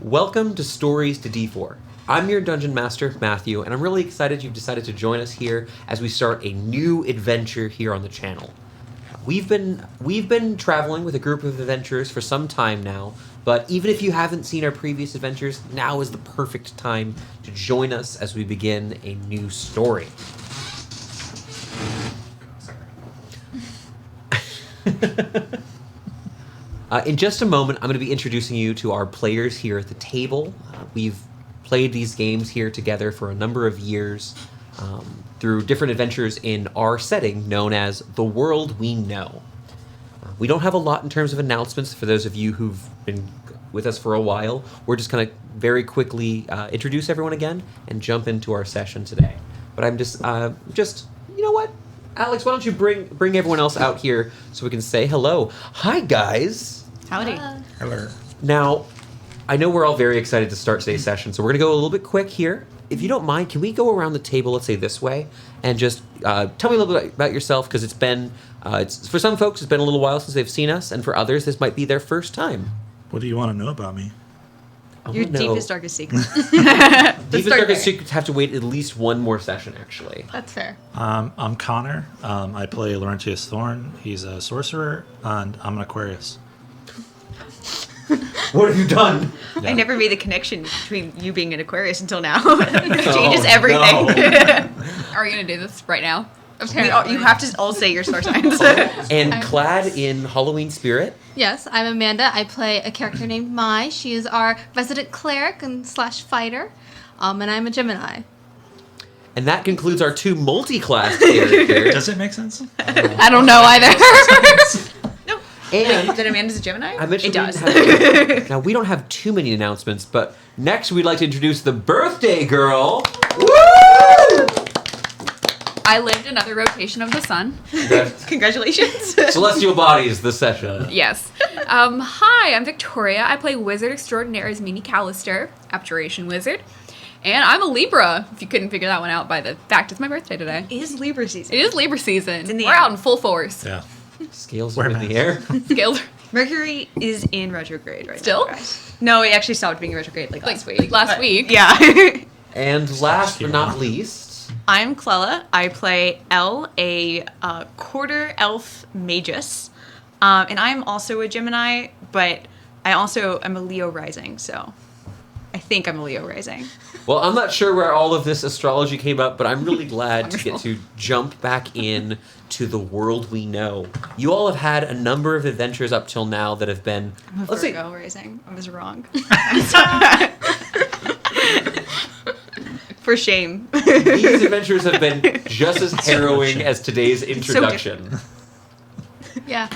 Welcome to Stories to D4. I'm your Dungeon Master, Matthew, and I'm really excited you've decided to join us here as we start a new adventure here on the channel. We've been traveling with a group of adventurers for some time now, but even if you haven't seen our previous adventures, now is the perfect time to join us as we begin a new story. In just a moment, I'm going to be introducing you to our players here at the table. We've played these games here together for a number of years through different adventures in our setting known as The World We Know. We don't have a lot in terms of announcements for those of you who've been with us for a while. We're just going to very quickly introduce everyone again and jump into our session today. But I'm just you know what? Alex, why don't you bring everyone else out here so we can say hello. Hi, guys. Howdy. Hello. Now, I know we're all very excited to start today's session, so we're going to go a little bit quick here. If you don't mind, can we go around the table, let's say this way, and just tell me a little bit about yourself, because it's been, for some folks, it's been a little while since they've seen us, and for others, this might be their first time. What do you want to know about me? Your deepest, darkest secrets. Deepest, darkest secrets have to wait at least one more session, actually. That's fair. I'm Connor. I play Laurentius Thorn. He's a sorcerer, and I'm an Aquarius. What have you done? Yeah. I never made the connection between you being an Aquarius until now. It changes everything. No. Are we going to do this right now? You have to all say your star signs. And clad in Halloween spirit. Yes, I'm Amanda. I play a character named Mai. She is our resident cleric and slash fighter, and I'm a Gemini. And that concludes our two multi-class characters. Does it make sense? I don't know either. Nope. And that Amanda's a Gemini? I mentioned it does. Now, we don't have too many announcements, but next we'd like to introduce the birthday girl. Woo! I lived another rotation of the sun. Congratulations. Celestial Bodies, the session. Yes. Hi, I'm Victoria. I play Wizard Extraordinaire as Mini Callister, Abjuration Wizard. And I'm a Libra, if you couldn't figure that one out by the fact it's my birthday today. It is Libra season. It is Libra season. It's in the We're air. out in full force. Yeah. Scales are in the air. Scaled. Mercury is in retrograde right Still? now, guys. No, it actually stopped being retrograde last week. Last week. Yeah. And last but not least... I'm Clella. I play Elle, a quarter elf magus. And I'm also a Gemini, but I also am a Leo rising, so I think I'm a Leo rising. Well, I'm not sure where all of this astrology came up, but I'm really glad to get to jump back in to the world we know. You all have had a number of adventures up till now that have been... I'm a Virgo rising. I was wrong. For shame. These adventures have been just as harrowing as today's introduction. Yeah.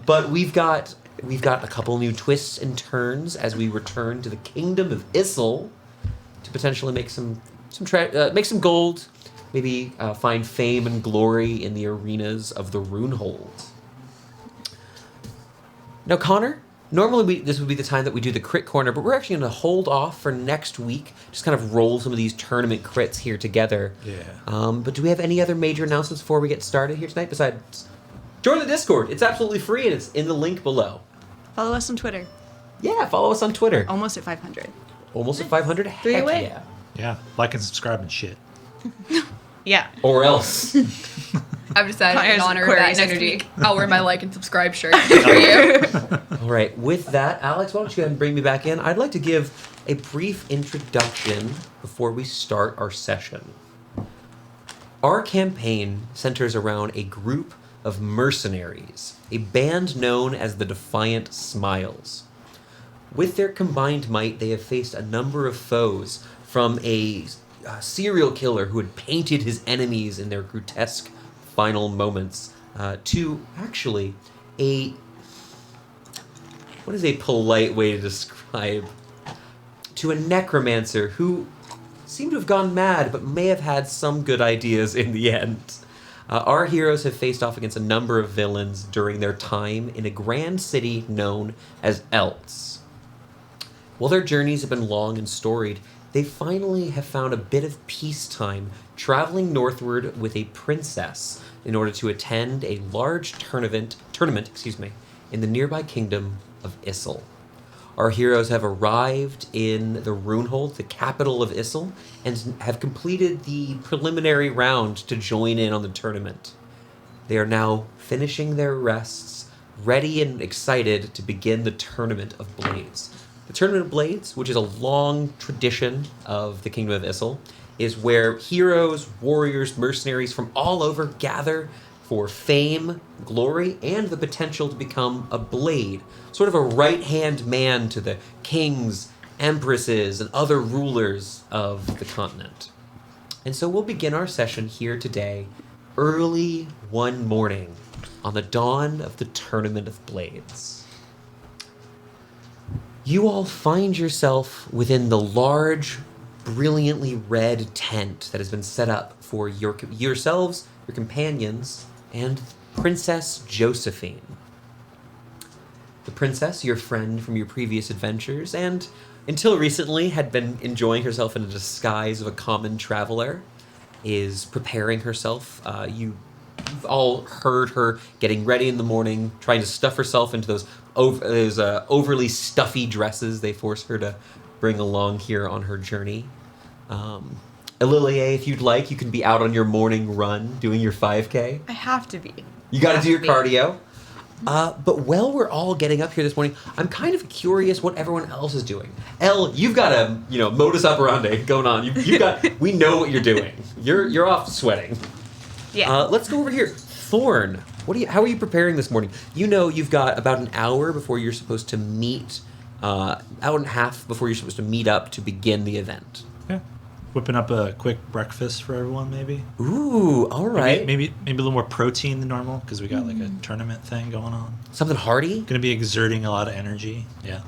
But we've got a couple new twists and turns as we return to the kingdom of Issel to potentially make make some gold, maybe find fame and glory in the arenas of the Runehold. Now, Connor, normally this would be the time that we do the crit corner, but we're actually going to hold off for next week, just kind of roll some of these tournament crits here together. Yeah. But do we have any other major announcements before we get started here tonight besides join the Discord? It's absolutely free and it's in the link below. Follow us on Twitter. Yeah, follow us on Twitter. Almost at 500. Almost at 500? Three Heck away. yeah. Yeah. Like and subscribe and shit. Yeah. Or else. I've decided Connor's in honor of Aquarius that next energy. week, I'll wear my like and subscribe shirt for you. All right, with that, Alex, why don't you go ahead and bring me back in? I'd like to give a brief introduction before we start our session. Our campaign centers around a group of mercenaries, a band known as the Defiant Smiles. With their combined might, they have faced a number of foes, from a serial killer who had painted his enemies in their grotesque final moments, to actually what is a polite way to describe? To a necromancer who seemed to have gone mad, but may have had some good ideas in the end. Our heroes have faced off against a number of villains during their time in a grand city known as Eltz. While their journeys have been long and storied, they finally have found a bit of peacetime traveling northward with a princess in order to attend a large tournament in the nearby kingdom of Issel. our heroes have arrived in the Runehold, the capital of Issel, and have completed the preliminary round to join in on the tournament. They are now finishing their rests, ready and excited to begin the Tournament of Blades. The Tournament of Blades, which is a long tradition of the Kingdom of Issel, is where heroes, warriors, mercenaries from all over gather for fame, glory, and the potential to become a blade, sort of a right-hand man to the kings, empresses, and other rulers of the continent. And so we'll begin our session here today, early one morning, on the dawn of the Tournament of Blades. You all find yourself within the large, brilliantly red tent that has been set up for yourselves, your companions, and Princess Josephine. The princess, your friend from your previous adventures, and until recently had been enjoying herself in a disguise of a common traveler, is preparing herself. You've all heard her getting ready in the morning, trying to stuff herself into those overly stuffy dresses they force her to bring along here on her journey. Elilie, if you'd like, you can be out on your morning run doing your 5K. I have to be. You got to do your cardio. But while we're all getting up here this morning, I'm kind of curious what everyone else is doing. Elle, you've got a modus operandi going on. We know what you're doing. You're off sweating. Yeah. Let's go over here. Thorn, how are you preparing this morning? You know you've got about an hour before you're supposed to meet, hour and a half before you're supposed to meet up to begin the event. Yeah. Whipping up a quick breakfast for everyone, maybe. Ooh, all right. Maybe a little more protein than normal because we got like a tournament thing going on. Something hearty? Going to be exerting a lot of energy. Yeah.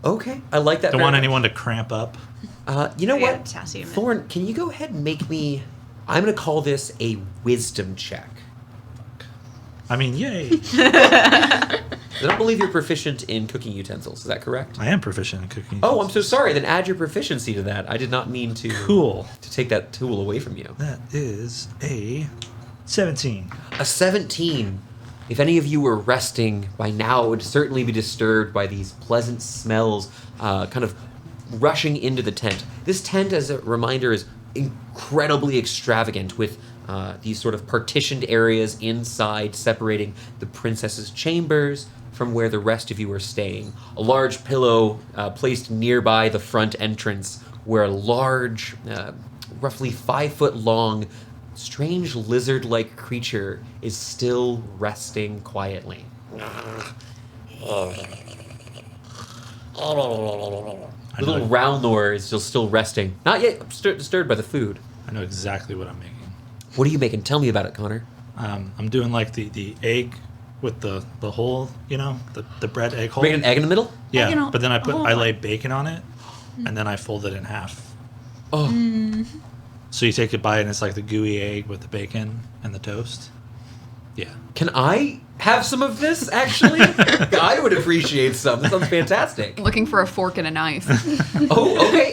Okay, I like that. Don't want anyone to cramp up. You know Yeah, what? potassium. Thorn, can you go ahead and make me... I'm going to call this a wisdom check. I mean, yay. I don't believe you're proficient in cooking utensils. Is that correct? I am proficient in cooking. Oh, I'm so sorry. Then add your proficiency to that. I did not mean to... Cool. To take that tool away from you. That is a 17. A 17. If any of you were resting by now, would certainly be disturbed by these pleasant smells kind of rushing into the tent. This tent, as a reminder, is incredibly extravagant with these sort of partitioned areas inside separating the princess's chambers from where the rest of you are staying. A large pillow placed nearby the front entrance where a large, roughly 5-foot long, strange lizard-like creature is still resting quietly. Little Ralnor is still resting. Not yet disturbed by the food. I know exactly what I'm making. What are you making? Tell me about it, Connor. I'm doing like the egg with the hole, the bread egg hole. Making an egg in the middle? Yeah, Egg in but then I hold lay on. bacon on it, and then I fold it in half. Oh, So you take a bite, and it's like the gooey egg with the bacon and the toast. Yeah. can I have some of this, actually? I would appreciate some. This sounds fantastic. Looking for a fork and a knife. Oh, okay.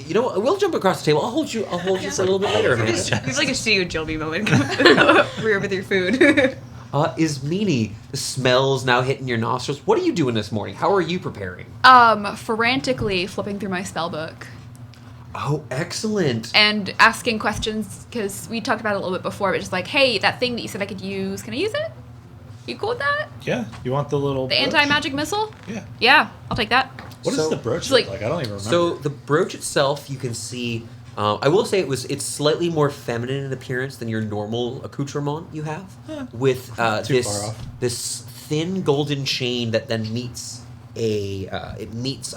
You know what? We'll jump across the table. I'll hold you for a little bit later, Amanda. It's like a Studio Joby moment. Rear with your food. Is Meanie, the smells now hitting your nostrils? What are you doing this morning? How are you preparing? Frantically flipping through my spell book Oh, excellent. and asking questions because we talked about it a little bit before, but just like, hey, that thing that you said I could use, can I use it? You cool with that? Yeah. You want the little The brooch? anti-magic missile? Yeah. Yeah, I'll take that. What So- does the brooch It's look like- like? I don't even remember. So the brooch itself, you can see. I will say it's slightly more feminine in appearance than your normal accoutrement you have, with Too far off. this thin golden chain that then meets a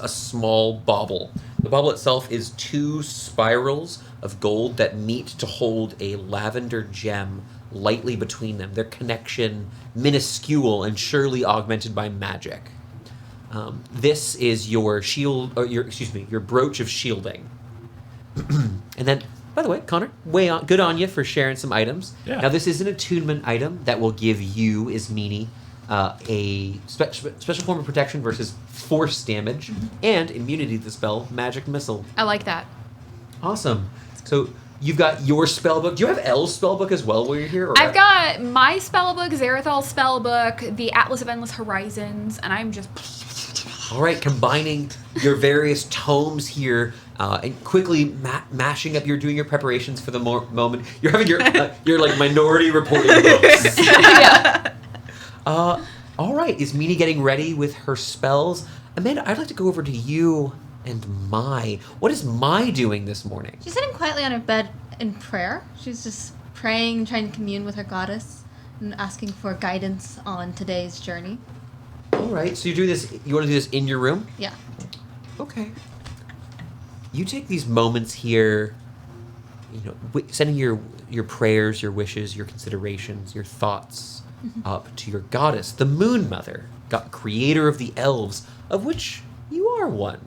small bauble. The bauble itself is 2 spirals of gold that meet to hold a lavender gem lightly between them. Their connection minuscule and surely augmented by magic. This is your shield, or your brooch of shielding. And then, by the way, Connor, good on you for sharing some items. Yeah. Now, this is an attunement item that will give you, Ismini, a special form of protection versus force damage and immunity to the spell Magic Missile. I like that. Awesome. So you've got your spellbook. Do you have Elle's spellbook as well while you're here? Or I've got my spellbook, Zarethal's spellbook, the Atlas of Endless Horizons, and I'm just All right, combining your various tomes here and quickly mashing up. You're doing your preparations for the moment. You're having your like minority reporting books. Yeah. All right, is Meanie getting ready with her spells? Amanda, I'd like to go over to you and Mai. What is Mai doing this morning? She's sitting quietly on her bed in prayer. She's just praying, trying to commune with her goddess, and asking for guidance on today's journey. All right, so you're doing this. You want to do this in your room? Yeah. Okay. You take these moments here, sending your prayers, your wishes, your considerations, your thoughts up to your goddess, the Moon Mother, creator of the elves, of which you are one.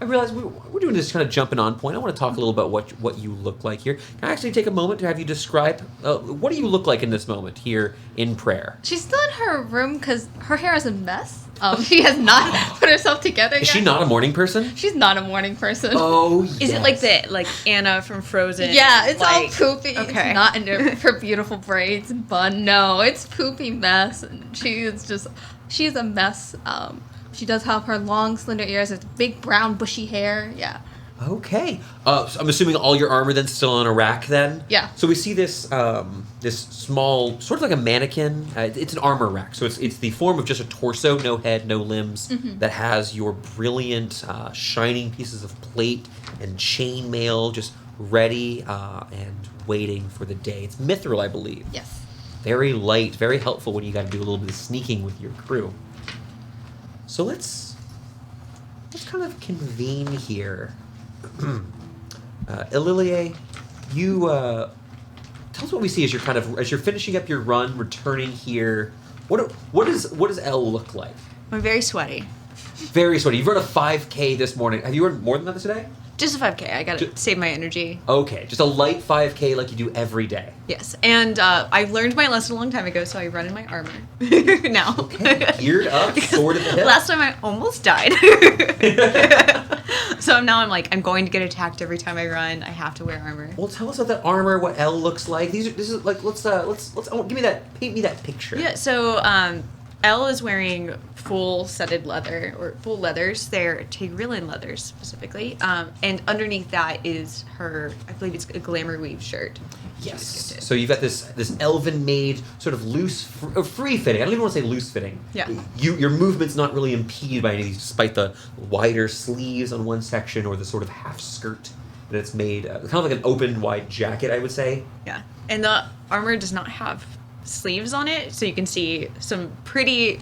I realize we're doing this kind of jumping on point. I want to talk a little about what you look like here. Can I actually take a moment to have you describe what do you look like in this moment here in prayer? She's still in her room because her hair is a mess. She has not put herself together yet. Is she not a morning person? She's not a morning person. Oh, yes. Is it like Anna from Frozen? Yeah, it's all like, poopy. Okay. It's not in her beautiful braids and bun. No, it's poopy mess. And she's a mess. She does have her long, slender ears with big, brown, bushy hair. Yeah. Okay. So I'm assuming all your armor then's still on a rack then? Yeah. So we see this this small, sort of like a mannequin. It's an armor rack. So it's the form of just a torso, no head, no limbs, that has your brilliant, shining pieces of plate and chainmail just ready and waiting for the day. It's mithril, I believe. Yes. Very light, very helpful when you got to do a little bit of sneaking with your crew. So let's kind of convene here. Ililie, you tell us what we see as you're finishing up your run, returning here. What does Elle look like? I'm very sweaty. Very sweaty. You've run a 5K this morning. Have you run more than that today? Just a 5K. I gotta save my energy. Okay, just a light 5K like you do every day. Yes, and I learned my lesson a long time ago, so I run in my armor now. Okay, geared up, sword at the hip. Last time I almost died. So now I'm going to get attacked every time I run. I have to wear armor. Well, tell us about that armor. What Elle looks like. This is like let's paint me that picture. Yeah. So Elle is wearing full setted leather or full leathers. They're Tigrillian leathers specifically, and underneath that is her. I believe it's a glamour weave shirt. Yes. So you've got this elven made sort of loose, free fitting. I don't even want to say loose fitting. Yeah. Your movement's not really impeded by any of these, despite the wider sleeves on one section or the sort of half skirt that it's made, kind of like an open wide jacket, I would say. Yeah, and the armor does not have sleeves on it, so you can see some pretty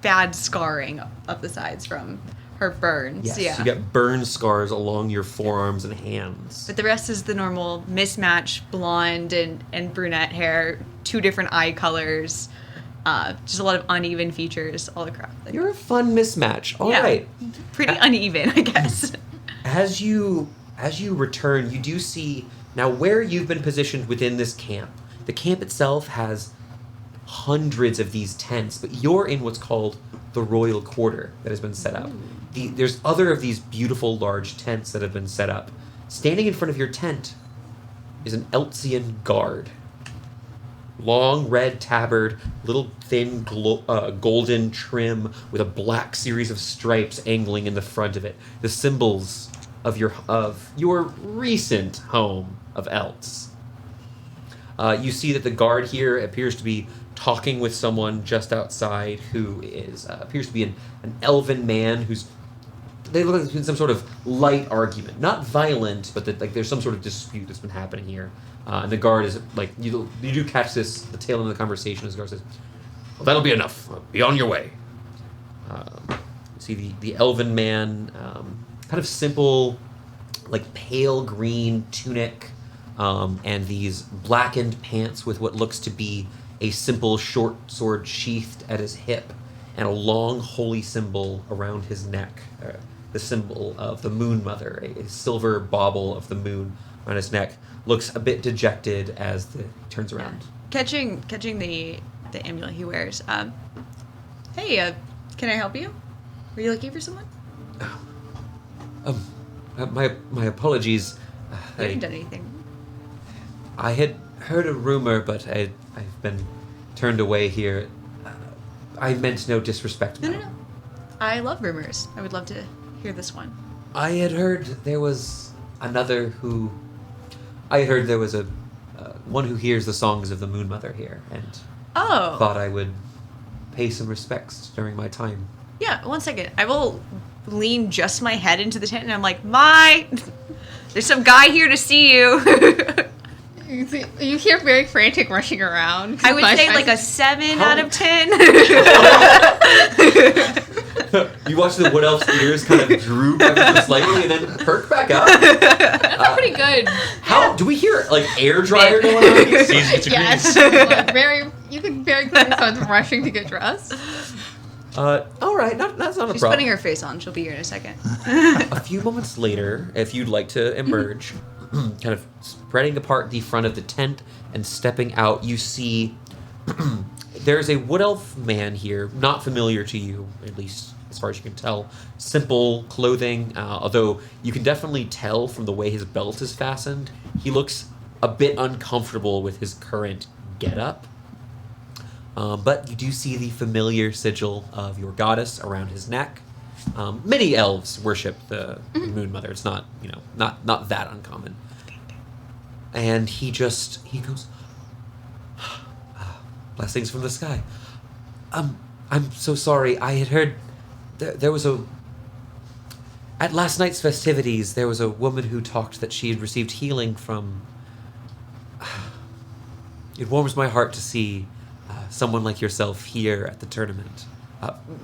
bad scarring up the sides from her burns. Yes. Yeah. You got burn scars along your forearms and hands. But the rest is the normal mismatched blonde and brunette hair, 2 different eye colors, just a lot of uneven features all across. You're a fun mismatch. All Yeah. right. Pretty uneven, I guess. As you return, you do see now where you've been positioned within this camp. The camp itself has hundreds of these tents, but you're in what's called the Royal Quarter that has been set up. There's other of these beautiful large tents that have been set up. Standing in front of your tent is an Eltsian guard. Long red tabard, little thin golden trim with a black series of stripes angling in the front of it. The symbols of your recent home of Elts. You see that the guard here appears to be talking with someone just outside who appears to be an elven man they look like there's some sort of light argument, not violent, but that there's some sort of dispute that's been happening here. And the guard is you do catch the tail end of the conversation as the guard says, "Well, that'll be enough. Be on your way." You see the elven man, kind of simple, like pale green tunic, and these blackened pants with what looks to be a simple short sword sheathed at his hip, and a long holy symbol around his neck, the symbol of the Moon Mother, a silver bauble of the moon around his neck. Looks a bit dejected as he turns around. Catching the amulet he wears. Hey, can I help you? Were you looking for someone? My apologies. I haven't done anything. I had heard a rumor, but I've been turned away here. I meant no disrespect. No. I love rumors. I would love to hear this one. I had heard there was another who... I had heard there was a one who hears the songs of the Moon Mother here, and Oh. thought I would pay some respects during my time. Yeah, 1 second. I will lean just my head into the tent and I'm like, there's some guy here to see you. You hear very frantic rushing around. I would say like a 7 out of 10. You watch the Wood Elf's ears kind of droop ever so slightly and then perk back up. That's pretty good. How do we hear like air dryer going on? Season degrees. Yes. Like, you can very clearly someone's rushing to get dressed. All right, that's not a She's problem. putting her face on. She'll be here in a second. A few moments later, if you'd like to emerge, kind of spreading apart the front of the tent and stepping out, you see there's a Wood Elf man here, not familiar to you, at least as far as you can tell. Simple clothing, although you can definitely tell from the way his belt is fastened, he looks a bit uncomfortable with his current getup. But you do see the familiar sigil of your goddess around his neck. Many elves worship the Moon Mother. It's not, not that uncommon. And he goes, blessings from the sky. I'm so sorry. I had heard there was at last night's festivities, there was a woman who talked that she had received healing from... It warms my heart to see someone like yourself here at the tournament.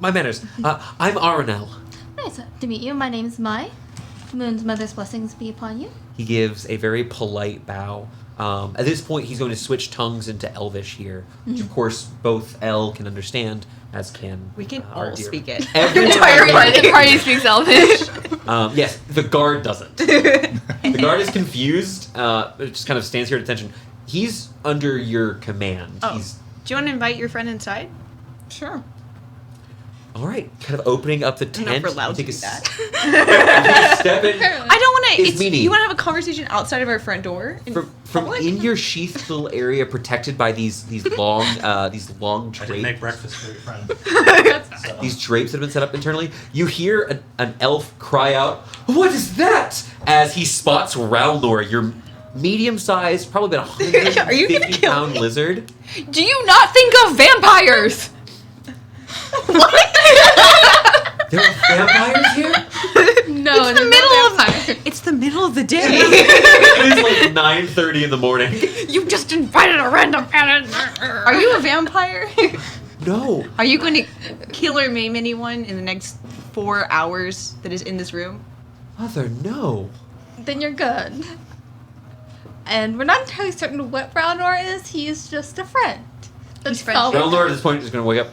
My manners. I'm Aranel. Nice to meet you. My name's Mai. Moon's Mother's blessings be upon you. He gives a very polite bow. At this point, he's going to switch tongues into Elvish here, which of course both El can understand, as can We can our all dear- speak it. Everyone Entire agrees. the party speaks Elvish. Yes, the guard doesn't. The guard is confused. It just kind of stands here at attention. He's under your command. Oh. He's Do you want to invite your friend inside? Sure. all right. Kind of opening up the I don't know if tent. we're allowed to You do take a that. step in. I don't want to. It's meanie. You want to have a conversation outside of our front door? From public? in your sheathed little area, protected by these long I didn't drapes. make breakfast for your friend. So. These drapes that have been set up internally. You hear an elf cry out, "What is that?" As he spots Rowlnor, your medium-sized, probably about Are you gonna 150 kill pound me? lizard. Do you not think of vampires? There are vampires here? No, It's the middle of vampire. It's the middle of the day. It is like 9:30 in the morning. You just invited a random Are you a vampire? No. Are you going to kill or maim anyone in the next 4 hours that is in this room? Mother, no. Then you're good. And we're not entirely certain what Brownor is. He's just a friend. That's friendship. Rowlnor at this point is going to wake up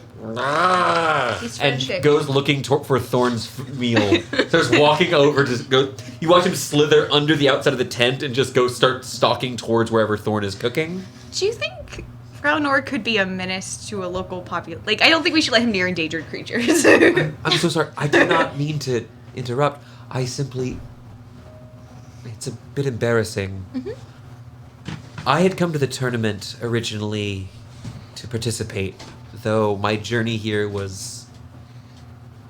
He's and friendship. goes looking for Thorn's meal. Starts walking over to go. You watch him slither under the outside of the tent and just start stalking towards wherever Thorn is cooking. Do you think Brownor could be a menace to a local population? Like, I don't think we should let him near endangered creatures. I'm so sorry. I did not mean to interrupt. I simply... It's a bit embarrassing. I had come to the tournament originally to participate, though my journey here was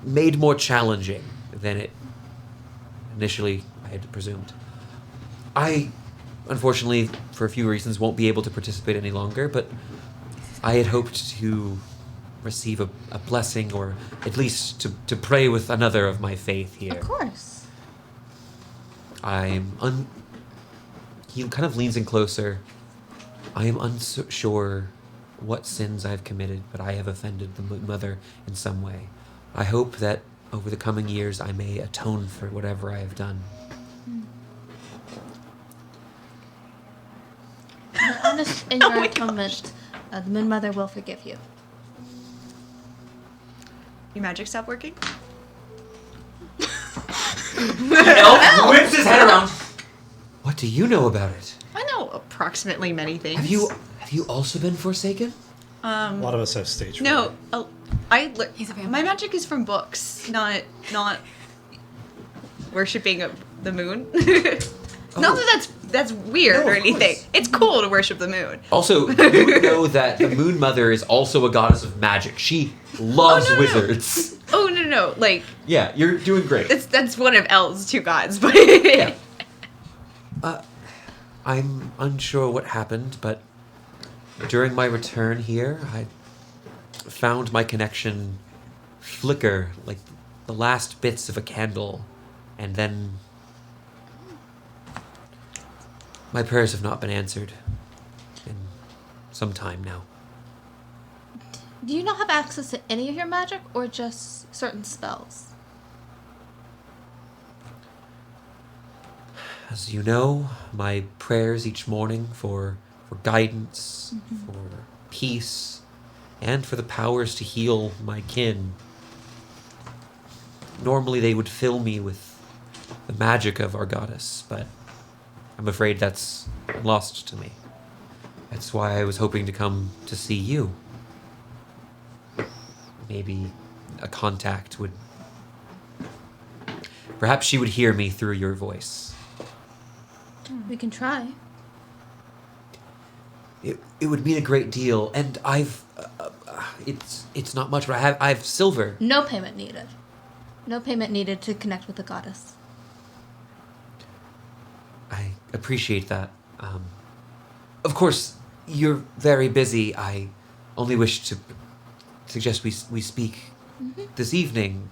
made more challenging than it initially I had presumed. I, unfortunately, for a few reasons, won't be able to participate any longer, but I had hoped to receive a blessing, or at least to pray with another of my faith here. Of course. He kind of leans in closer. I am unsure what sins I've committed, but I have offended the Mother in some way. I hope that over the coming years I may atone for whatever I have done. In your atonement, the Moon Mother will forgive you. Your magic stop working? Elf whips his head around. What do you know about it? I know approximately many things. Have you also been forsaken? A lot of us have stage fright. No, He's a vampire. my magic is from books, not worshipping the moon. Not that that's weird No, or of anything. course. It's cool to worship the moon. Also, you would know that the Moon Mother is also a goddess of magic. She loves Oh, no. wizards. Oh no, No. Like, Yeah, you're doing great. that's one of L's two gods, but Yeah. I'm unsure what happened, but during my return here, I found my connection flicker like the last bits of a candle, and then my prayers have not been answered in some time now. Do you not have access to any of your magic, or just certain spells? As you know, my prayers each morning for guidance, for peace, and for the powers to heal my kin. Normally they would fill me with the magic of our goddess, but I'm afraid that's lost to me. That's why I was hoping to come to see you. Maybe a contact would... Perhaps she would hear me through your voice. We can try. It would mean a great deal, and I've... it's not much, but I've silver. No payment needed. No payment needed to connect with the goddess. I appreciate that. Of course, you're very busy. I only wish to suggest we speak this evening.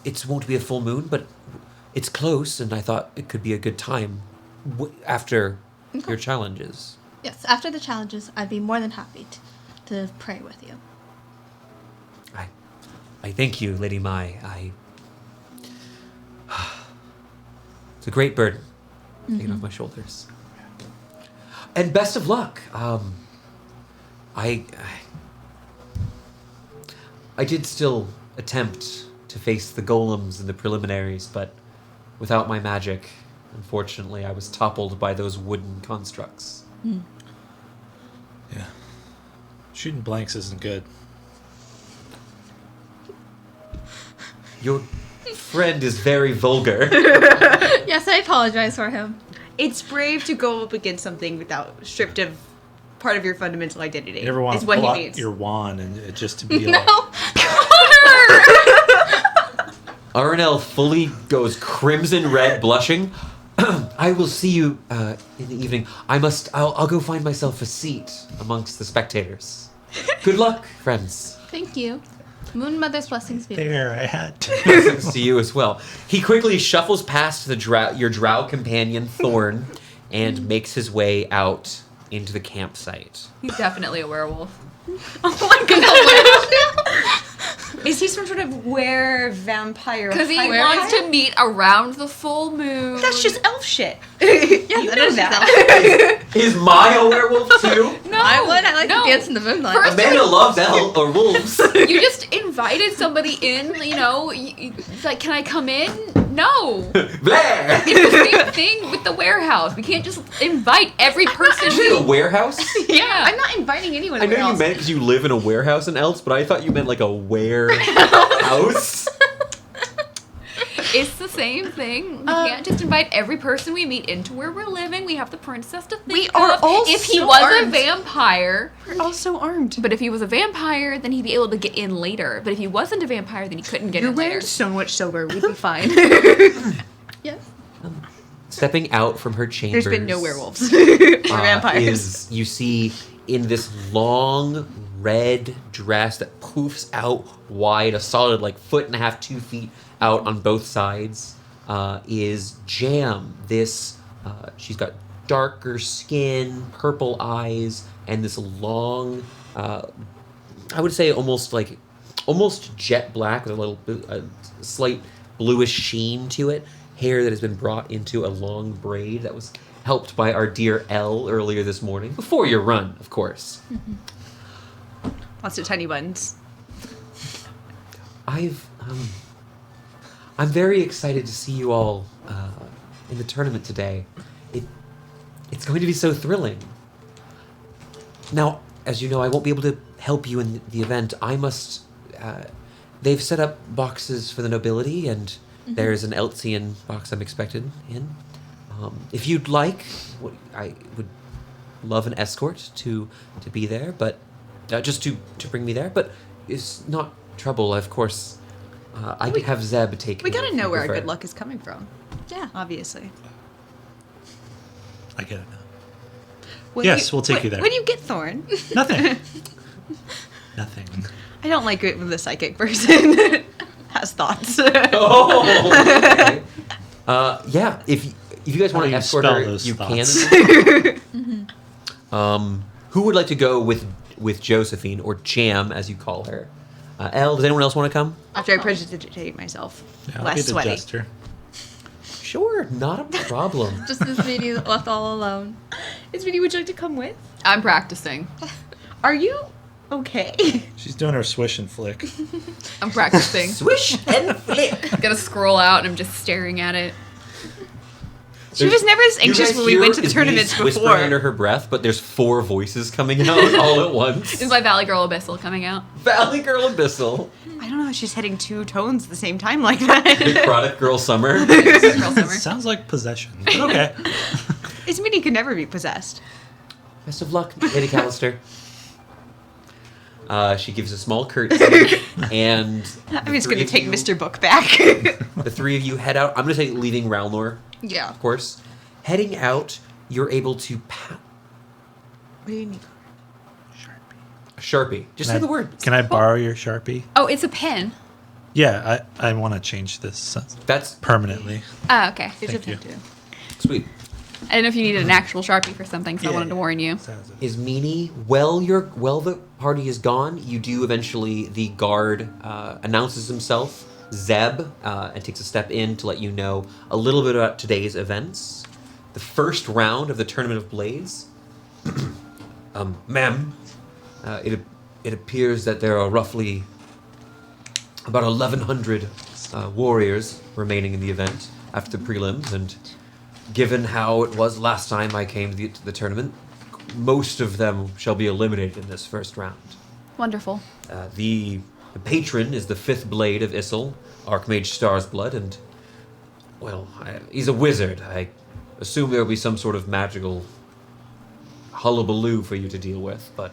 It won't be a full moon, but it's close, and I thought it could be a good time after your challenges. Yes, after the challenges, I'd be more than happy to pray with you. I thank you, Lady Mai. It's a great burden taken off my shoulders. And best of luck. I did still attempt to face the golems in the preliminaries, but without my magic, unfortunately, I was toppled by those wooden constructs. Yeah. Shooting blanks isn't good. Your friend is very vulgar. Yes, I apologize for him. it's brave to go up against something without stripped of part of your fundamental identity. You ever want is to what pull he out needs. your wand and it just to be No. like... Arnell fully goes crimson red, blushing. I will see you in the evening. I'll go find myself a seat amongst the spectators. Good luck, friends. Thank you. Moon Mother's blessings be with you. There, I had to. Blessings to you as well. He quickly shuffles past your drow companion, Thorn, and makes his way out into the campsite. He's definitely a werewolf. Oh my god! Is he some sort of were-vampire? Because he pirate? wants to meet around the full moon. That's just elf shit. Yeah, You that know is that. Is Maya a werewolf too? No, I would. I like no. to dance in the moonlight. First- Amanda loves or wolves. You just invited somebody in, you know, it's like, can I come in? No. Blair! It's the same thing with the warehouse. We can't just invite every person. Did you say a warehouse? Yeah. I'm not inviting anyone. I know you else. meant because you live in a warehouse in Elves, but I thought you meant like a warehouse. It's the same thing. We can't just invite every person we meet into where we're living. We have the princess to think We are of. all If he so was armed. a vampire, We're all so armed. but if he was a vampire, then he'd be able to get in later. But if he wasn't a vampire, then he couldn't get You're in later. wearing so much silver. We'd be fine. Yes. Stepping out from her chambers. There's been no werewolves or vampires. Is you see in this long red dress that poofs out wide, a solid like 1.5 to 2 feet out on both sides, is Jam. She's got darker skin, purple eyes, and this long, I would say almost jet black with a slight bluish sheen to it. Hair that has been brought into a long braid that was helped by our dear Elle earlier this morning. Before your run, of course. Lots of tiny buns. I'm very excited to see you all in the tournament today. It's going to be so thrilling. Now, as you know, I won't be able to help you in the event. I must... they've set up boxes for the nobility, and there's an Eltsian box I'm expected in. If you'd like, I would love an escort to be there, but just to bring me there. But it's not trouble, of course, I could have Zeb take. We me gotta if know you where our prefer. good luck is coming from. Yeah. Obviously. I get it now. What Yes, we'll take you there. What do you get, Thorn? Nothing. Nothing. I don't like it when the psychic person has thoughts. Oh. Okay. Yeah. If you guys want How do to you escort spell her, those you thoughts? can. Who would like to go with Josephine, or Jam as you call her? Elle, does anyone else want to come? After I prestidigitate myself. Yeah, I'll be Less the sweaty. jester. Sure, not a problem. Just this lady left all alone. Ismini, would you like to come with? I'm practicing. Are you okay? She's doing her swish and flick. I'm practicing. Swish and flick. Got to scroll out, and I'm just staring at it. She was never as anxious when we went to the tournaments whispering before. under her breath, but there's 4 voices coming out all at once. Is my Valley Girl Abyssal coming out? Valley Girl Abyssal, I don't know how she's hitting 2 tones at the same time like that. Big Product Girl Summer. Girl Summer. Sounds like possession, but okay. Ismini could never be possessed. Best of luck, Lady Callister. She gives a small curtsy, and I'm just three gonna of take you- Mr. Book back. The 3 of you head out. I'm gonna say leaving Ralnor, Yeah. of course. Heading out, you're able to What do you need? a Sharpie. Just Can say I- the word. Can I borrow your Sharpie? Oh, it's a pen. Yeah, I want to change this That's permanently. Oh, okay. It's Thank a you. pen too. sweet. I didn't know if you needed an actual Sharpie for something, so I wanted to warn you. Is Meanie, well the party is gone, you do eventually, the guard announces himself, Zeb, and takes a step in to let you know a little bit about today's events. The first round of the Tournament of Blades. Ma'am, it appears that there are roughly about 1,100 warriors remaining in the event after the prelims, and given how it was last time I came to the tournament, most of them shall be eliminated in this first round. Wonderful. The patron is the 5th blade of Issel, Archmage Starsblood, and, well, he's a wizard. I assume there will be some sort of magical hullabaloo for you to deal with, but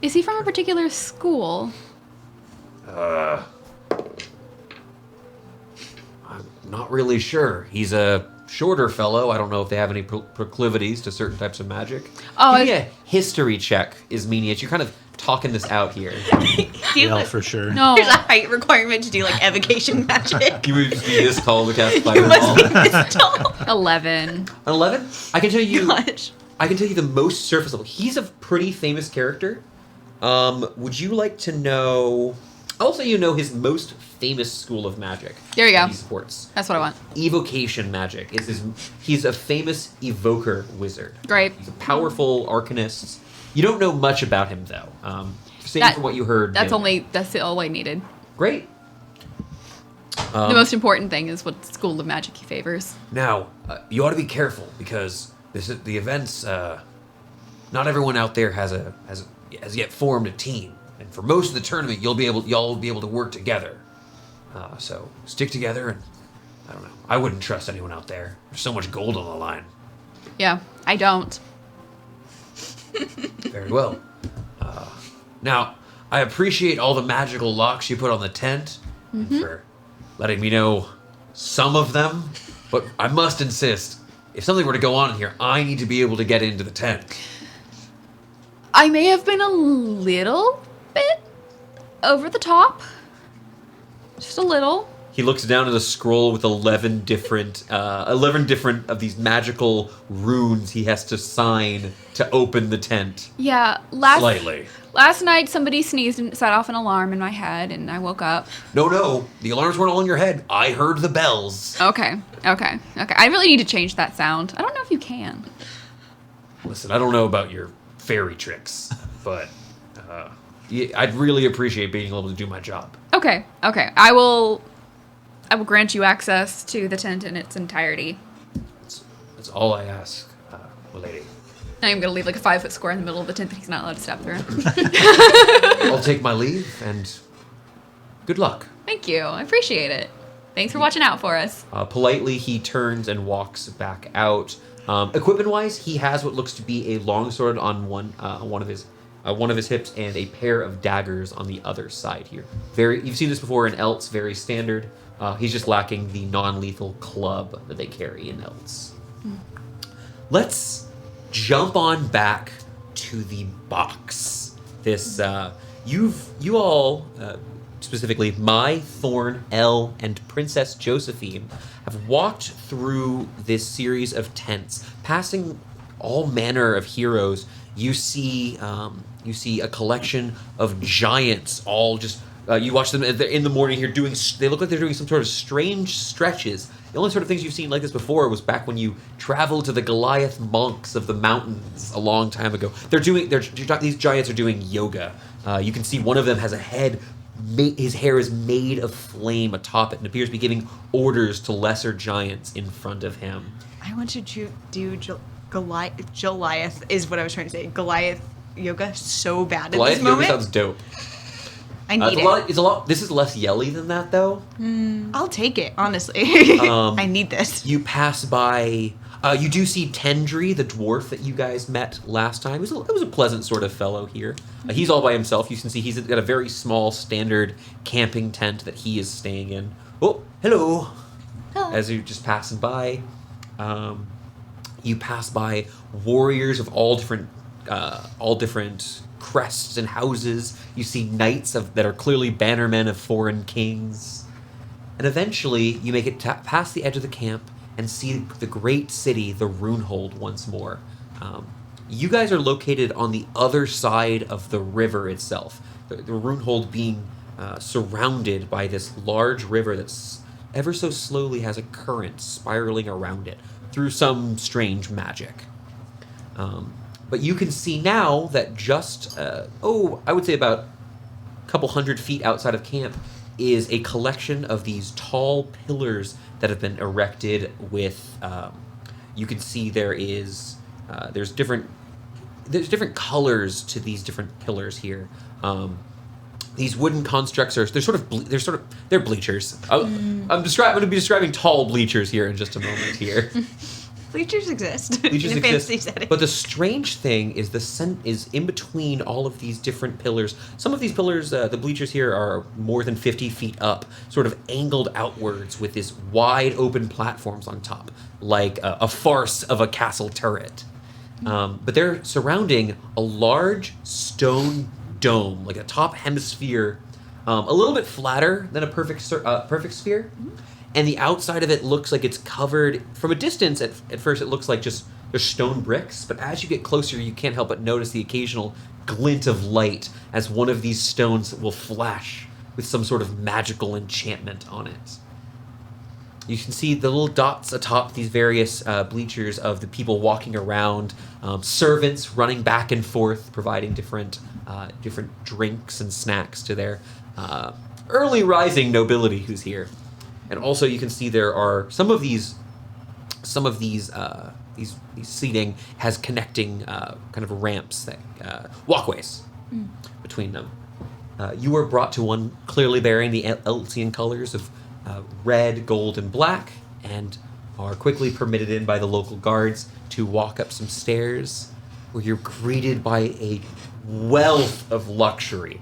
Is he from a particular school? I'm not really sure. He's a shorter fellow. I don't know if they have any proclivities to certain types of magic. Oh, Give me a history check, Ismenius. You're kind of talking this out here. Yeah, for sure. No. There's a height requirement to do like evocation magic. You would just be this tall to cast You Fireball. must be this tall. 11. An 11? I can tell you. Gosh. I can tell you the most surface level. He's a pretty famous character. Would you like to know? I'll say you know his most famous school of magic. There you that go. He supports. That's what I want. Evocation magic is his. He's a famous evoker wizard. Great. He's a powerful arcanist. You don't know much about him though. Same That- from what you heard. That's all I needed. Great. The most important thing is what school of magic he favors. Now, you ought to be careful because this is the events. Not everyone out there has yet formed a team, and for most of the tournament, y'all will be able to work together. So stick together, and I don't know. I wouldn't trust anyone out there. There's so much gold on the line. Yeah, I don't. Very well. Now, I appreciate all the magical locks you put on the tent, and for letting me know some of them. But I must insist, if something were to go on in here, I need to be able to get into the tent. I may have been a little bit over the top. Just a little. He looks down at a scroll with 11 different of these magical runes he has to sign to open the tent. Yeah, Slightly. last night somebody sneezed and set off an alarm in my head, and I woke up. No, the alarms weren't all in your head. I heard the bells. Okay. I really need to change that sound. I don't know if you can. Listen, I don't know about your fairy tricks, but I'd really appreciate being able to do my job. Okay. I will grant you access to the tent in its entirety. That's all I ask, lady. I am going to leave like a 5-foot square in the middle of the tent that he's not allowed to step through. I'll take my leave, and good luck. Thank you. I appreciate it. Thanks for watching out for us. Politely, he turns and walks back out. Equipment-wise, he has what looks to be a longsword on one of his one of his hips, and a pair of daggers on the other side here. You've seen this before in Elts, very standard. He's just lacking the non-lethal club that they carry in Elts. Let's jump on back to the box. This you all, specifically Mai, Thorn, Elle, and Princess Josephine, have walked through this series of tents, passing all manner of heroes. You see a collection of giants, all just. You watch them in the morning here doing. They look like they're doing some sort of strange stretches. The only sort of things you've seen like this before was back when you traveled to the Goliath monks of the mountains a long time ago. These giants are doing yoga. You can see one of them has a head. His hair is made of flame atop it, and appears to be giving orders to lesser giants in front of him. I want to do Goliath is what I was trying to say. Goliath yoga so bad at this moment. Goliath yoga sounds dope. I need it. It's a lot. This is less yelly than that, though. I'll take it, honestly. I need this. You pass by. You do see Tendry, the dwarf that you guys met last time. It was a pleasant sort of fellow here. He's all by himself. You can see he's got a very small, standard camping tent that he is staying in. Oh, hello. Hello. As you're just passing by, you pass by warriors of all different crests and houses. You see knights that are clearly bannermen of foreign kings. And eventually, you make it past the edge of the camp and see the great city, the Runehold, once more. You guys are located on the other side of the river itself. The Runehold being surrounded by this large river that's ever so slowly has a current spiraling around it through some strange magic. But you can see now that just, I would say about a couple 100 feet outside of camp is a collection of these tall pillars that have been erected with, you can see there's different colors to these different pillars here. These wooden constructs they're bleachers. I'm going to be describing tall bleachers here in just a moment here. Bleachers exist. Bleachers in a exist. fantasy setting. But the strange thing is is in between all of these different pillars. Some of these pillars, the bleachers here, are more than 50 feet up, sort of angled outwards with these wide open platforms on top, like a farce of a castle turret. But they're surrounding a large stone dome, like a top hemisphere, a little bit flatter than a perfect sphere. And the outside of it looks like it's covered, from a distance, at first it looks like just there's stone bricks, but as you get closer, you can't help but notice the occasional glint of light as one of these stones will flash with some sort of magical enchantment on it. You can see the little dots atop these various bleachers of the people walking around, servants running back and forth, providing different drinks and snacks to their early rising nobility who's here. And also, you can see there are some of these seating has connecting kind of ramps that walkways between them. You were brought to one clearly bearing the Eltsian colors of red, gold, and black, and are quickly permitted in by the local guards to walk up some stairs, where you're greeted by a wealth of luxury,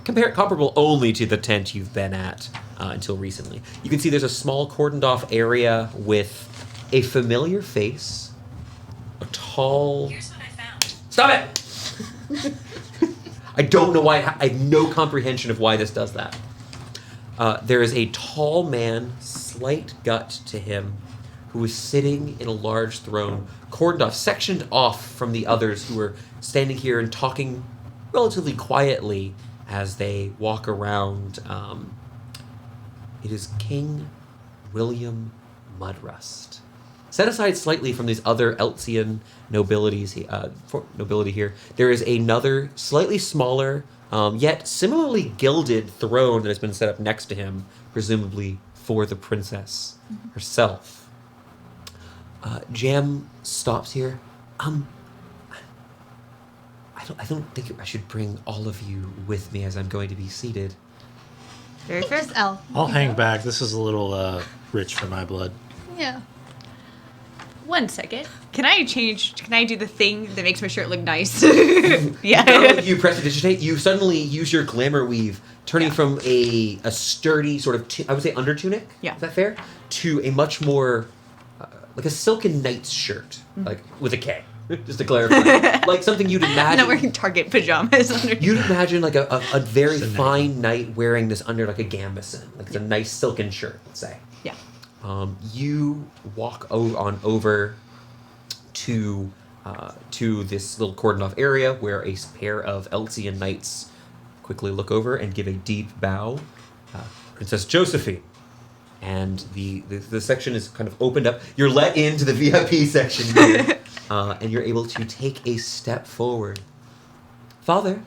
comparable only to the tent you've been at until recently. You can see there's a small cordoned off area with a familiar face, a tall... Here's what I found. Stop it! I don't know why. I have no comprehension of why this does that. There is a tall man, slight gut to him, who is sitting in a large throne, cordoned off, sectioned off from the others who are standing here and talking relatively quietly as they walk around. It is King William Mudrust. Set aside slightly from these other Eltsian nobility here, there is another slightly smaller, yet similarly gilded throne that has been set up next to him, presumably for the princess herself. Jam stops here. I don't think I should bring all of you with me as I'm going to be seated. Very fair. Just L. I'll hang back. This is a little rich for my blood. Yeah. 1 second. Can I do the thing that makes my shirt look nice? Now Yeah. you prestidigitate, you suddenly use your glamour weave, turning from a sturdy sort of, I would say under tunic, Yeah. is that fair? To a much more, like a silken knight's shirt, like with a K, just to clarify. Like something you'd I'm imagine. not wearing Target pajamas under. You'd imagine like a very It's a knight. fine knight wearing this under like a gambeson, like it's a nice silken shirt, let's say. Yeah. You walk over to this little cordoned off area where a pair of Eltsian knights quickly look over and give a deep bow. Princess Josephine. And the section is kind of opened up. You're let into the VIP section here, and you're able to take a step forward. Father,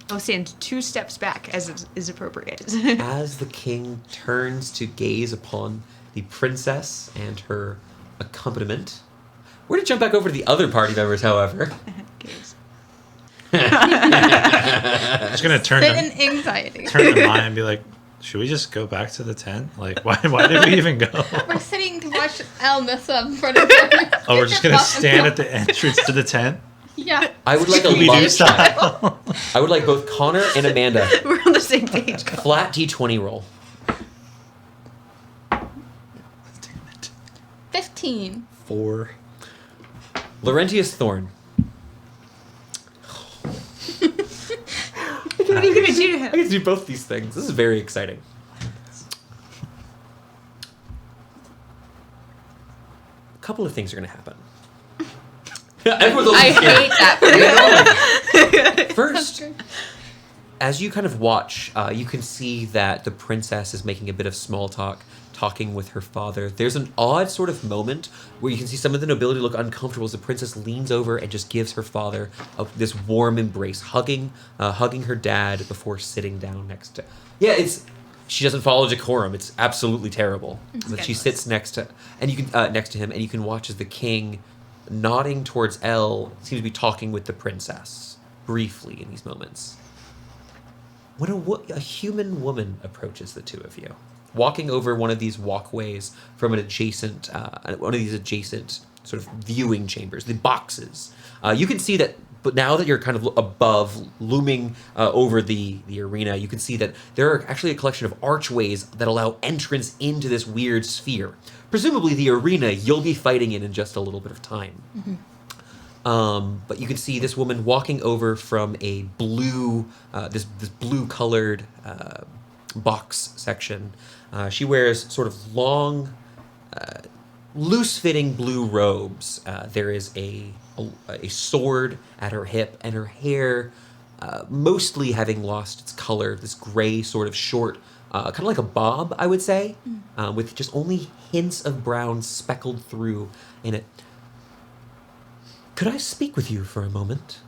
I'll stand 2 steps back as is appropriate. as the king turns to gaze upon the princess and her accompaniment, we're going to jump back over to the other party members, however. Gaze. I'm just gonna turn Sit in to anxiety. mine and be like, should we just go back to the tent? Like, why did we even go? We're sitting to watch El mess up in front of them. Oh, we're just gonna stand at the entrance to the tent? Yeah. I would like a Scooby-Doo love check. style. I would like both Connor and Amanda. We're on the same page. Flat D20 roll. 15. 4. Laurentius Thorn. What are you gonna do to I him? get to do both these things. This is very exciting. A couple of things are going to happen. Everyone's I scared. hate that. First, as you kind of watch, you can see that the princess is making a bit of small talk, talking with her father. There's an odd sort of moment where you can see some of the nobility look uncomfortable as the princess leans over and just gives her father this warm embrace, hugging her dad before sitting down next to. Yeah, she doesn't follow decorum. It's absolutely terrible. But she sits next to him, and you can watch as the king, nodding towards Elle, seems to be talking with the princess briefly in these moments. When a human woman approaches the two of you, walking over one of these walkways from one of these adjacent sort of viewing chambers, the boxes, you can see that. But now that you're kind of above, looming over the arena, you can see that there are actually a collection of archways that allow entrance into this weird sphere. Presumably the arena you'll be fighting in just a little bit of time. Mm-hmm. But you can see this woman walking over from a blue, this blue-colored box section. She wears sort of long, loose-fitting blue robes. There is a sword at her hip, and her hair, mostly having lost its color, this gray sort of short, kind of like a bob, I would say, with just only hints of brown speckled through in it. Could I speak with you for a moment?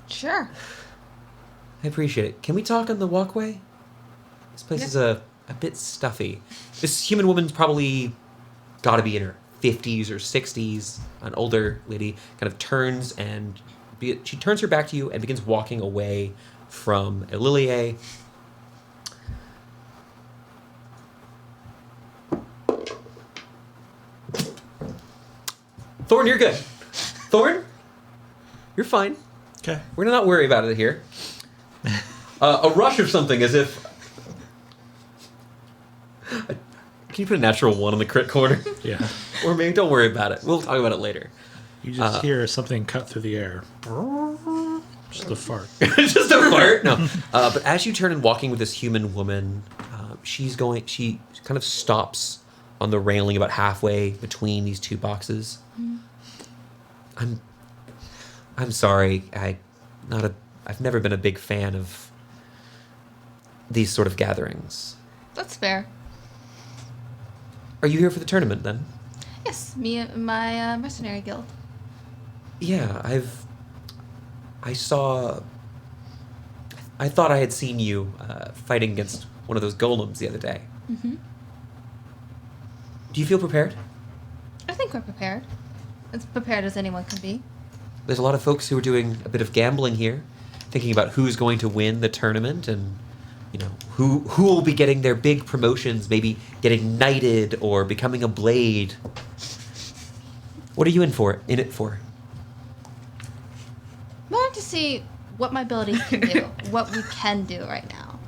Sure. I appreciate it. Can we talk on the walkway? This place is a bit stuffy. This human woman's probably got to be in her 50s or 60s, an older lady, kind of turns and she turns her back to you and begins walking away from Elilie. Thorn, you're good. Thorn, you're fine. Okay. We're gonna not worry about it here. A rush of something as if... Can you put a natural 1 on the crit corner? Yeah. Or maybe don't worry about it. We'll talk about it later. You just hear something cut through the air. Just a fart. Just a fart? No. But as you turn and walking with this human woman, she kind of stops on the railing about halfway between these two boxes. I'm sorry. I've never been a big fan of these sort of gatherings. That's fair. Are you here for the tournament then? Yes, me and my mercenary guild. Yeah, I thought I had seen you fighting against one of those golems the other day. Mm-hmm. Do you feel prepared? I think we're prepared. As prepared as anyone can be. There's a lot of folks who are doing a bit of gambling here, thinking about who's going to win the tournament and, you know, who will be getting their big promotions, maybe getting knighted or becoming a blade. What are you in it for? I wanted to see what my abilities can do, what we can do right now.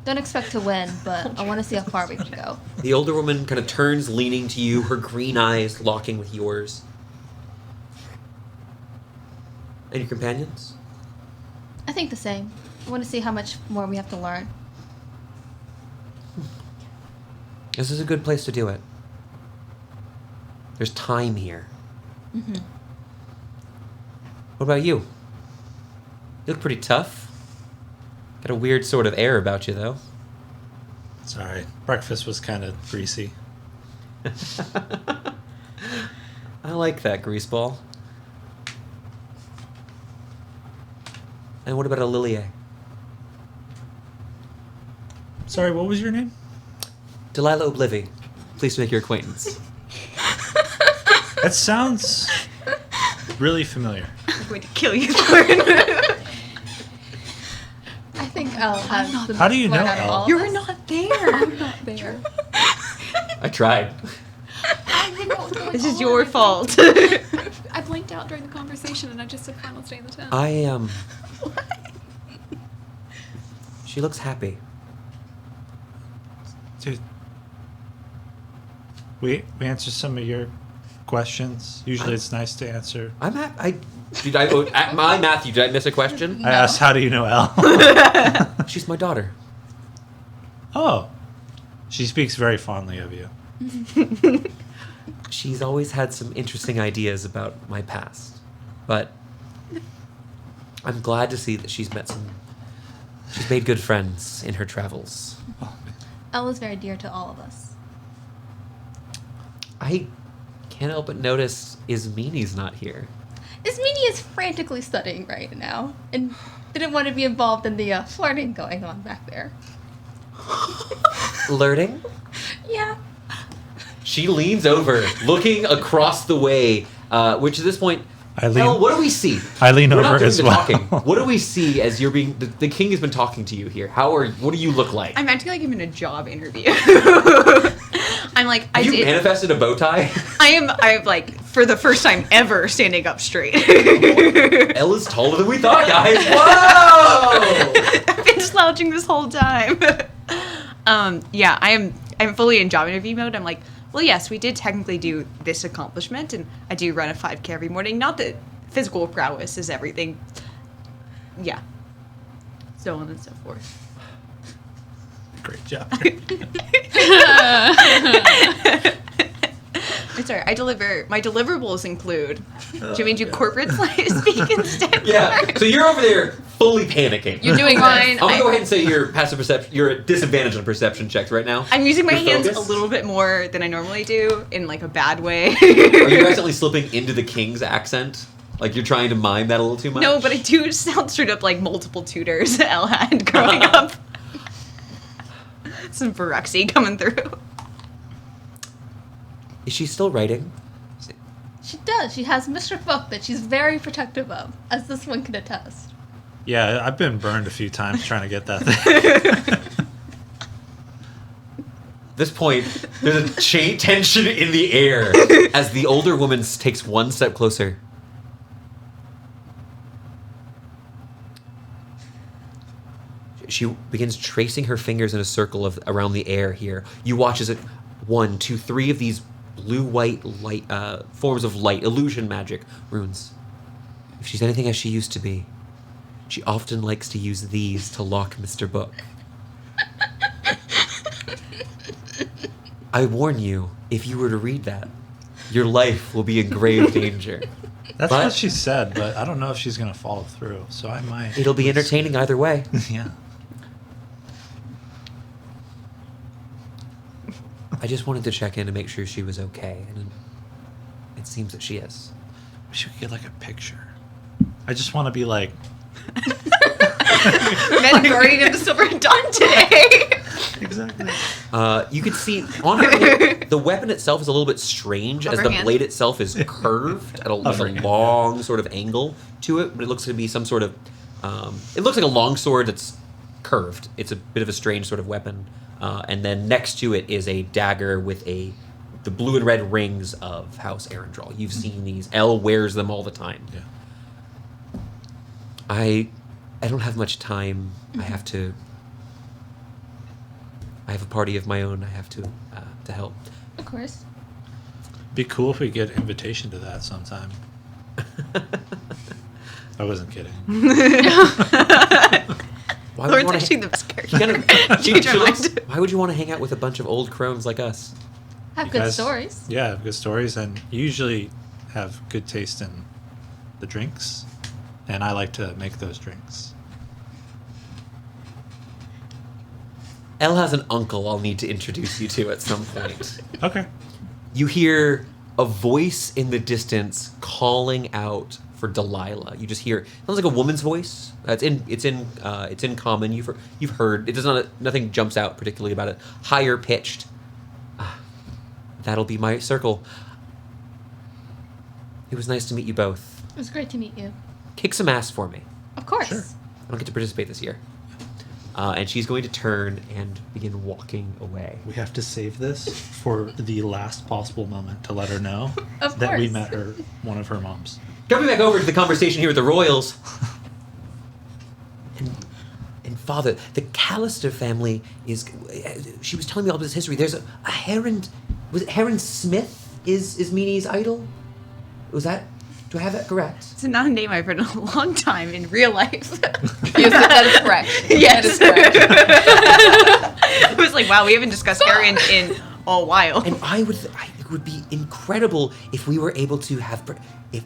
Don't expect to win, but I want to see how far we can go. The older woman kind of turns, leaning to you, her green eyes locking with yours. And your companions? I think the same. I want to see how much more we have to learn. This is a good place to do it. There's time here. Mm-hmm. What about you? You look pretty tough. Got a weird sort of air about you, though. Sorry, breakfast was kind of greasy. I like that, greaseball. And what about a Lilier? Sorry, what was your name? Delilah Oblivy. Pleased to make your acquaintance. That sounds really familiar. I'm going to kill you for it. I think Elle has the How do you most know fun out of Elle? all of You were us. not there. I'm not there. I tried. I didn't know what was going This is on. your fault. I blinked out during the conversation and I just said, fine, let's stay in the tent. She looks happy. Dude, we answer some of your questions. Usually it's nice to answer. Did I miss a question? I asked, how do you know Elle? She's my daughter. Oh, she speaks very fondly of you. She's always had some interesting ideas about my past. But I'm glad to see that she's made good friends in her travels. Elle is very dear to all of us. I can't help but notice Ismini's not here. Ismini is frantically studying right now and didn't want to be involved in the flirting going on back there. Flirting? Yeah. She leans over, looking across the way, which at this point, Elle, what do we see? I lean We're over not doing as the well. talking. What do we see as you're being... The king has been talking to you here. What do you look like? I'm acting like I'm in a job interview. I'm like, Have you manifested a bow tie? I'm like, for the first time ever, standing up straight. Elle is taller than we thought, guys. Whoa! I've been slouching this whole time. Yeah, I'm fully in job interview mode. I'm like, well, yes, we did technically do this accomplishment, and I do run a 5K every morning. Not that physical prowess is everything. Yeah. So on and so forth. Great job. It's alright. My deliverables include. Do you mean do corporate speak instead? Yeah, so you're over there fully panicking. You're doing fine. I'm gonna go ahead and say your passive perception. You're at disadvantage on perception checks right now. I'm using my Your hands focus? a little bit more than I normally do, in like a bad way. Are you accidentally slipping into the king's accent? Like you're trying to mime that a little too much? No, but I do sound straight up like multiple tutors Elle had growing up. Some Baruxy coming through. Is she still writing? She does. She has Mr. Book that she's very protective of, as this one can attest. Yeah, I've been burned a few times trying to get that thing. At this point, there's a tension in the air as the older woman takes one step closer. She begins tracing her fingers in a circle around the air here. You watch as 1, 2, 3 of these blue-white light forms of light, illusion magic runes. If she's anything as she used to be, she often likes to use these to lock Mr. Book. I warn you, if you were to read that, your life will be in grave danger. That's But- what she said, but I don't know if she's going to follow through, so I might... It'll be entertaining either way. Yeah. I just wanted to check in to make sure she was okay, and it seems that she is. We should get like a picture. I just want to be like... Men guardian of the Silver Dawn today. Exactly. You can see on her, the weapon itself is a little bit strange as the Overhand. blade itself is curved at like a Overhand. long sort of angle to it, but it looks to be some sort of... it looks like a longsword that's curved. It's a bit of a strange sort of weapon. And then next to it is a dagger with a the blue and red rings of House Arendral. You've seen these. Elle wears them all the time. Yeah. I don't have much time. I have a party of my own. I have to help. Of course. Be cool if we get an invitation to that sometime. I wasn't kidding. Why Lauren's actually the best character. Change your mind. Why would you want to hang out with a bunch of old crones like us? Have You good guys- stories. Yeah, have good stories, and you usually have good taste in the drinks, and I like to make those drinks. Elle has an uncle I'll need to introduce you to at some point. Okay. You hear a voice in the distance calling out for Delilah. You just hear it sounds like a woman's voice. It's in common. You've heard it. Nothing jumps out particularly about it. Higher pitched. That'll be my circle. It was nice to meet you both. It was great to meet you. Kick some ass for me. Of course. Sure. I don't get to participate this year. And she's going to turn and begin walking away. We have to save this for the last possible moment to let her know Of that we course. met one of her moms. Coming back over to the conversation here with the Royals. And father, the Callister family is... She was telling me all this history. There's a Heron... Was it Heron Smith is Meanie's idol? Was that... Do I have that correct? It's not a name I've heard in a long time in real life. Yes, that is correct. Yes. That is correct. I was like, wow, we haven't discussed Arian in a while. And it would be incredible if we were able to have...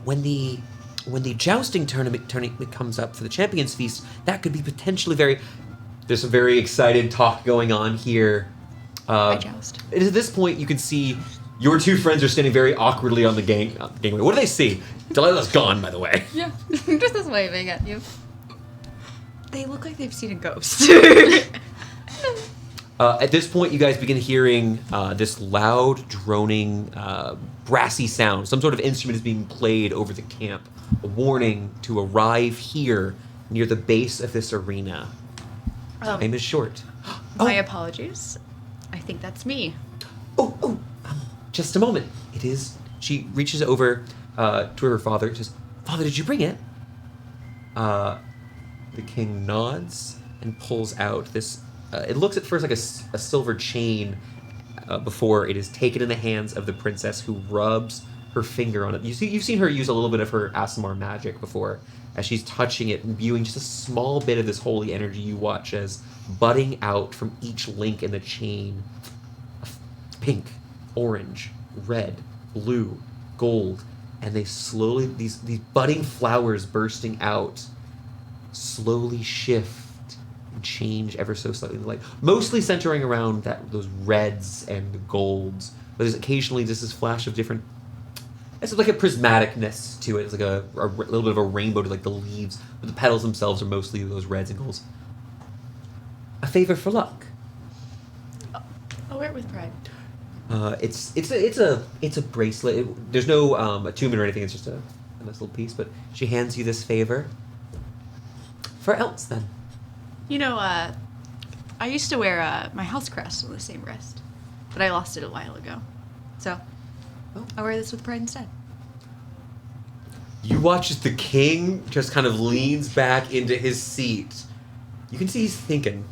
When the jousting tournament comes up for the Champions Feast, that could be potentially very... There's some very excited talk going on here. I joust. At this point, you can see your two friends are standing very awkwardly on the gangway. What do they see? Delilah's gone, by the way. Yeah. Just this waving at you. They look like they've seen a ghost. At this point, you guys begin hearing this loud, droning, brassy sound. Some sort of instrument is being played over the camp. A warning to arrive here near the base of this arena. Time is short. My apologies. I think that's me. Just a moment. It is. She reaches over to her father. Says, "Father, did you bring it?" The king nods and pulls out this. It looks at first like a silver chain before it is taken in the hands of the princess, who rubs her finger on it. You've seen her use a little bit of her Aasimar magic before. As she's touching it and viewing just a small bit of this holy energy, you watch as budding out from each link in the chain, pink, orange, red, blue, gold, and they slowly, these budding flowers bursting out, slowly shift and change ever so slightly in the light, mostly centering around those reds and the golds, but there's occasionally just this flash of different. It's like a prismaticness to it. It's like a little bit of a rainbow to like the leaves, but the petals themselves are mostly those reds and golds. A favor for luck. I'll wear it with pride. It's a bracelet. There's no attunement or anything. It's just a nice little piece. But she hands you this favor. For else then. You know, I used to wear my house crest on the same wrist, but I lost it a while ago. So, I wear this with pride instead. You watch as the king just kind of leans back into his seat. You can see he's thinking.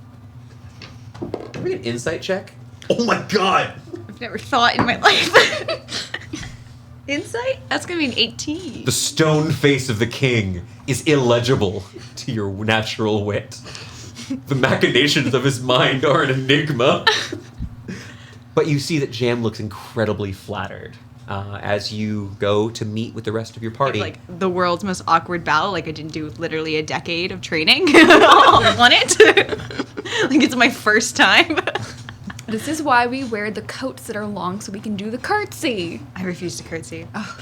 Can we get an insight check? Oh my god! I've never thought in my life. Insight? That's gonna be an 18. The stone face of the king is illegible to your natural wit. The machinations of his mind are an enigma. But you see that Jam looks incredibly flattered as you go to meet with the rest of your party. Like the world's most awkward bow. Like I didn't do literally a decade of training on it. Like it's my first time. This is why we wear the coats that are long so we can do the curtsy. I refuse to curtsy. Oh.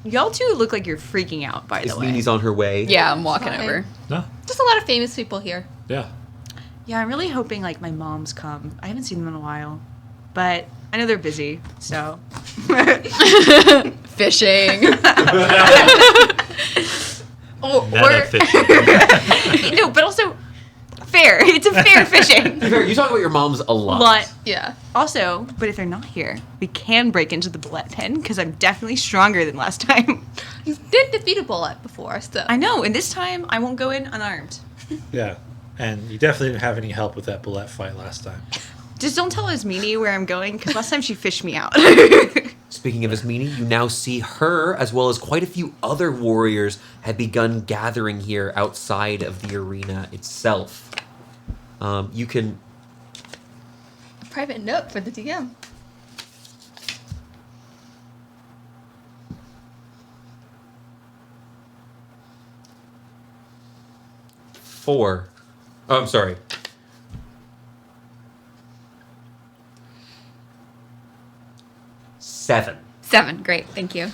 Y'all two look like you're freaking out, by Is the way. Meanie's on her way? Yeah, I'm walking Fine. over. No? Just a lot of famous people here. Yeah. Yeah, I'm really hoping like my mom's come. I haven't seen them in a while, but I know they're busy, so. Fishing. Or Meta fishing. no, but also fair. It's a fair fishing. You talk about your moms a lot. But Yeah. also, if they're not here, we can break into the bullet pen because I'm definitely stronger than last time. You did defeat a bullet before, so. I know, and this time I won't go in unarmed. Yeah. And you definitely didn't have any help with that bullet fight last time. Just don't tell Ismini where I'm going because last time she fished me out. Speaking of Ismini, you now see her, as well as quite a few other warriors, have begun gathering here outside of the arena itself. You can... A private note for the DM. Oh, I'm sorry. 7. 7. Great. Thank you.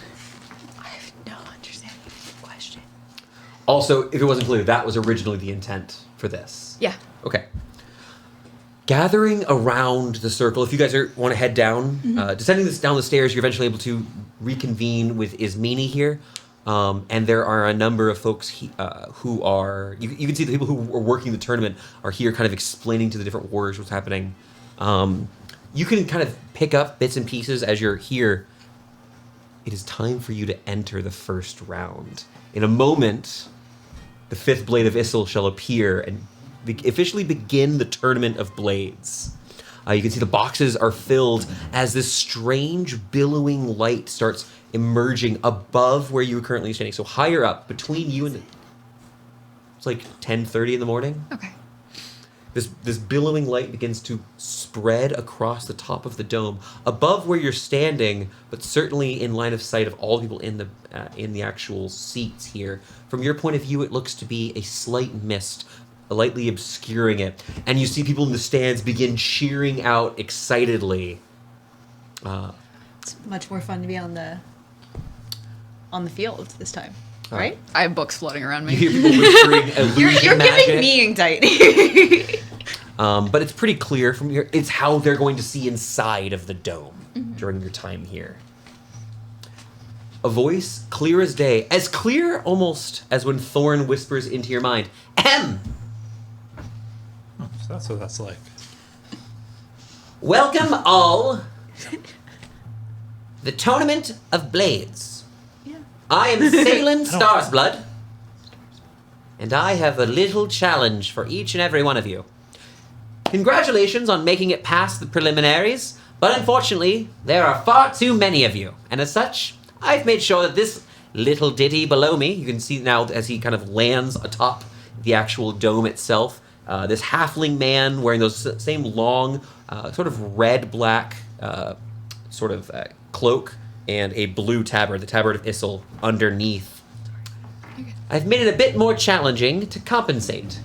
I have no understanding of the question. Also, if it wasn't clear, that was originally the intent for this. Yeah. Okay. Gathering around the circle, if you guys want to head down, descending down the stairs, you're eventually able to reconvene with Ismini here. And there are a number of folks who are... You can see the people who are working the tournament are here kind of explaining to the different warriors what's happening. You can kind of pick up bits and pieces as you're here. It is time for you to enter the first round. In a moment, the 5th Blade of Issel shall appear and officially begin the Tournament of Blades. You can see the boxes are filled as this strange billowing light starts emerging above where you are currently standing. So higher up, between you and the... It's like 10:30 in the morning. Okay. This billowing light begins to spread across the top of the dome, above where you're standing, but certainly in line of sight of all the people in the actual seats here. From your point of view, it looks to be a slight mist, lightly obscuring it, and you see people in the stands begin cheering out excitedly. It's much more fun to be on the field this time, right? I have books floating around You me. hear people whispering illusion You're magic. giving me anxiety. But it's pretty clear from here. It's how they're going to see inside of the dome during your time here. A voice clear as day, as clear almost as when Thorn whispers into your mind, "Ahem! Oh, so that's what that's like. Welcome all. The Tournament of Blades. Yeah. I am Salen Starsblood, and I have a little challenge for each and every one of you. Congratulations on making it past the preliminaries, but unfortunately, there are far too many of you, and as such, I've made sure that this little ditty below me, you can see now as he kind of lands atop the actual dome itself, this halfling man wearing those same long, sort of red-black cloak and a blue tabard, the tabard of Issel, underneath. I've made it a bit more challenging to compensate.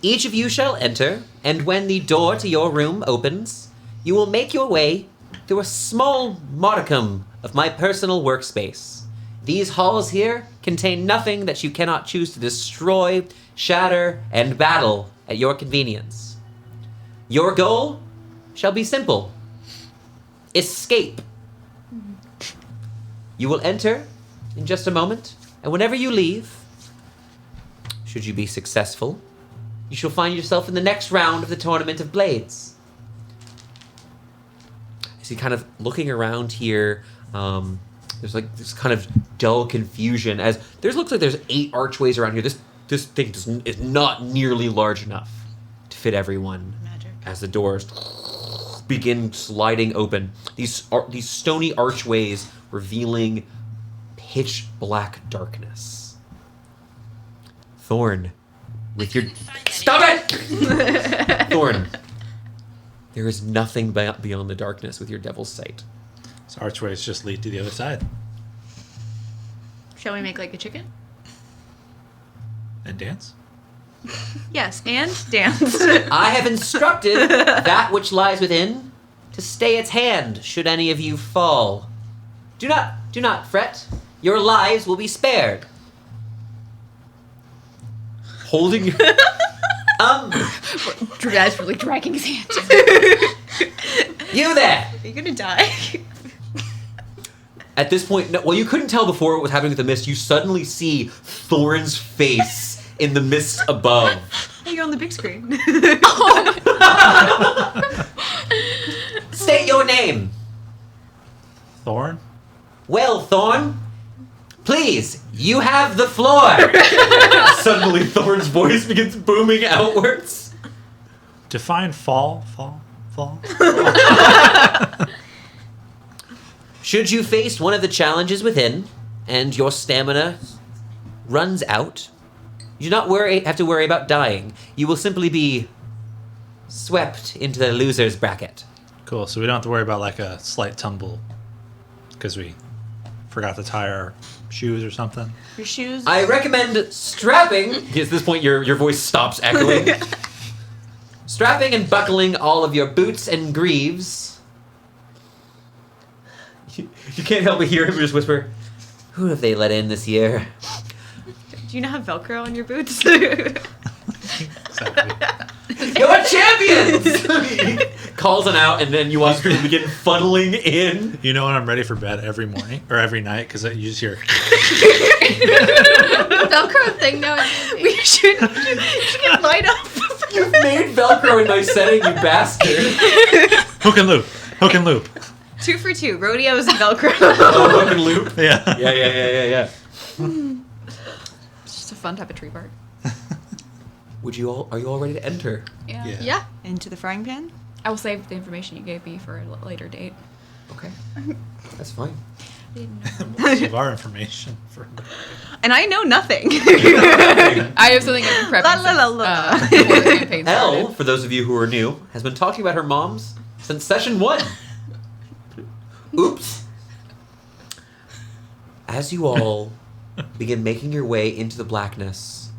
Each of you shall enter, and when the door to your room opens, you will make your way through a small modicum of my personal workspace. These halls here contain nothing that you cannot choose to destroy, shatter, and battle at your convenience. Your goal shall be simple. Escape. You will enter in just a moment, and whenever you leave, should you be successful, you shall find yourself in the next round of the Tournament of Blades. As he kind of looking around here, there's like this kind of dull confusion as looks like there's 8 archways around here. This thing is not nearly large enough to fit everyone. Magic. As the doors begin sliding open, these stony archways revealing pitch black darkness. Thorn, with your... Stop it! Thorn, there is nothing beyond the darkness with your devil's sight. So archways just lead to the other side. Shall we make like a chicken? And dance? Yes, and dance. I have instructed that which lies within to stay its hand should any of you fall. Do not fret. Your lives will be spared. Holding your... Dad's really dragging his hand. You there! Are you gonna die? At this point, well, you couldn't tell before what was happening with the mist. You suddenly see Thorn's face in the mist above. I you on the big screen. State your name. Thorn? Well, Thorn, please, you have the floor. Suddenly, Thorn's voice begins booming outwards. Define fall. Should you face one of the challenges within, and your stamina runs out, you do not have to worry about dying. You will simply be swept into the loser's bracket. Cool, so we don't have to worry about like a slight tumble because we forgot to tie our shoes or something. Your shoes. I recommend strapping. At this point, your voice stops echoing. Strapping and buckling all of your boots and greaves. You can't help but hear him just whisper, "Who have they let in this year?" Do you not have Velcro on your boots? Exactly. You're champions! Calls them out, and then you watch people begin funneling in. You know when I'm ready for bed every morning or every night because you just hear. Velcro thing now. We should get light up. You've made Velcro a nice setting, you bastard. Hook and loop. 2 for 2. Rodeos and Velcro. Oh, hook and loop. Yeah. Yeah. It's just a fun type of tree bark. Are you all ready to enter? Yeah. Yeah. Into the frying pan? I will save the information you gave me for a later date. Okay. That's fine. We'll save our information for. And I know nothing. I have something I've been prepping La, la, la, since, before the campaign Elle, started. for those of you who are new, has been talking about her moms since session 1. Oops. As you all begin making your way into the blackness,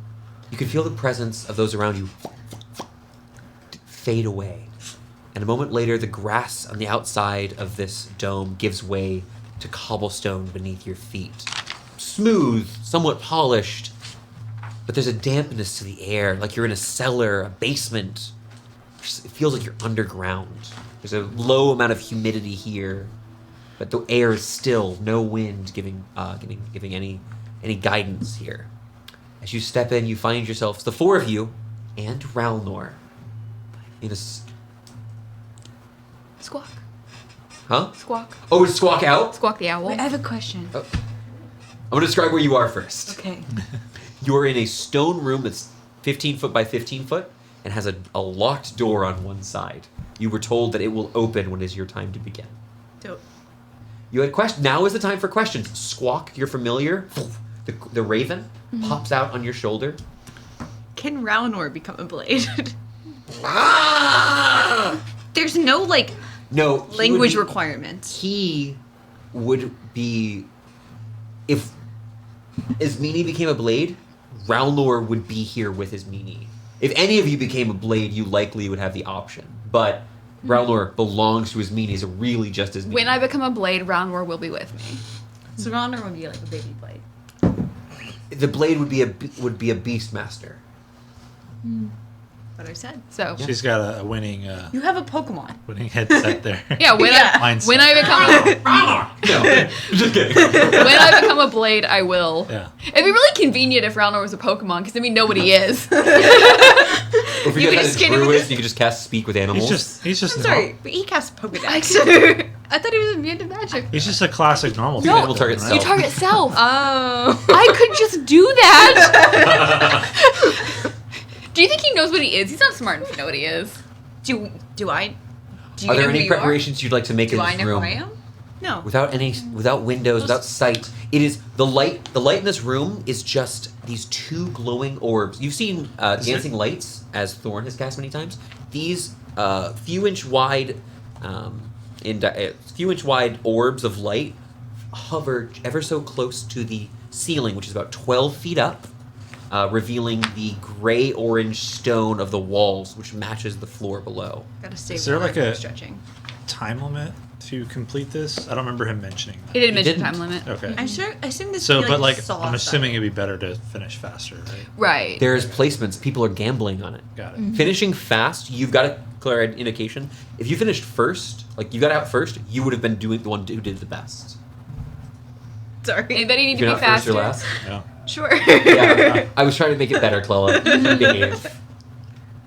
you can feel the presence of those around you fade away. And a moment later, the grass on the outside of this dome gives way to cobblestone beneath your feet. Smooth, somewhat polished, but there's a dampness to the air, like you're in a cellar, a basement. It feels like you're underground. There's a low amount of humidity here, but the air is still, no wind giving any guidance here. As you step in, you find yourselves, the 4 of you, and Ralnor, in a... Squawk. Huh? Squawk. Oh, it's Squawk out? Squawk the owl. Wait, I have a question. Oh. I'm going to describe where you are first. Okay. You're in a stone room that's 15 foot by 15 foot and has a locked door on one side. You were told that it will open when it is your time to begin. Dope. You had questions. Now is the time for questions. Squawk, you're familiar. The raven pops out on your shoulder. Can Ralinor become a blade? Ah! There's no, No. language requirements. He would be... If Ismini became a blade, Ralnor would be here with Ismini. If any of you became a blade, you likely would have the option. But Ralnor belongs to Ismini. He's really just Ismini. When I become a blade, Roundwar will be with me. So Ralinor would be like a baby blade. The blade would be a beastmaster. What I said. So She's got a winning You have a Pokemon. headset there. yeah, when Yeah. Mindset. when I become No, just kidding. when I become a blade, I will. Yeah. It'd be really convenient if Roundor was a Pokemon, because then we know what he is. Or if You you could had just a get him druid, with- you could just cast Speak with Animals. He's just I'm normal. sorry, but he casts Pokedex. I thought he was immune to magic. He's just a classic normal. No. Animal target You self. target self. Oh. I could just do that. Do you think he knows what he is? He's not smart enough to know what he is. Do I? Do you Are know there who any you are? preparations you'd like to make Do in I this know room? who I am? No. Without windows, without sight. It is the light. The light in this room is just these 2 glowing orbs. You've seen dancing lights, as Thorn has cast many times. These few inch wide orbs of light hover ever so close to the ceiling, which is about 12 feet up, revealing the gray-orange stone of the walls, which matches the floor below. Gotta stay Is there warm like from a- stretching. Time limit to complete this? I don't remember him mentioning He that. didn't mention didn't. time limit. Okay. I'm sure. I assume this. So, would be but like, like, saw I'm stuff. assuming it'd be better to finish faster, right? Right. There's placements. People are gambling on it. Got it. Finishing fast, you've got a clear indication. If you finished first, like you got out first, you would have been doing the one who did the best. Sorry. Anybody need If to you're be not first faster? or last. Yeah. Sure. Yeah, I was trying to make it better, Clella. Behave.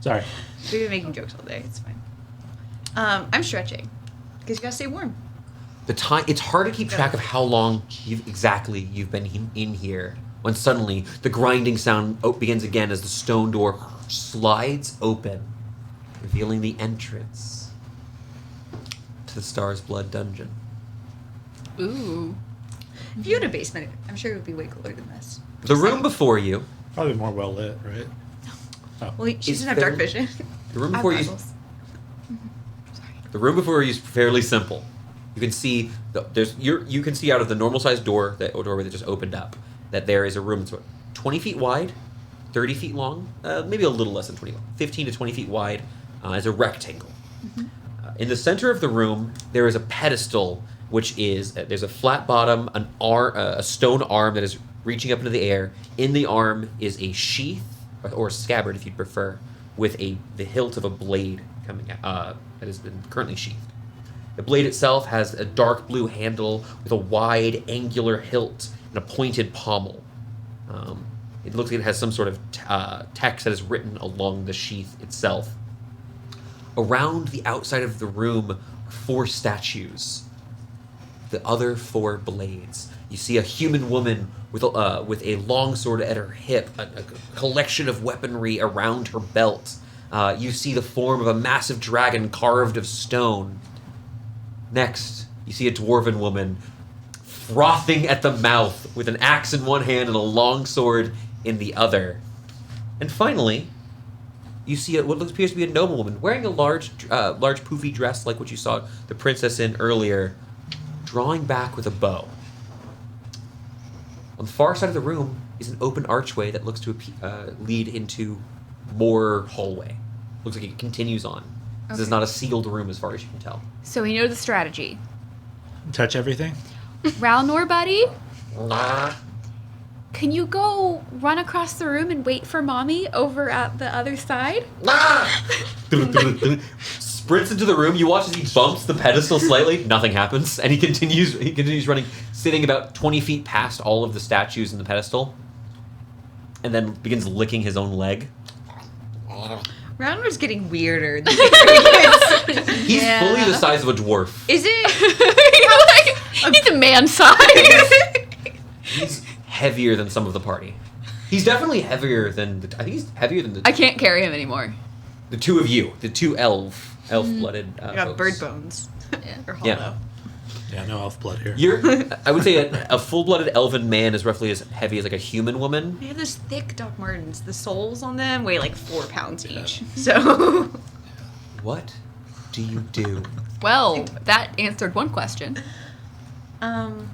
Sorry. We've been making jokes all day. It's fine. I'm stretching because you gotta stay warm. It's hard to keep track of how long you've been in here when suddenly the grinding sound begins again as the stone door slides open, revealing the entrance to the Star's Blood dungeon. Ooh. If you had a basement, I'm sure it would be way cooler than this. The room before you. Probably more well lit, right? Oh. Well, she Is doesn't have dark there- vision. The room before you. Eyeballs. The room before you is fairly simple. You can see you can see out of the normal sized doorway that just opened up that there is a room that's about 20 feet wide, 30 feet long, maybe a little less than 20, 15 to 20 feet wide, as a rectangle. In the center of the room, there is a pedestal, which is there's a flat bottom, a stone arm that is reaching up into the air. In the arm is a sheath or scabbard, if you'd prefer, with the hilt of a blade coming out that has been currently sheathed. The blade itself has a dark blue handle with a wide, angular hilt and a pointed pommel. It looks like it has some sort of text that is written along the sheath itself. Around the outside of the room are 4 statues. The other 4 blades. You see a human woman with a long sword at her hip, a collection of weaponry around her belt. You see the form of a massive dragon carved of stone. Next, you see a dwarven woman frothing at the mouth with an axe in one hand and a long sword in the other. And finally, you see what appears to be a noblewoman wearing a large poofy dress like what you saw the princess in earlier, drawing back with a bow. On the far side of the room is an open archway that looks to lead into more hallway. Looks like it continues on. This is not a sealed room as far as you can tell. So we know the strategy. Touch everything? Ralnor, buddy, can you go run across the room and wait for mommy over at the other side? Sprints into the room. You watch as he bumps the pedestal slightly. Nothing happens, and he continues running, sitting about 20 feet past all of the statues in the pedestal, and then begins licking his own leg. Roundwar's getting weirder. Than the He's fully the size of a dwarf. Is it? He's a man size. He's heavier than some of the party. He's definitely heavier than I think he's heavier than I can't carry him anymore. the 2 of you, the 2 elf-blooded. I got folks. bird bones. Yeah. Or hollow. Yeah. Yeah, no elf blood here. I would say a full-blooded elven man is roughly as heavy as like a human woman. They have those thick Doc Martens. The soles on them weigh like 4 pounds each. So. What do you do? Well, that answered one question.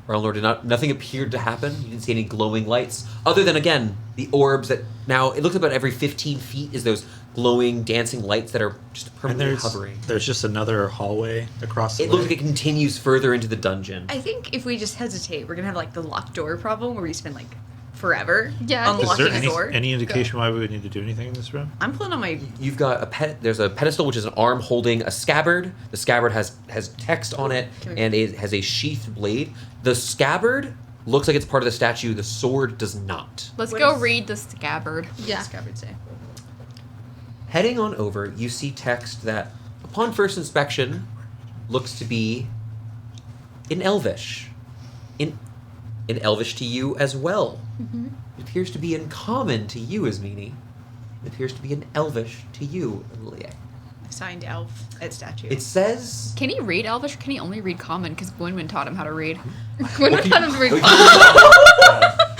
Lord, nothing appeared to happen. You didn't see any glowing lights, other than again the orbs that now it looks about every 15 feet is those glowing, dancing lights that are just And permanently hovering. there's just another hallway across the It way. looks like it continues further into the dungeon. I think if we just hesitate, we're gonna have like the locked door problem where we spend like forever Yeah, I think- Is unlocking there a door. any indication why we would need to do anything in this room? I'm pulling on my. You've got there's a pedestal which is an arm holding a scabbard. The scabbard has text on it and it has a sheathed blade. The scabbard looks like it's part of the statue. The sword does not. Let's What go is- read the scabbard. Yeah. Scabbard say. Heading on over, you see text that, upon first inspection, looks to be in Elvish. In Elvish to you as well. Mm-hmm. It appears to be in common to you, Asmini. It appears to be in Elvish to you, Lilie. Signed elf at statue. It says... Can he read Elvish or can he only read Common? Because Gwynwyn taught him how to read. We're not can trying to read.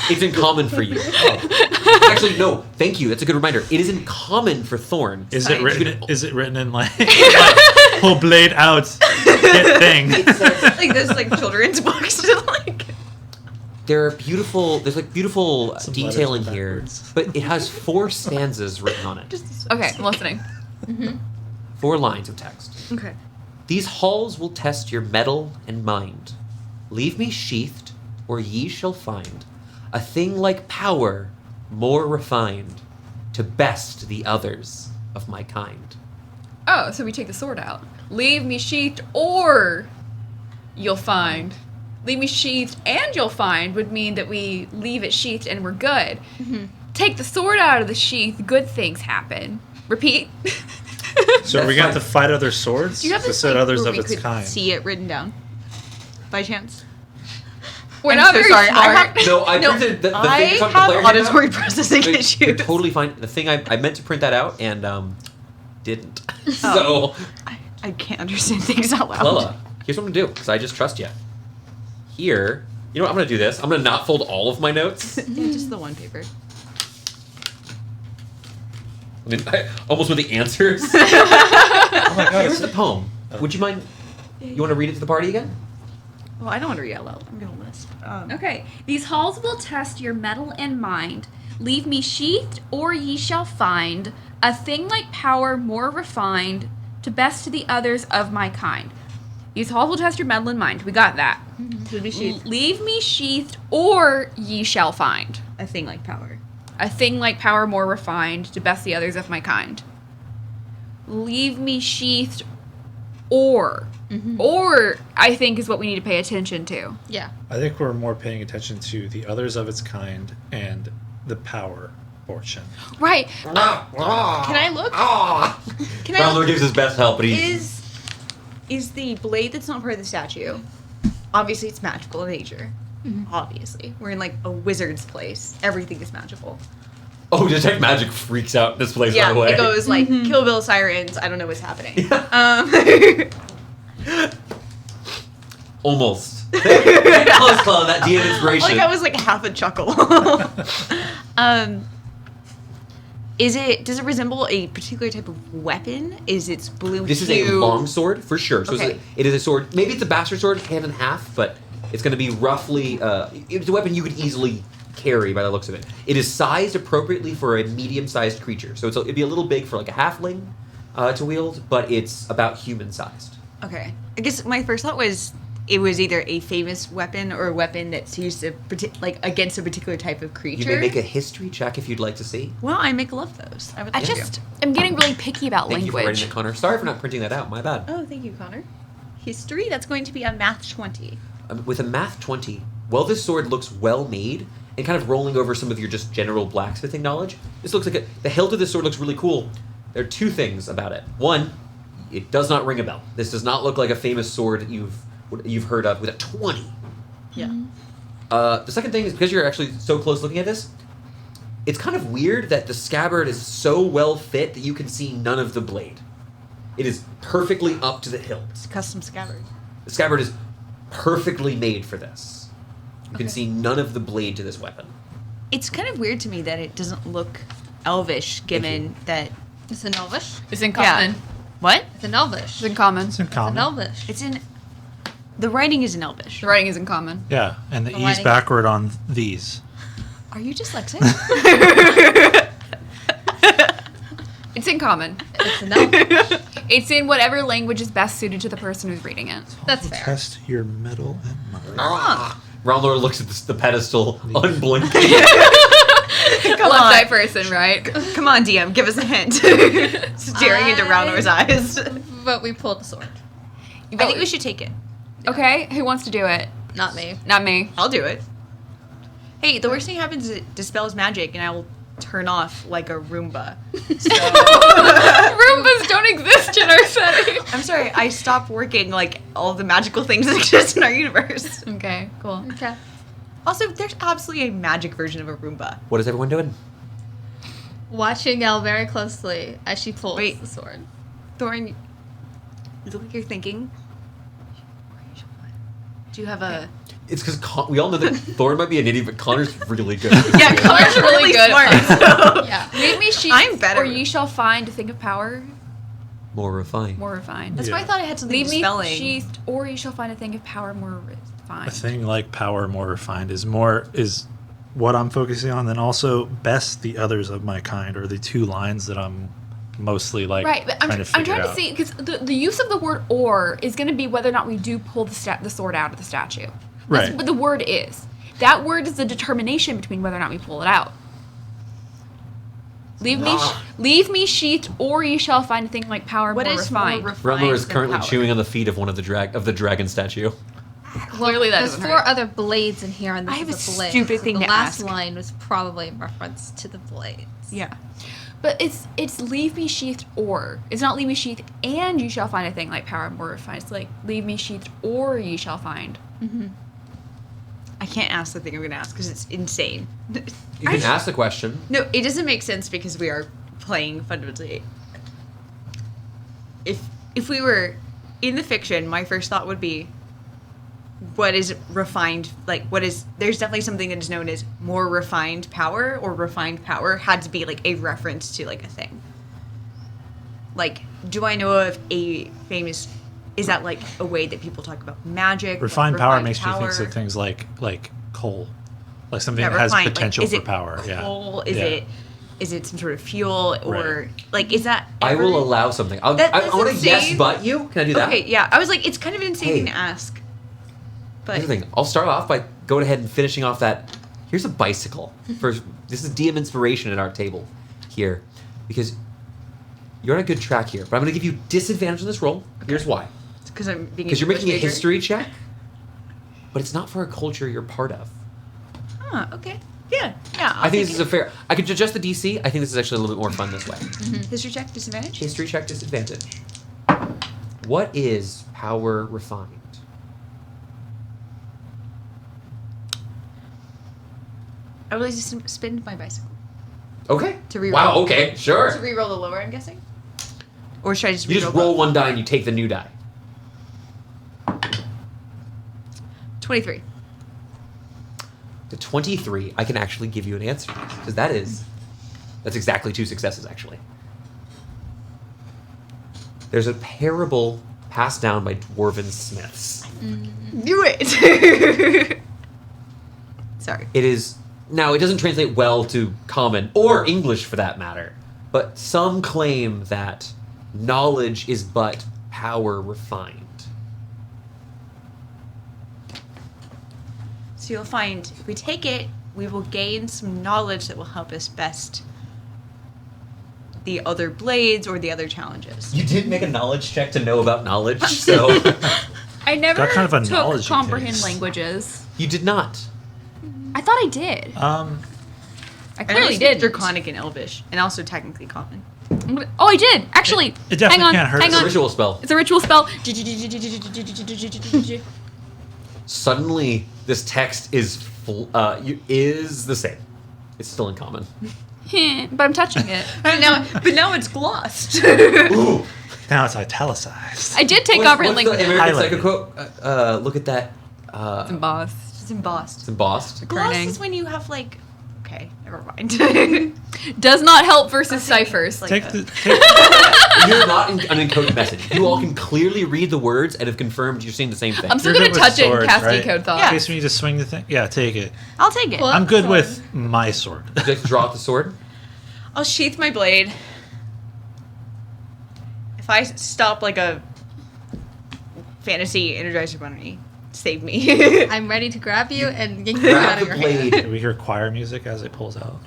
It's in common for you. Oh. Actually, no. Thank you. That's a good reminder. It is in common for Thorn. Is Fine. it written? Is it written in like pull blade out get thing? It says like those like children's books. Like. there are beautiful. There's like beautiful Some detailing letters here, backwards. but it has 4 stanzas written on it. Okay, I'm listening. 4 lines of text. Okay. These halls will test your mettle and mind. Leave me sheathed, or ye shall find a thing like power more refined to best the others of my kind. Oh, so we take the sword out. Leave me sheathed or you'll find. Leave me sheathed and you'll find would mean that we leave it sheathed and we're good. Take the sword out of the sheath, good things happen. Repeat. So we got to fight other swords? Do you have It this said others where of we its could kind. see it written down? By chance? We're I'm not so very sorry. smart. No, I printed the thing I you're talking to have players about. auditory processing You're issues. totally fine. The thing I meant to print that out and didn't. Oh. So, I can't understand things out loud. Lella, here's what I'm gonna do because I just trust you. Here, you know what? I'm gonna do this. I'm gonna not fold all of my notes. Yeah, just the one paper. I mean, almost with the answers. Oh my god. Here's the poem. Would you mind? You want to read it to the party again? Well, I don't want to read out loud. I'm gonna list. Okay. These halls will test your mettle and mind. Leave me sheathed, or ye shall find a thing like power more refined to best to the others of my kind. These halls will test your mettle and mind. We got that. Leave me sheathed. Leave me sheathed, or ye shall find A thing like power. a thing like power more refined to best the others of my kind. Leave me sheathed, or I think is what we need to pay attention to. Yeah. I think we're more paying attention to the others of its kind and the power portion. Right. Can I look? Can I Brownlord look? gives his best help, but he's Is the blade that's not part of the statue? Obviously, it's magical in nature. Obviously, we're in like a wizard's place. Everything is magical. oh, detect magic freaks out in this place. Yeah, by the way, it goes like Kill Bill sirens. I don't know what's happening. Almost. Close, Club. That DM inspiration. Like I was like half a chuckle. Does it resemble a particular type of weapon? Is its blue This is hue? a long sword for sure. So Okay. it is a sword. Maybe it's a bastard sword, hand in half, but it's going to be roughly. It's a weapon you could easily carry by the looks of it. It is sized appropriately for a medium-sized creature, so it'd be a little big for like a halfling to wield, but it's about human-sized. Okay. I guess my first thought was it was either a famous weapon or a weapon that's used to against a particular type of creature. You may make a history check if you'd like to see. Well, I make love those. I would I like to. just am getting really picky about Thank you for language. writing that, Connor. Sorry for not printing that out. My bad. Oh, thank you, Connor. History. That's going to be a math 20. With a math 20, while this sword looks well made and kind of rolling over some of your just general blacksmithing knowledge, this looks like the hilt of this sword looks really cool. There are two things about it. One, it does not ring a bell. This does not look like a famous sword that you've heard of with a 20. Yeah. The second thing is because you're actually so close looking at this, it's kind of weird that the scabbard is so well fit that you can see none of the blade. It is perfectly up to the hilt. It's a custom scabbard. The scabbard is perfectly made for this. You can Okay. see none of the blade to this weapon. It's kind of weird to me that it doesn't look elvish, given that. It's an elvish. It's in Yeah. common. What? It's an elvish. It's in common. It's in It's common. an elvish. It's in. The writing is in elvish. The writing is in common. Yeah, and the The E's lighting. backward on these. Are you dyslexic? It's in common. It's an elvish. It's in whatever language is best suited to the person who's reading it. That's fair. Test your metal and mind. Roundlord looks at the pedestal, unblinking. Come Left on. eye person, right? Come on, DM. Give us a hint. Staring into Roundlord's eyes. But we pulled the sword. I think we should take it. Okay, who wants to do it? Not me. Not me. I'll do it. Hey, the worst thing happens is it dispels magic, and I will turn off like a Roomba. So, Roombas don't exist in our setting. I'm sorry, I stopped working like all the magical things that exist in our universe. Okay, cool. Okay. Also, there's absolutely a magic version of a Roomba. What is everyone doing? Watching Elle very closely as she pulls Wait. the sword. Thorn, you look like you're thinking. Do you have a? It's because we all know that Thorn might be an idiot, but Connor's really good. Yeah, Connor's really good. smart. So. Yeah. Leave me sheep, I'm better. or ye shall find a thing of power More refined. more refined. That's Yeah. why I thought I had something Leave me dispelling. sheathed, or ye shall find a thing of power more A refined. thing like power more refined is what I'm focusing on, then also best the others of my kind are the two lines that I'm mostly like Right, but I'm trying to trying figure to out. see, because the use of the word "or" is going to be whether or not we do pull the sword out of the statue. That's Right. what the word is. That word is the determination between whether or not we pull it out. Leave me sheathed, or ye shall find a thing like power What more is more refined. refined? Rumler is than currently power? chewing on the feet of one of the dragon statue. Clearly that There's doesn't four hurt. other blades in here, and this I have is a a blade. stupid so thing the to last ask. line was probably in reference to the blades. Yeah. But it's leave me sheathed or. It's not leave me sheathed and you shall find a thing like power more refined. It's like leave me sheathed or you shall find. I can't ask the thing I'm going to ask because it's insane. You can ask the question. No, it doesn't make sense because we are playing fundamentally. If we were in the fiction, my first thought would be, what is refined? Like, there's definitely something that is known as more refined power, or refined power had to be like a reference to like a thing. Like, do I know of a famous? Is that like a way that people talk about magic? Refined like, power refined makes power? you think of things like coal, like something Yeah, that has refined, potential like, is for it power. Coal? Yeah. Is it some sort of fuel, or Right. like is that? I ever- will allow something. I That's want to yes, insane. but you. Can I do that? Okay, yeah. I was like, it's kind of an insane Hey. thing to ask. But Here's the thing. I'll start off by going ahead and finishing off that. Here's a bicycle. First, this is DM inspiration at our table here, because you're on a good track here. But I'm going to give you disadvantage on this roll. Here's why. because I'm being Because you're making a major. history check, but it's not for a culture you're part of. Huh, okay. Yeah. Yeah. I think this is a fair. I could adjust the DC. I think this is actually a little bit more fun this way. history check disadvantage. History check disadvantage. What is power refined? I would like to spin my bicycle Okay. to reroll. Wow. Okay. Sure. To reroll the lower, I'm guessing. Or should I just You just roll one die and you take the new die. 23. The 23, I can actually give you an answer. Because that's exactly 2 successes, actually. There's a parable passed down by dwarven smiths. Knew it. Sorry. It is, now it doesn't translate well to common, or English for that matter, but some claim that knowledge is but power refined. So you'll find if we take it, we will gain some knowledge that will help us best the other blades or the other challenges. You did make a knowledge check to know about knowledge, so I never Got kind of a took knowledge comprehend case. languages. you did not. I thought I did. I I clearly did did. Draconic and Elvish, and also technically common. Oh, I did. Actually, It definitely hang on, can't hurt. hang It's a on. ritual spell. It's a ritual spell. Suddenly, this text is the same. It's still in common. But I'm touching it. But now it's glossed. Ooh. Now it's italicized. I did take comprehend What's the language. American Highlighted. Psycho quote? Look at that. It's embossed. It's embossed. It's embossed. Gloss Kerning. is when you have like. Okay, never mind. Does not help versus ciphers. Like Take a- the You're not an encoded message. You all can clearly read the words and have confirmed you're seeing the same thing. I'm still You're gonna good with touch it and swords, cast right? decode thought. in case we need to swing the thing. Yeah, take it. I'll take it. Well- I'm good Sword. with my sword. Would you like to draw out the sword? I'll sheath my blade. If I stop like a fantasy energizer bunny, save me. I'm ready to grab you and yank you Grab out of the your hand. blade, Do we hear choir music as it pulls out?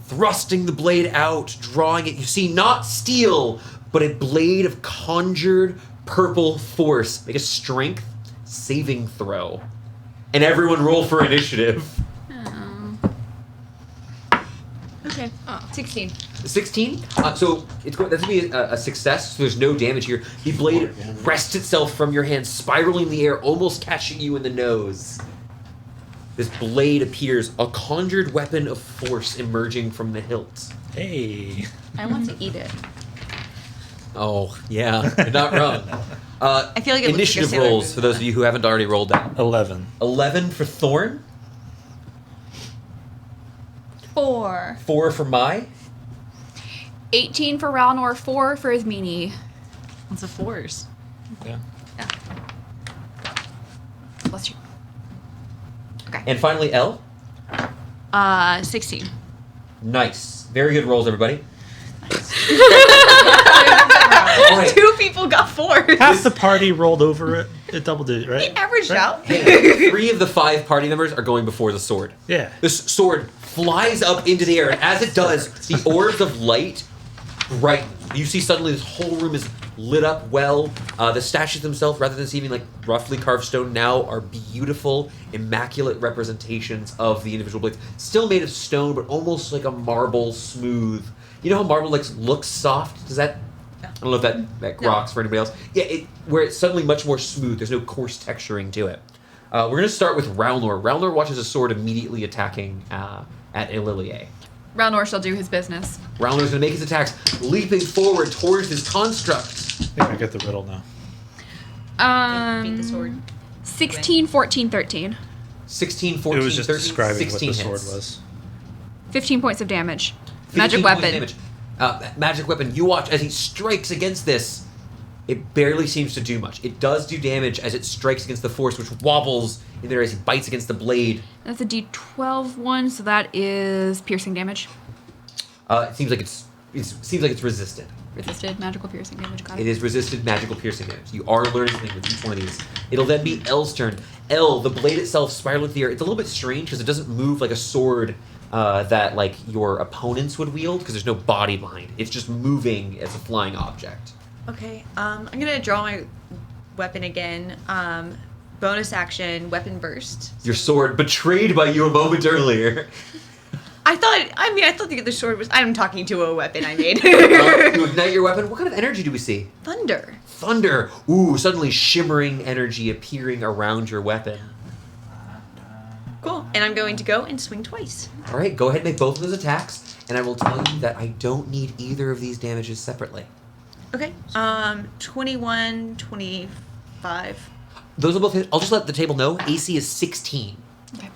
thrusting the blade out, drawing it. You see not steel, but a blade of conjured purple force. Make a strength saving throw. And everyone roll for initiative. Okay. Oh. 16. 16. So that's gonna be a success. So there's no damage here. The blade wrests itself from your hand, spiraling in the air, almost catching you in the nose. This blade appears, a conjured weapon of force emerging from the hilt. Hey. I want to eat it. Oh yeah, you're not wrong. I feel like it looks like a initiative Sailor rolls Moon for those of you who haven't already rolled that. 11. 11 for Thorn, 4. 4 for Mai, 18 for Ralnor, 4 for Ismini. It's a force. Yeah. Bless you. Okay. and finally L. 16. Nice, very good rolls, everybody. Alright. 2 people got 4. Half the party rolled over it. It doubled it, right? It averaged Right? out. 3 of the 5 party members are going before the sword. Yeah. This sword flies up into the air, and as it does, the orbs of light brighten. You see suddenly this whole room is lit up well. The statues themselves, rather than seeming like roughly carved stone, now are beautiful, immaculate representations of the individual blades. Still made of stone, but almost like a marble smooth. You know how marble looks soft? Does that? I don't know if that rocks for anybody else. Yeah, where it's suddenly much more smooth. There's no coarse texturing to it. We're going to start with Roundlord. Roundlord watches a sword immediately attacking at Illilie. Ralnor shall do his business. Roundlord's going to make his attacks, leaping forward towards this construct. I think I get the riddle now. Beat the sword. 16, 14, 13. 16, 14, It was just 13, describing 16 what the sword hits. was. 15 points of damage. 15 Magic points of weapon. damage. Magic weapon. You watch as he strikes against this. It barely seems to do much. It does do damage as it strikes against the force, which wobbles in there as he bites against the blade. That's a D12 one, so that is piercing damage. It seems like it's resisted. Resisted magical piercing damage. Got it. It is resisted magical piercing damage. You are learning something with each one of these. It'll then be L's turn. L, the blade itself spiraling through the air. It's a little bit strange because it doesn't move like a sword that like your opponents would wield because there's no body behind. It's just moving as a flying object. Okay, I'm gonna draw my weapon again. Bonus action, weapon burst. Your sword betrayed by you a moment earlier. I thought the other sword was. I'm talking to a weapon I made. You ignite your weapon. What kind of energy do we see? Thunder. Thunder. Ooh, suddenly shimmering energy appearing around your weapon. Cool. And I'm going to go and swing twice. All right, go ahead and make both of those attacks, and I will tell you that I don't need either of these damages separately. Okay. 21, 25. Those will both hit. I'll just let the table know. AC is 16.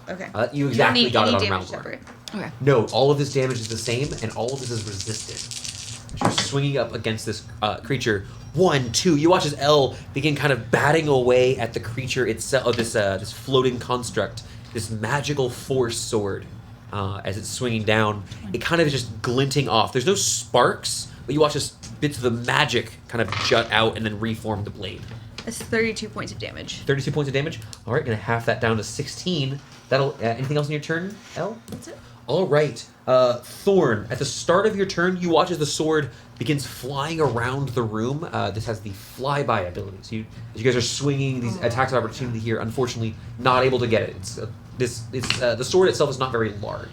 Okay. You exactly don't need got it any on damage round separate. one. Okay. No, all of this damage is the same, and all of this is resisted. You're swinging up against this creature. 1, 2. You watch as L begin kind of batting away at the creature itself, this floating construct, this magical force sword. As it's swinging down, it kind of is just glinting off. There's no sparks, but you watch as bits of the magic kind of jut out and then reform the blade. That's 32 points of damage. 32 points of damage. All right, gonna half that down to 16. That'll. Anything else in your turn, L? That's it. All right, Thorn. At the start of your turn, you watch as the sword begins flying around the room. This has the flyby ability. So as you guys are swinging these attacks of opportunity here, unfortunately, not able to get it. The sword itself is not very large.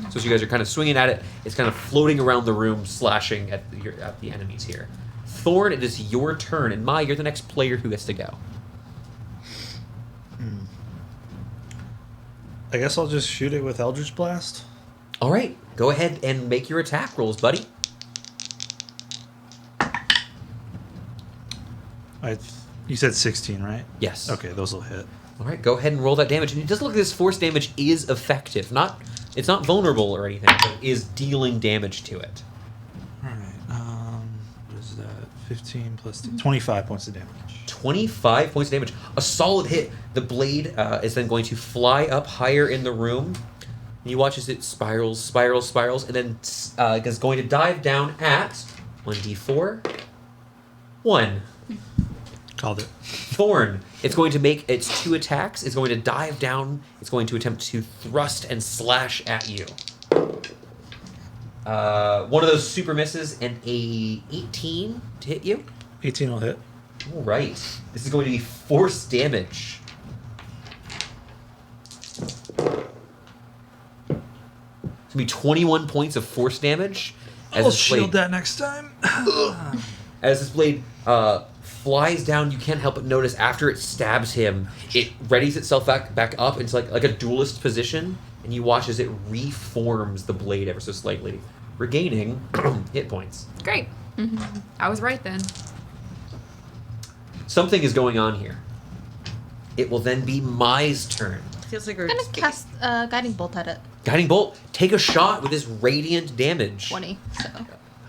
So as you guys are kind of swinging at it, it's kind of floating around the room, slashing at the enemies here. Thorn, it is your turn, and Mai, you're the next player who gets to go. I guess I'll just shoot it with Eldritch Blast. All right, go ahead and make your attack rolls, buddy. You said 16, right? Yes. Okay, those will hit. All right, go ahead and roll that damage. And it does look like this force damage is effective. It's not vulnerable or anything, but it is dealing damage to it. All right. What is that? 15 plus 2. 25 points of damage. 25 points of damage. A solid hit. The blade is then going to fly up higher in the room. And you watch as it spirals, and then is going to dive down at 1d4. 1. Called it. Thorn. It's going to make its 2 attacks. It's going to dive down. It's going to attempt to thrust and slash at you. One of those super misses and a 18 to hit you. 18 will hit. All right. This is going to be force damage. It's going to be 21 points of force damage. As I'll this shield blade, that next time. as this blade flies down, you can't help but notice after it stabs him, it readies itself back up into like a duelist position, and you watch as it reforms the blade ever so slightly, regaining hit points. Great. I was right then. Something is going on here. It will then be Mai's turn. Feels like we're I'm gonna just cast Guiding Bolt at it. Guiding Bolt, take a shot with this radiant damage. 20. So.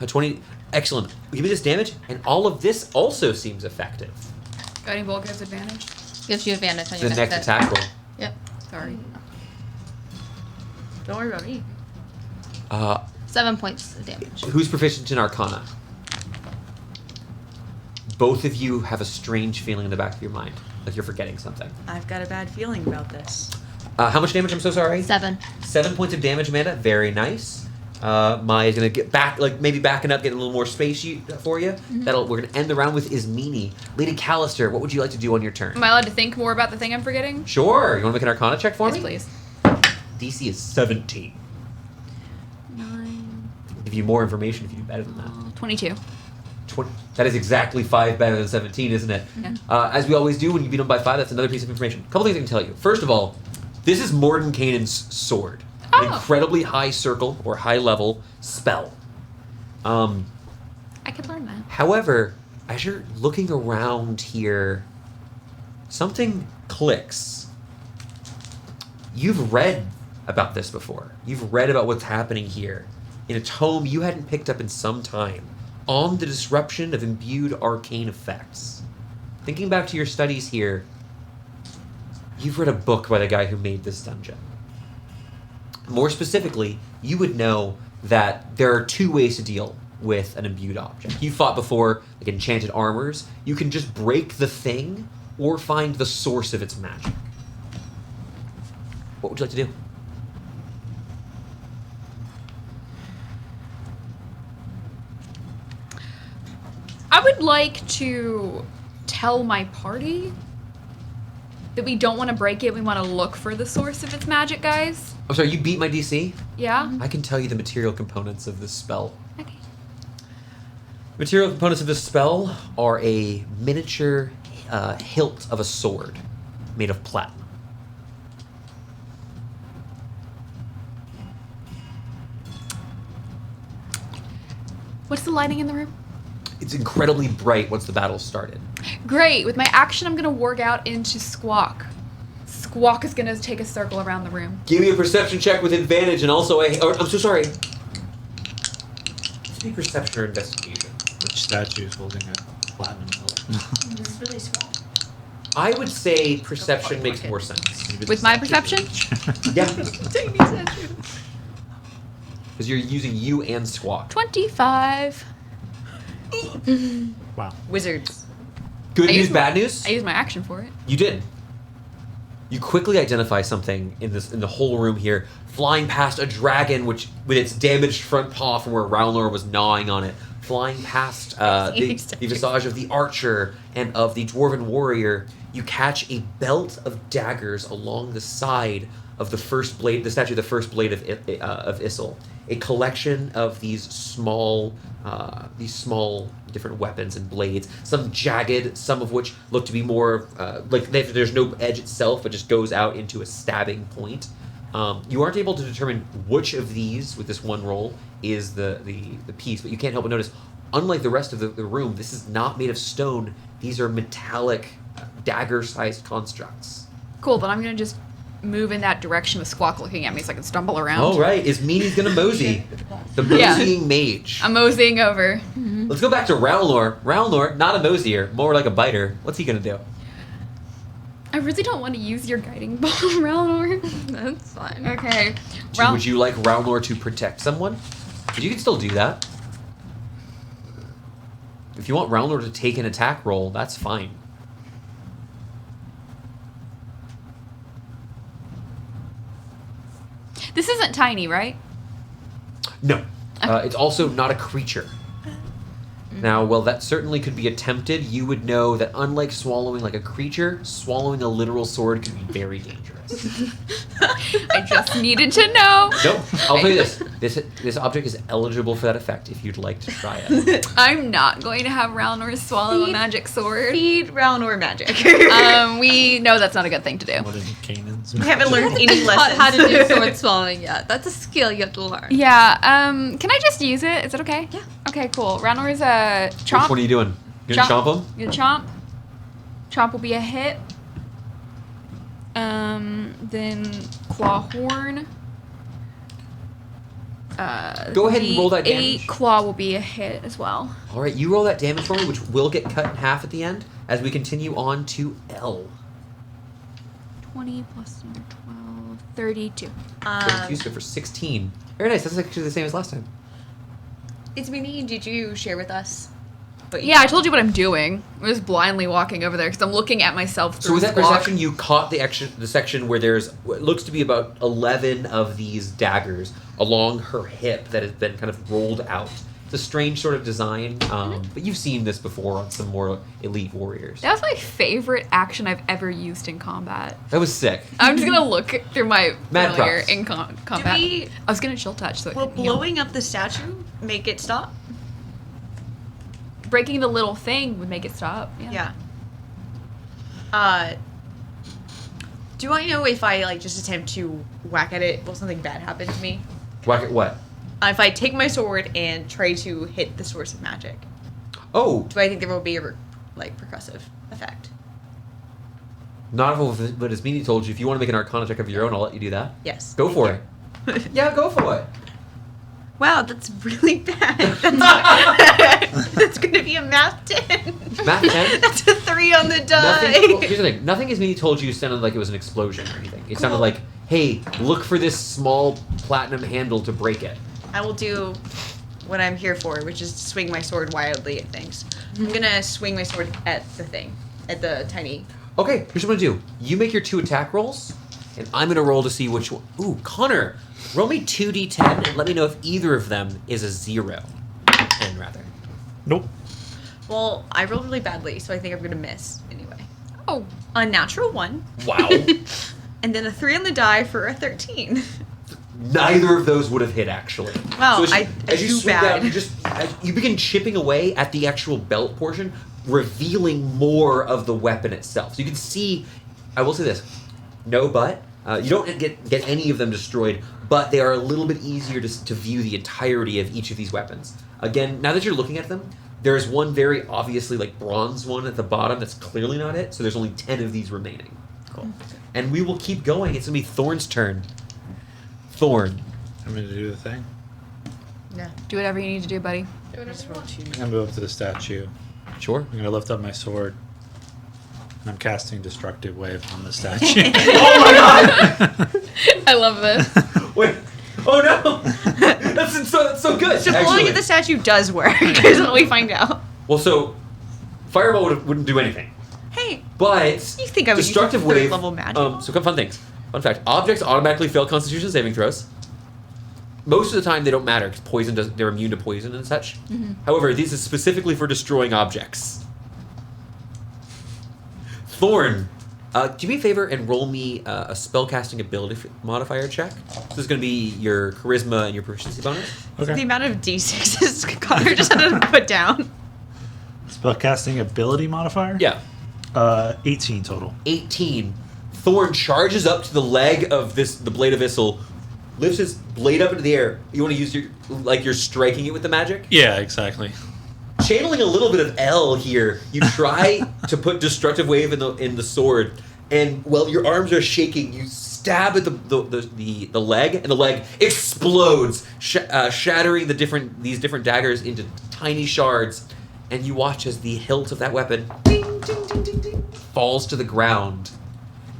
A 20. Excellent. Give me this damage, and all of this also seems effective. Guiding bolt gives advantage. Gives you advantage on The your next hit. attack roll. Yep. Sorry. Don't worry about me. 7 points of damage. Who's proficient in Arcana? Both of you have a strange feeling in the back of your mind, like you're forgetting something. I've got a bad feeling about this. How much damage? I'm so sorry. 7. 7 points of damage, Amanda. Very nice. Maya's gonna get back, like maybe backing up, getting a little more space for you. We're gonna end the round with is Meanie. Lady Callister, what would you like to do on your turn? Am I allowed to think more about the thing I'm forgetting? Sure. You want to make an Arcana check for Yes, me? please. DC is 17. 9. give you more information if you do better than that. 22. 20, that is exactly 5 better than 17, isn't it? Yeah. As we always do when you beat them by 5, that's another piece of information. A couple things I can tell you. First of all, this is Mordenkainen's sword. An incredibly high circle or high level spell. I could learn that. However, as you're looking around here, something clicks. You've read about this before. You've read about what's happening here in a tome you hadn't picked up in some time on the disruption of imbued arcane effects. Thinking back to your studies here, you've read a book by the guy who made this dungeon. More specifically, you would know that there are 2 ways to deal with an imbued object. You fought before, like enchanted armors. You can just break the thing or find the source of its magic. What would you like to do? I would like to tell my party that we don't want to break it. We want to look for the source of its magic, guys. I'm sorry, you beat my DC? Yeah? I can tell you the material components of this spell. Okay. Material components of this spell are a miniature hilt of a sword made of platinum. What's the lighting in the room? It's incredibly bright once the battle started. Great. With my action, I'm going to work out into Squawk. Squawk is going to take a circle around the room. Give me a perception check with advantage and also I'm so sorry. Let's be perception or investigation. Which statue is holding a platinum hilt? It's really small. I would say perception makes more sense. With my perception? Yeah. Because you're using you and Squawk. 25. Wow. Wizards. Good I news, used bad news? I used my action for it. You did. You quickly identify something in the whole room here, flying past a dragon, which with its damaged front paw from where Rowlor was gnawing on it, flying past the visage of the archer and of the dwarven warrior. You catch a belt of daggers along the side of the first blade, the statue of the first blade of Issel. A collection of these small different weapons and blades. Some jagged, some of which look to be more there's no edge itself, but just goes out into a stabbing point. You aren't able to determine which of these, with this one roll, is the piece, but you can't help but notice, unlike the rest of the room, this is not made of stone. These are metallic, dagger-sized constructs. Cool, but I'm going to just move in that direction with Squawk looking at me so I can stumble around. All right, is Meanie's gonna mosey. The moseying mage. I'm moseying over. Let's go back to Rowlor. Rowlor, not a mosier, more like a biter. What's he gonna do? I really don't want to use your guiding ball, Rowlor. That's fine. Okay. Would you like Rowlor to protect someone? But you can still do that. If you want Rowlor to take an attack roll, that's fine. This isn't tiny, right? No. It's also not a creature. Now, while that certainly could be attempted, you would know that unlike swallowing like a creature, swallowing a literal sword could be very dangerous. I just needed to know. Nope. I'll tell you this. This object is eligible for that effect if you'd like to try it. I'm not going to have Rowlor swallow a magic sword. Feed Rowlor magic. We know that's not a good thing to do. What in Canaan's? I haven't learned any Taught lessons. how to do sword swallowing yet. That's a skill you have to learn. Yeah, can I just use it? Is it okay? Yeah. Okay, cool. Rowlor is a chomp. Which one are you doing? You gonna chomp him? You're gonna chomp. Chomp will be a hit. Then claw horn. Go ahead and roll that damage. 8 claw will be a hit as well. All right, you roll that damage for me, which will get cut in half at the end as we continue on to L. 20 plus 12, 32. 32, so for 16. Very nice. That's actually the same as last time. It's Minnie. Did you share with us? But Yeah, I told you what I'm doing. I'm just blindly walking over there because I'm looking at myself through So with that Squawk. perception, you caught the section where there's what looks to be about 11 of these daggers along her hip that has been kind of rolled out. It's a strange sort of design, but you've seen this before on some more elite warriors. That was my favorite action I've ever used in combat. That was sick. I'm just gonna look through my Mad familiar props. in combat. I was gonna chill touch, so it Will could, you know, blowing up the statue make it stop? breaking the little thing would make it stop. Yeah. Yeah. Do I know if I like just attempt to whack at it, will something bad happen to me? Whack at what? If I take my sword and try to hit the source of magic, Oh, do I think there will be a percussive effect? not if but as Meanie told you, if you want to make an Arcana check of your own, I'll let you do that. Yes. Go for it. Yeah, go for it. Wow, that's really bad. That's going to be a math 10. Math 10? That's a 3 on the die. Nothing, well, here's the thing. Nothing as Meanie told you sounded like it was an explosion or anything. It sounded Cool. like, hey, look for this small platinum handle to break it. I will do what I'm here for, which is to swing my sword wildly at things. I'm going to swing my sword at the thing, at the tiny... Okay, here's what I'm gonna do. You make your 2 attack rolls, and I'm gonna roll to see which one. Ooh, Connor, roll me 2d10 and let me know if either of them is a 0. 10, rather. Nope. Well, I rolled really badly, so I think I'm going to miss anyway. Oh, A natural 1, Wow. and then a 3 on the die for a 13. Neither of those would have hit, actually. Wow, as you do swing bad. down, as you begin chipping away at the actual belt portion, revealing more of the weapon itself. So you can see, I will say this, no butt. You don't get any of them destroyed, but they are a little bit easier to view the entirety of each of these weapons. Again, now that you're looking at them, there's one very obviously like bronze one at the bottom that's clearly not it, so there's only 10 of these remaining. Cool. And we will keep going. It's going to be Thorn's turn. Thorn. I'm going to do the thing. Yeah. do whatever you need to do, buddy. I just rolled 2. I'm going to move up to the statue. Sure. I'm going to lift up my sword. And I'm casting Destructive Wave on the statue. Oh my god! I love this. Wait. Oh no! That's so good. So blowing actually. at the statue does work, is what we find out. Well, so Fireball wouldn't do anything, Hey, but you think I would use Destructive third Wave. level magic? So come fun things. Fun fact: objects automatically fail Constitution saving throws. Most of the time, they don't matter because poison they're immune to poison and such. However, this is specifically for destroying objects. Thorn, do me a favor and roll me a spellcasting ability modifier check. This is going to be your charisma and your proficiency bonus. The Okay. amount of d6s Connor just had to put down. Spellcasting Ability modifier? Yeah. 18 total. 18. Thorn charges up to the leg of the blade of Issel, lifts his blade up into the air. You want to use you're striking it with the magic? Yeah, exactly. Channeling a little bit of L here, you try to put Destructive Wave in the sword, and while your arms are shaking, you stab at the leg, and the leg explodes, shattering these different daggers into tiny shards, and you watch as the hilt of that weapon ding, ding, ding, ding, ding, falls to the ground,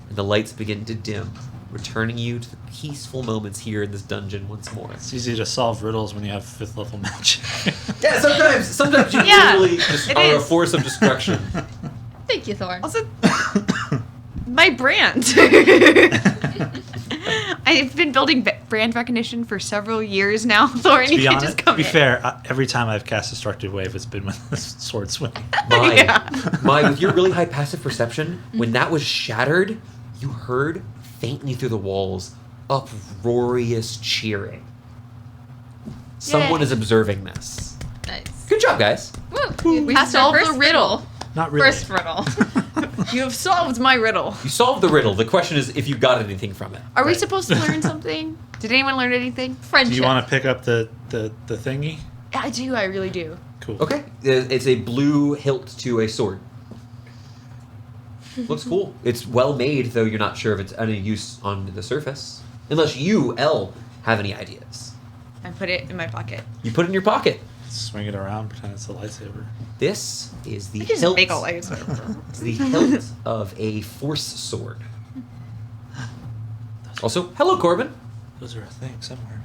and the lights begin to dim, returning you to the peaceful moments here in this dungeon once more. It's easy to solve riddles when you have 5th level magic. Yeah, sometimes you Yeah, literally just it are a is. force of destruction. Thank you, Thor. Also, my brand. I've been building brand recognition for several years now, Thor, and To you be can honest, just to come be in. fair, every time I've cast Destructive Wave, it's been with this sword swing. Mine, Yeah. mine, with your really high passive perception, when that was shattered, you heard faintly through the walls uproarious cheering. Someone Yay. is observing this. Nice. Good job, guys. Woo! We passed our solved first the riddle. Not really. First riddle. You have solved my riddle. You solved the riddle. The question is if you got anything from it. Are we Right. supposed to learn something? Did anyone learn anything? Friendship. Do you want to pick up the thingy? I do. I really do. Cool. Okay. It's a blue hilt to a sword. Looks cool. It's well made, though you're not sure if it's any use on the surface. Unless you, L, have any ideas. I put it in my pocket. You put it in your pocket. Swing it around, pretend it's a lightsaber. This is the I just hilt. make a lightsaber. It's the hilt of a force sword. Also, hello, Corbin. Those are a thing somewhere.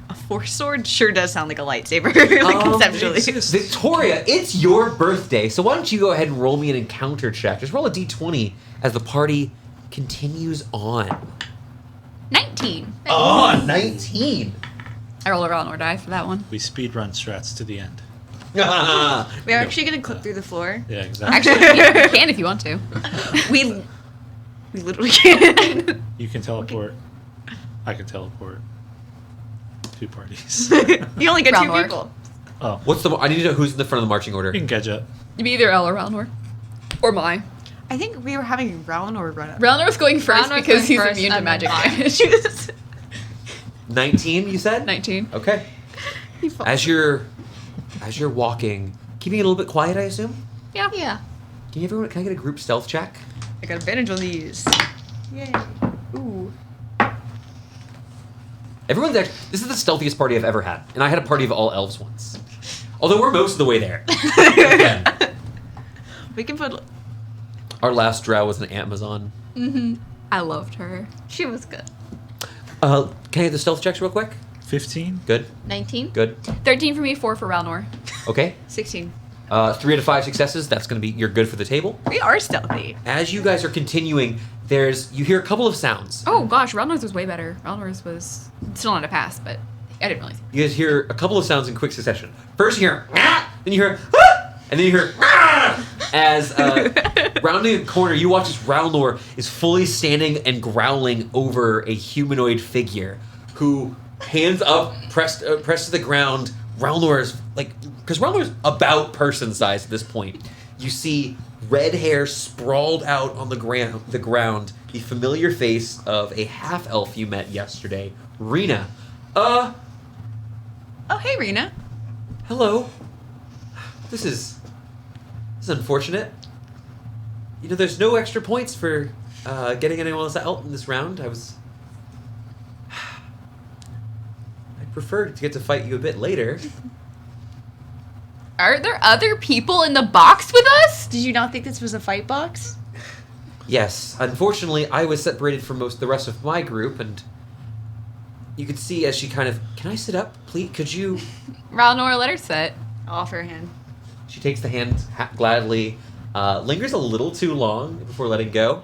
A force sword sure does sound like a lightsaber, like conceptually. Victoria, it's your birthday, so why don't you go ahead and roll me an encounter check? Just roll a d20 as the party continues on. 19. Oh, 19. I roll a round or die for that one. We speed run strats to the end. We're actually gonna clip through the floor. Yeah, exactly. Actually, you can if you want to. We literally can. You can teleport. I can teleport. 2 parties. You only get Round 2 war. people. Oh, What's the? I need to know who's in the front of the marching order. you can catch up. You'd be either El or Ralnor. Or Mai. I think we were having Ralnor run up. Ralnor's going first Ralnor's because going he's first, immune to and then magic Mai. damage. 19, you said? 19. Okay. As you're walking, keeping it a little bit quiet, I assume. Yeah. Yeah. Can I get a group stealth check? I got advantage on these. Yay. Ooh. Everyone's actually, this is the stealthiest party I've ever had, and I had a party of all elves once. Although we're most of the way there. Again, We can put. our last drow was an Amazon. I loved her. She was good. Can I get the stealth checks real quick? 15. Good. 19. Good. 13 for me, 4 for Ralnor. Okay. 16. 3 out of 5 successes. That's gonna be you're good for the table. We are stealthy. As you guys are continuing, you hear a couple of sounds. Oh gosh, Ralnor's was way better. Ralnor's was still not a pass, but I didn't really. You guys hear a couple of sounds in quick succession. First you hear, "Ah!" Then you hear, "Ah!" And then you hear, "Ah!" As rounding a corner, you watch as Ralnor is fully standing and growling over a humanoid figure who, hands up, pressed to the ground. Ralnor is because Ralnor's about person size at this point. You see red hair sprawled out on the ground, the familiar face of a half elf you met yesterday, Rena. Oh, hey, Rena. Hello. This is unfortunate. You know, there's no extra points for getting anyone else out in this round. I'd prefer to get to fight you a bit later. Are there other people in the box with us? Did you not think this was a fight box? Yes, unfortunately, I was separated from the rest of my group, and you could see as she kind of, can I sit up, please? Could you? Ralnor, let her sit. I'll offer a hand. She takes the hand gladly, lingers a little too long before letting go.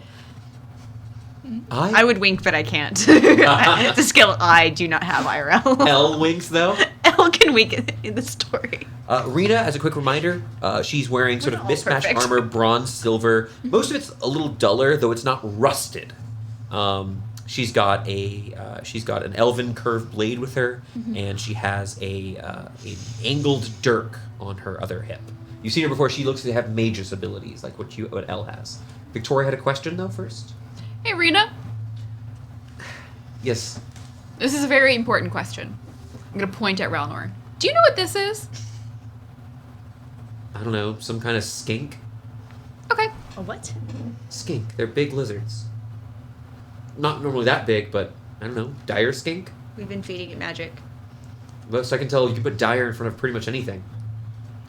I would wink, but I can't. It's a skill I do not have IRL. L winks though. Elle can wink in the story. Rena, as a quick reminder, she's wearing sort of All mismatched perfect. armor, bronze, silver. Most of it's a little duller, though it's not rusted. She's got an elven curved blade with her, and she has an angled dirk on her other hip. You've seen her before. She looks to have mage's abilities, like what Elle has. Victoria had a question though first. Hey, Rena. Yes. This is a very important question. I'm going to point at Ralnor. Do you know what this is? I don't know, some kind of skink. Okay. A what? Skink. They're big lizards. Not normally that big, but I don't know. Dire skink. We've been feeding it magic. Most I can tell, you can put dire in front of pretty much anything,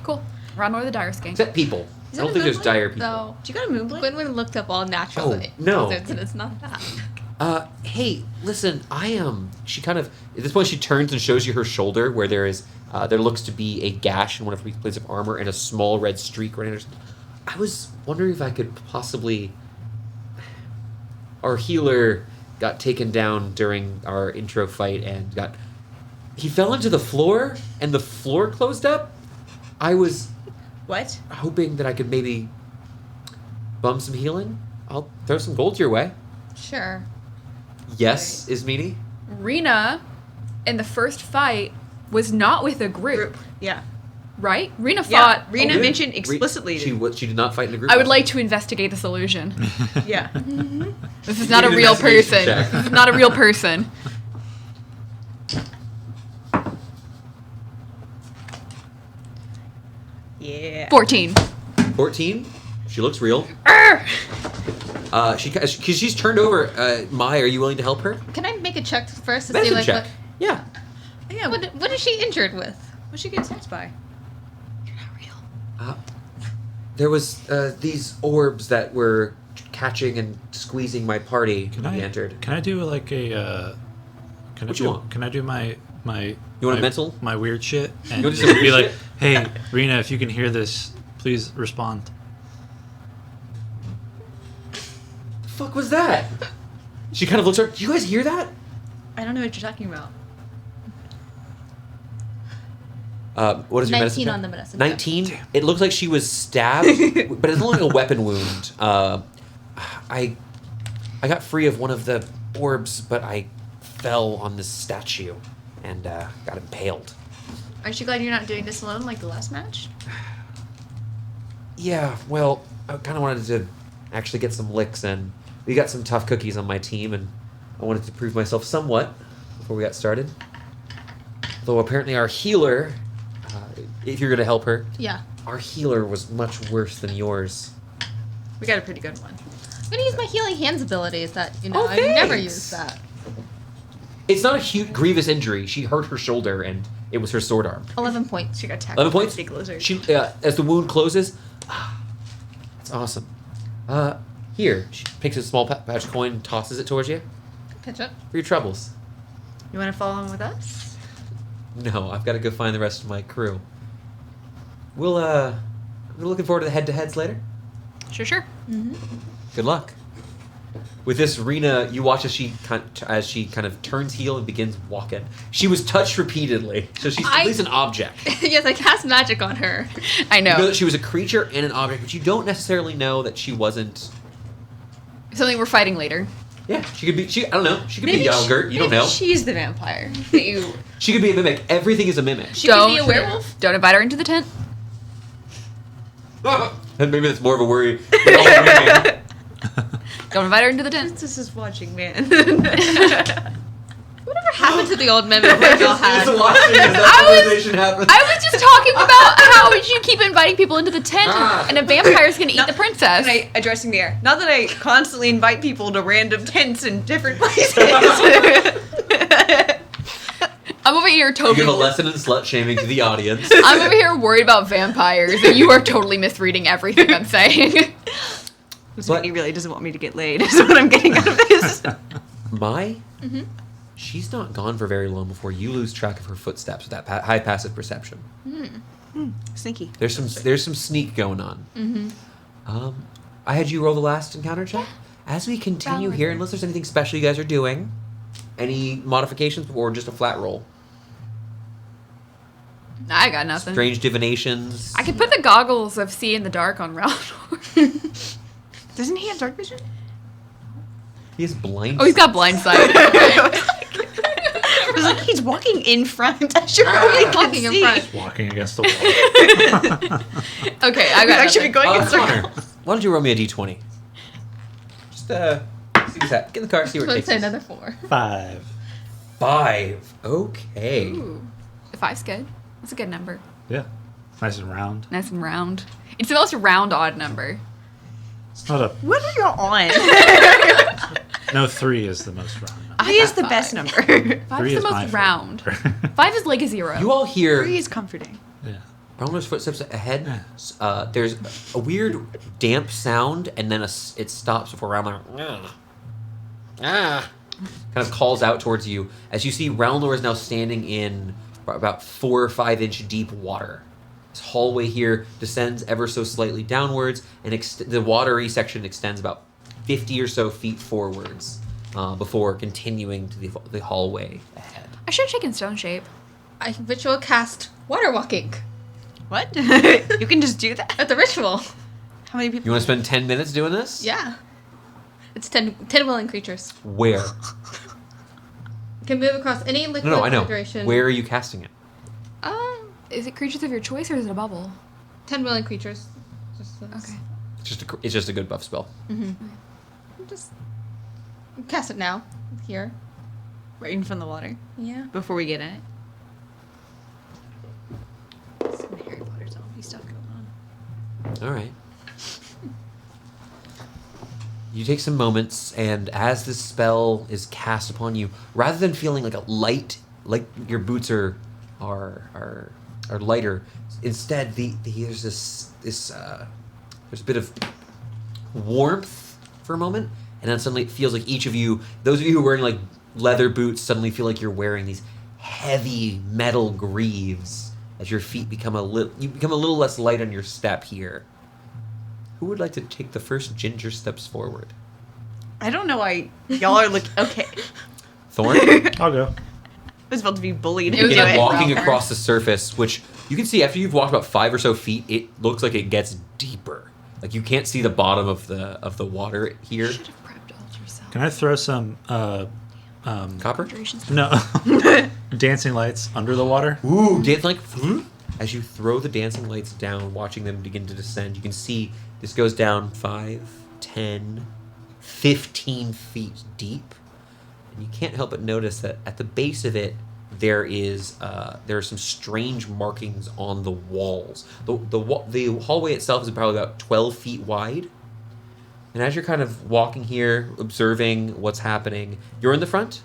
Cool. Ralnor the dire skink. except people. Is I don't it think a there's moonblade? dire people. No. Do you got a moonblade? Gwynwyn looked up all natural Oh, no. lizards, and it's not that. Hey, listen, I am. She kind of at this point she turns and shows you her shoulder where there looks to be a gash in one of her plates of armor and a small red streak running. I was wondering if I could possibly. Our healer got taken down during our intro fight and he fell into the floor and the floor closed up. I was What? hoping that I could maybe bum some healing. I'll throw some gold your way. Sure. Yes, Ismini? Rena, in the first fight, was not with a group, Yeah. right? Rena Yeah. fought. Rena Good. mentioned explicitly. She did not fight in a group. I would like to investigate this illusion. Yeah. This is not a Give me an real investigation person. check. This is not a real person. Yeah. 14. 14. She looks real. Because she's turned over. Mai, are you willing to help her? Can I make a check first to see Medicine like check. Yeah. Yeah. what is she injured with? What'd she get attacked by? You're not real. There was these orbs that were catching and squeezing my party when we entered. Can I do like a? What you want? Can I do my? You want a my- mental? My weird shit, and You want to just do some be weird like, "Hey, Rena, if you can hear this, please respond." The fuck was that? Oh, She kind of looks over. Do you guys hear that? I don't know what you're talking about. What is your medicine 19 check? on the medicine check. 19. It looks like she was stabbed, but it's only a weapon wound. I got free of one of the orbs, but I fell on this statue and got impaled. Aren't you glad you're not doing this alone like the last match? Yeah, well, I kind of wanted to actually get some licks in. We got some tough cookies on my team, and I wanted to prove myself somewhat before we got started. Though apparently our healer, if you're going to help her, Yeah. our healer was much worse than yours. We got a pretty good one. I'm gonna use my healing hands abilities that, Oh, I've never thanks. used that. It's not a huge, grievous injury. She hurt her shoulder, and it was her sword arm. 11 points. She got tackled 11 by a points. big lizard. She, as the wound closes, it's awesome. Here, she picks a small patch of coin and tosses it towards you Catch up. for your troubles. You want to follow on with us? No, I've got to go find the rest of my crew. We're looking forward to the head-to-heads later. Sure. Good luck. With this, Rena, you watch as she kind of turns heel and begins walking. She was touched repeatedly, so she's at least an object. Yes, I cast magic on her. I You know that she was a creature and an object, but you don't necessarily know that she wasn't. Something we're fighting later. Yeah, she could be. I don't know. She could be Yelgert. You don't know. She's the vampire. That you. She could be a mimic. Everything is a mimic. She could be a werewolf. Don't invite her into the tent. And maybe that's more of a worry. We're all mimicking. Don't invite her into the tent. This is watching, man. Whatever happened to the old mimic that y'all had? Just watching as that conversation happens. I was just talking about how you keep inviting people into the tent and a vampire's gonna eat the princess. And I addressing the air. Not that I constantly invite people to random tents in different places. I'm over here You totally. give a lesson in slut shaming to the audience. I'm over here worried about vampires, and you are totally misreading everything I'm saying. But- He really doesn't want me to get laid, is what I'm getting out of this. She's not gone for very long before you lose track of her footsteps with that high passive perception. Sneaky. There's some sneak going on. I had you roll the last encounter check. As we continue here, unless there's anything special you guys are doing, any modifications or just a flat roll? I got nothing. Strange divinations. I could put the goggles of see in the dark on Ralph. Doesn't he have dark vision? He has blind. Oh, he's got blind sight. I was like, he's walking in front. I should probably Walking in front. Walking against the wall. Okay, I We've got actually been nothing. going in Connor, circles. why don't you roll me a d20? Just see what's that. Get in the car. See where it Let's takes say us. another 4. 5. 5. Okay. Ooh. 5's good. That's a good number. Yeah. Nice and round. Nice and round. It's the most round odd number. It's not a. What are you on? No, 3 is the most round. number. 3 is the best number. 5 3 is the my most round. favorite. 5 is like a 0. You all hear 3 is comforting. Yeah. Rounders' footsteps ahead. There's a weird damp sound, and then it stops before Roundler kind of calls out towards you as you see Roundler is now standing in about 4 or 5 inch deep water. This hallway here descends ever so slightly downwards, and the watery section extends about 50 or so feet forwards before continuing to the hallway ahead. I should have taken stone shape. I ritual cast water walking What? You can just do that? at the ritual. How many people? You want to spend 10 minutes doing this? Yeah. It's 10 willing creatures. Where? Can move across any liquid No, I know. duration. Where are you casting it? Is it creatures of your choice or is it a bubble? 10 willing creatures. Just, Okay. It's just a good buff spell. Just cast it now. Here. Right in front of the water. Yeah. Before we get in it. Some Harry Potter zombie stuff going on. All right. You take some moments, and as this spell is cast upon you, rather than feeling like a light, like your boots are lighter, instead there's there's a bit of warmth for a moment, and then suddenly it feels like each of you, those of you who are wearing like leather boots, suddenly feel like you're wearing these heavy metal greaves as your feet become a little less light on your step here. Who would like to take the first ginger steps forward? I don't know why y'all are looking. Okay. Thorn? I'll go. I was about to be bullied It was into okay. it. Walking Ralph across the surface, which You can see after you've walked about 5 or so feet, it looks like it gets deeper. Like you can't see the bottom of the water here. Should have prepped ultrasound. Can I throw some Copper? no dancing lights under the water? Ooh, dance like as you throw the dancing lights down, watching them begin to descend, you can see this goes down 5, 10, 15 feet deep. And you can't help but notice that at the base of it, there are some strange markings on the walls. The hallway itself is probably about 12 feet wide. And as you're kind of walking here, observing what's happening, you're in the front.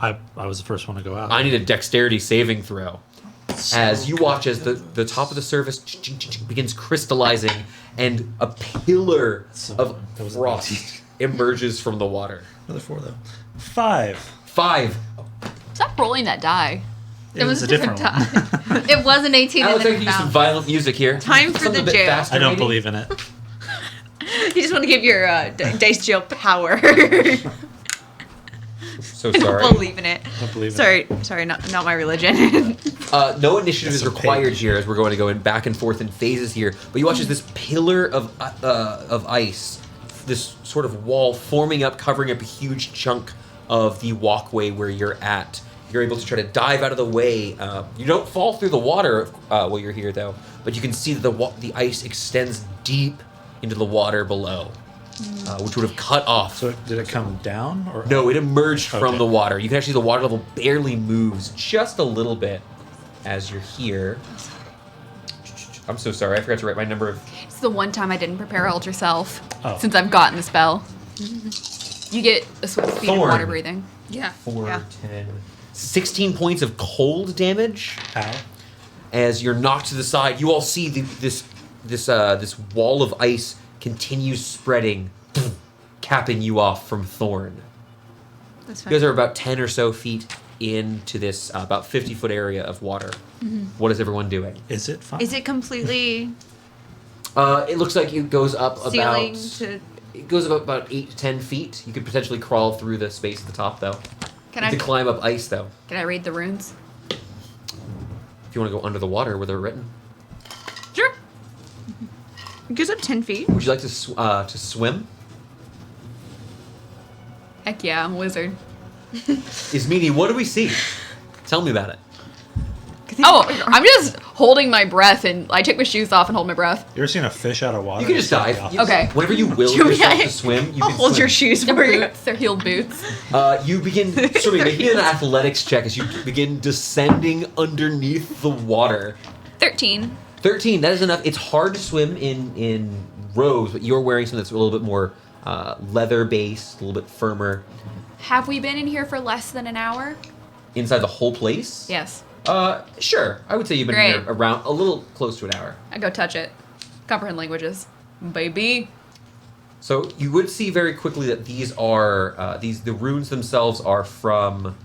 I was the first one to go out. I need a dexterity saving throw. As you watch as the top of the surface begins crystallizing and a pillar of that was frost emerges from the water. Another 4 though. 5. 5. Stop rolling that die. It was a a different time. It was an 18 Alex, and I then can use some found. violent music here. Time for Something the a bit jail. faster, I don't maybe? believe in it. You just want to give your dice jail power. So sorry. Believe in it. Don't believe in it. Sorry, not my religion. No initiative is That's a required page. here, as we're going to go in back and forth in phases here. But you watch as this pillar of ice, this sort of wall forming up, covering up a huge chunk of the walkway where you're at. You're able to try to dive out of the way. You don't fall through the water while you're here, though. But you can see that the ice extends deep into the water below, which would have cut off. So did it come down or No, it emerged from Okay. the water. You can actually, the water level barely moves just a little bit as you're here. I'm so sorry, I forgot to write my number of... It's the one time I didn't prepare Ultra Self Oh. since I've gotten the spell. You get a swift speed of Thorn. water breathing. Yeah. 4, Yeah. 10... 16 points of cold damage Ow. as you're knocked to the side. You all see this wall of ice continues spreading, capping you off from Thorn. That's You guys are about 10 or so feet into this about 50-foot area of water. What is everyone doing? Is it fine? Is it completely It looks like it goes up ceiling about... to? It goes about 8 to 10 feet. You could potentially crawl through the space at the top, though. Can You I have to climb up ice, though. can I read the runes? If you want to go under the water where they're written. Sure. It goes up 10 feet. Would you like to swim? Heck yeah, I'm a wizard. Ismini, what do we see? Tell me about it. Oh, I'm just holding my breath and I take my shoes off and hold my breath. You ever seen a fish out of water? You can just dive. Yeah. You- Okay. Whenever you will Jimmy, yourself to swim, you I'll can hold swim. your shoes They're for you. boots, they're heeled boots. You begin swimming. Make me an athletics check as you begin descending underneath the water. 13. 13. That is enough. It's hard to swim in robes, but you're wearing something that's a little bit more leather based, a little bit firmer. Have we been in here for less than an hour? Inside the whole place. Yes. Sure. I would say you've been Great. here around a little close to an hour. I go touch it. Comprehend languages. Baby. So you would see very quickly that these are the runes themselves are from.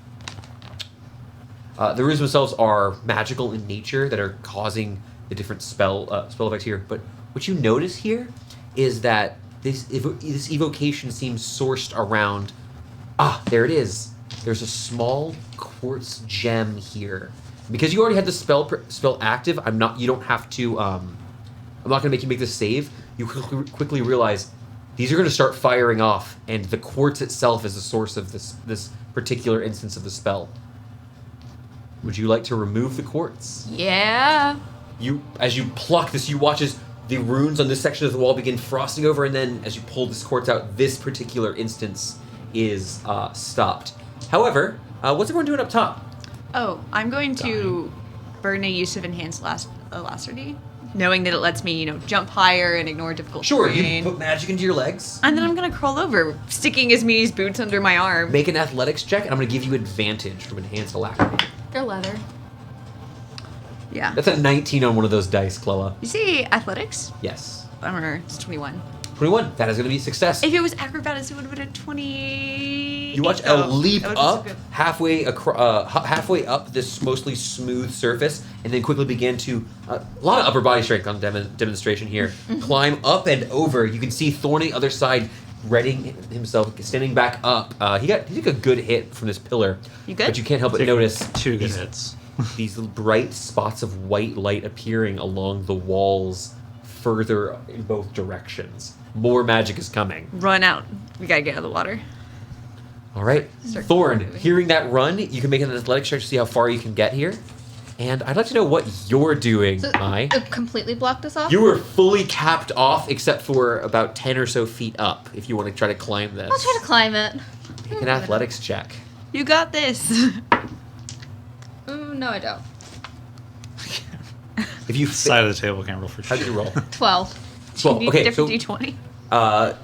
The runes themselves are magical in nature that are causing the different spell effects here. But what you notice here is that this evocation seems sourced around. There it is. There's a small quartz gem here. Because you already had the spell active, you don't have to. I'm not going to make you make this save. You quickly realize these are going to start firing off, and the quartz itself is the source of this particular instance of the spell. Would you like to remove the quartz? Yeah. As you pluck this, you watch as the runes on this section of the wall begin frosting over, and then as you pull this quartz out, this particular instance is stopped. However, what's everyone doing up top? Oh, I'm going to burn a use of enhanced elasticity, knowing that it lets me, jump higher and ignore difficult Sure, terrain. you put magic into your legs. And then I'm gonna crawl over, sticking Ismini's boots under my arm. Make an athletics check, and I'm going to give you advantage from enhanced alacrity. They're leather. Yeah. That's a 19 on one of those dice, Chloa. You see athletics? Yes. Bummer. It's 21. 21. That is going to be a success. If it was acrobatics, it would have been a 20. You watch a leap up halfway up this mostly smooth surface, and then quickly begin to a lot of upper body strength on demonstration here. Climb up and over. You can see Thorn on the other side, readying himself, standing back up. He took a good hit from this pillar. You good? But you can't help but notice 2 good hits. these bright spots of white light appearing along the walls further in both directions. More magic is coming. Run out. We gotta get out of the water. All right. Start Thorn, moving. hearing that run, you can make an athletics check to see how far you can get here. And I'd like to know what you're doing, So Mai. it completely blocked us off? You were fully capped off except for about 10 or so feet up if you want to try to climb this. I'll try to climb it. Make an athletics check. You got this. No, I don't. If you Side of the table can't roll for How did shit. you roll? 12. Well, You need okay, a so different D20.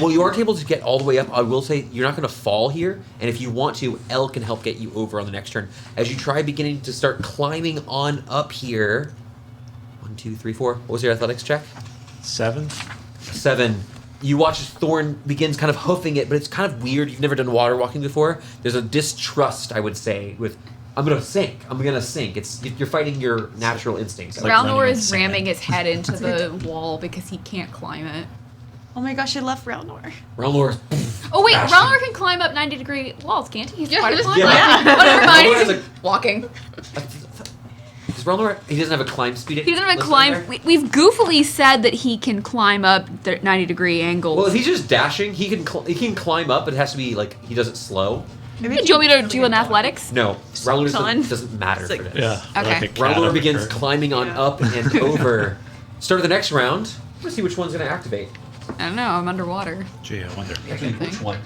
well, you aren't able to get all the way up. I will say you're not going to fall here, and if you want to, Elle can help get you over on the next turn. As you try beginning to start climbing on up here. 1, 2, 3, 4. What was your athletics check? 7. 7. You watch as Thorn begins kind of hoofing it, but it's kind of weird. You've never done water walking before. There's a distrust, I would say, with I'm gonna sink. I'm gonna sink. You're fighting your natural instincts. Like Ralnor running is insane. ramming his head into the wall because he can't climb it. Oh my gosh, I love Ralnor. Ralnor. Oh wait, Bashing. Ralnor can climb up 90-degree walls, can't he? He's Yeah, part he of was climb. Yeah. Oh, never mind. Ralnor has a Walking. Does Ralnor? He doesn't have a climb speed. He doesn't have a listed climb. there? We've goofily said that he can climb up 90-degree angles. Well, if he's just dashing, he can climb up, but it has to be like he does it slow. Maybe do you want me to do an athletics? No, Ralnor Ton. doesn't matter It's like- for this. Yeah. Okay. like a cat Ralnor up a begins curtain. climbing on Yeah. up and over. Start of the next round. Let's see which one's going to activate. I don't know. I'm underwater. Gee, I wonder. Actually, which one?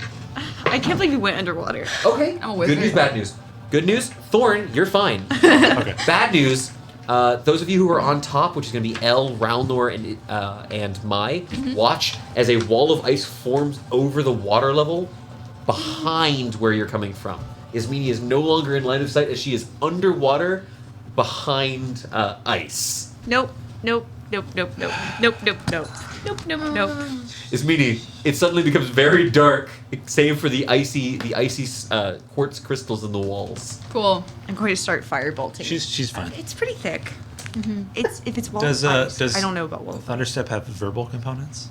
I can't believe you went underwater. Okay. I'm a Good wizard. news, bad news. Good news, Thorn, you're fine. Okay. Bad news, those of you who are on top, which is going to be Elle, Ralnor, and Mai, watch as a wall of ice forms over the water level behind where you're coming from. Ismini is no longer in line of sight as she is underwater behind ice. Nope. Nope. Nope. Nope. Nope. Nope. Nope. Nope. Nope. Nope. Nope. Ismini, it suddenly becomes very dark, save for the icy quartz crystals in the walls. Cool. I'm going to start firebolting. She's fine. It's pretty thick. It's if it's wall Does ice. does I don't know about wall. Thunderstep have verbal components?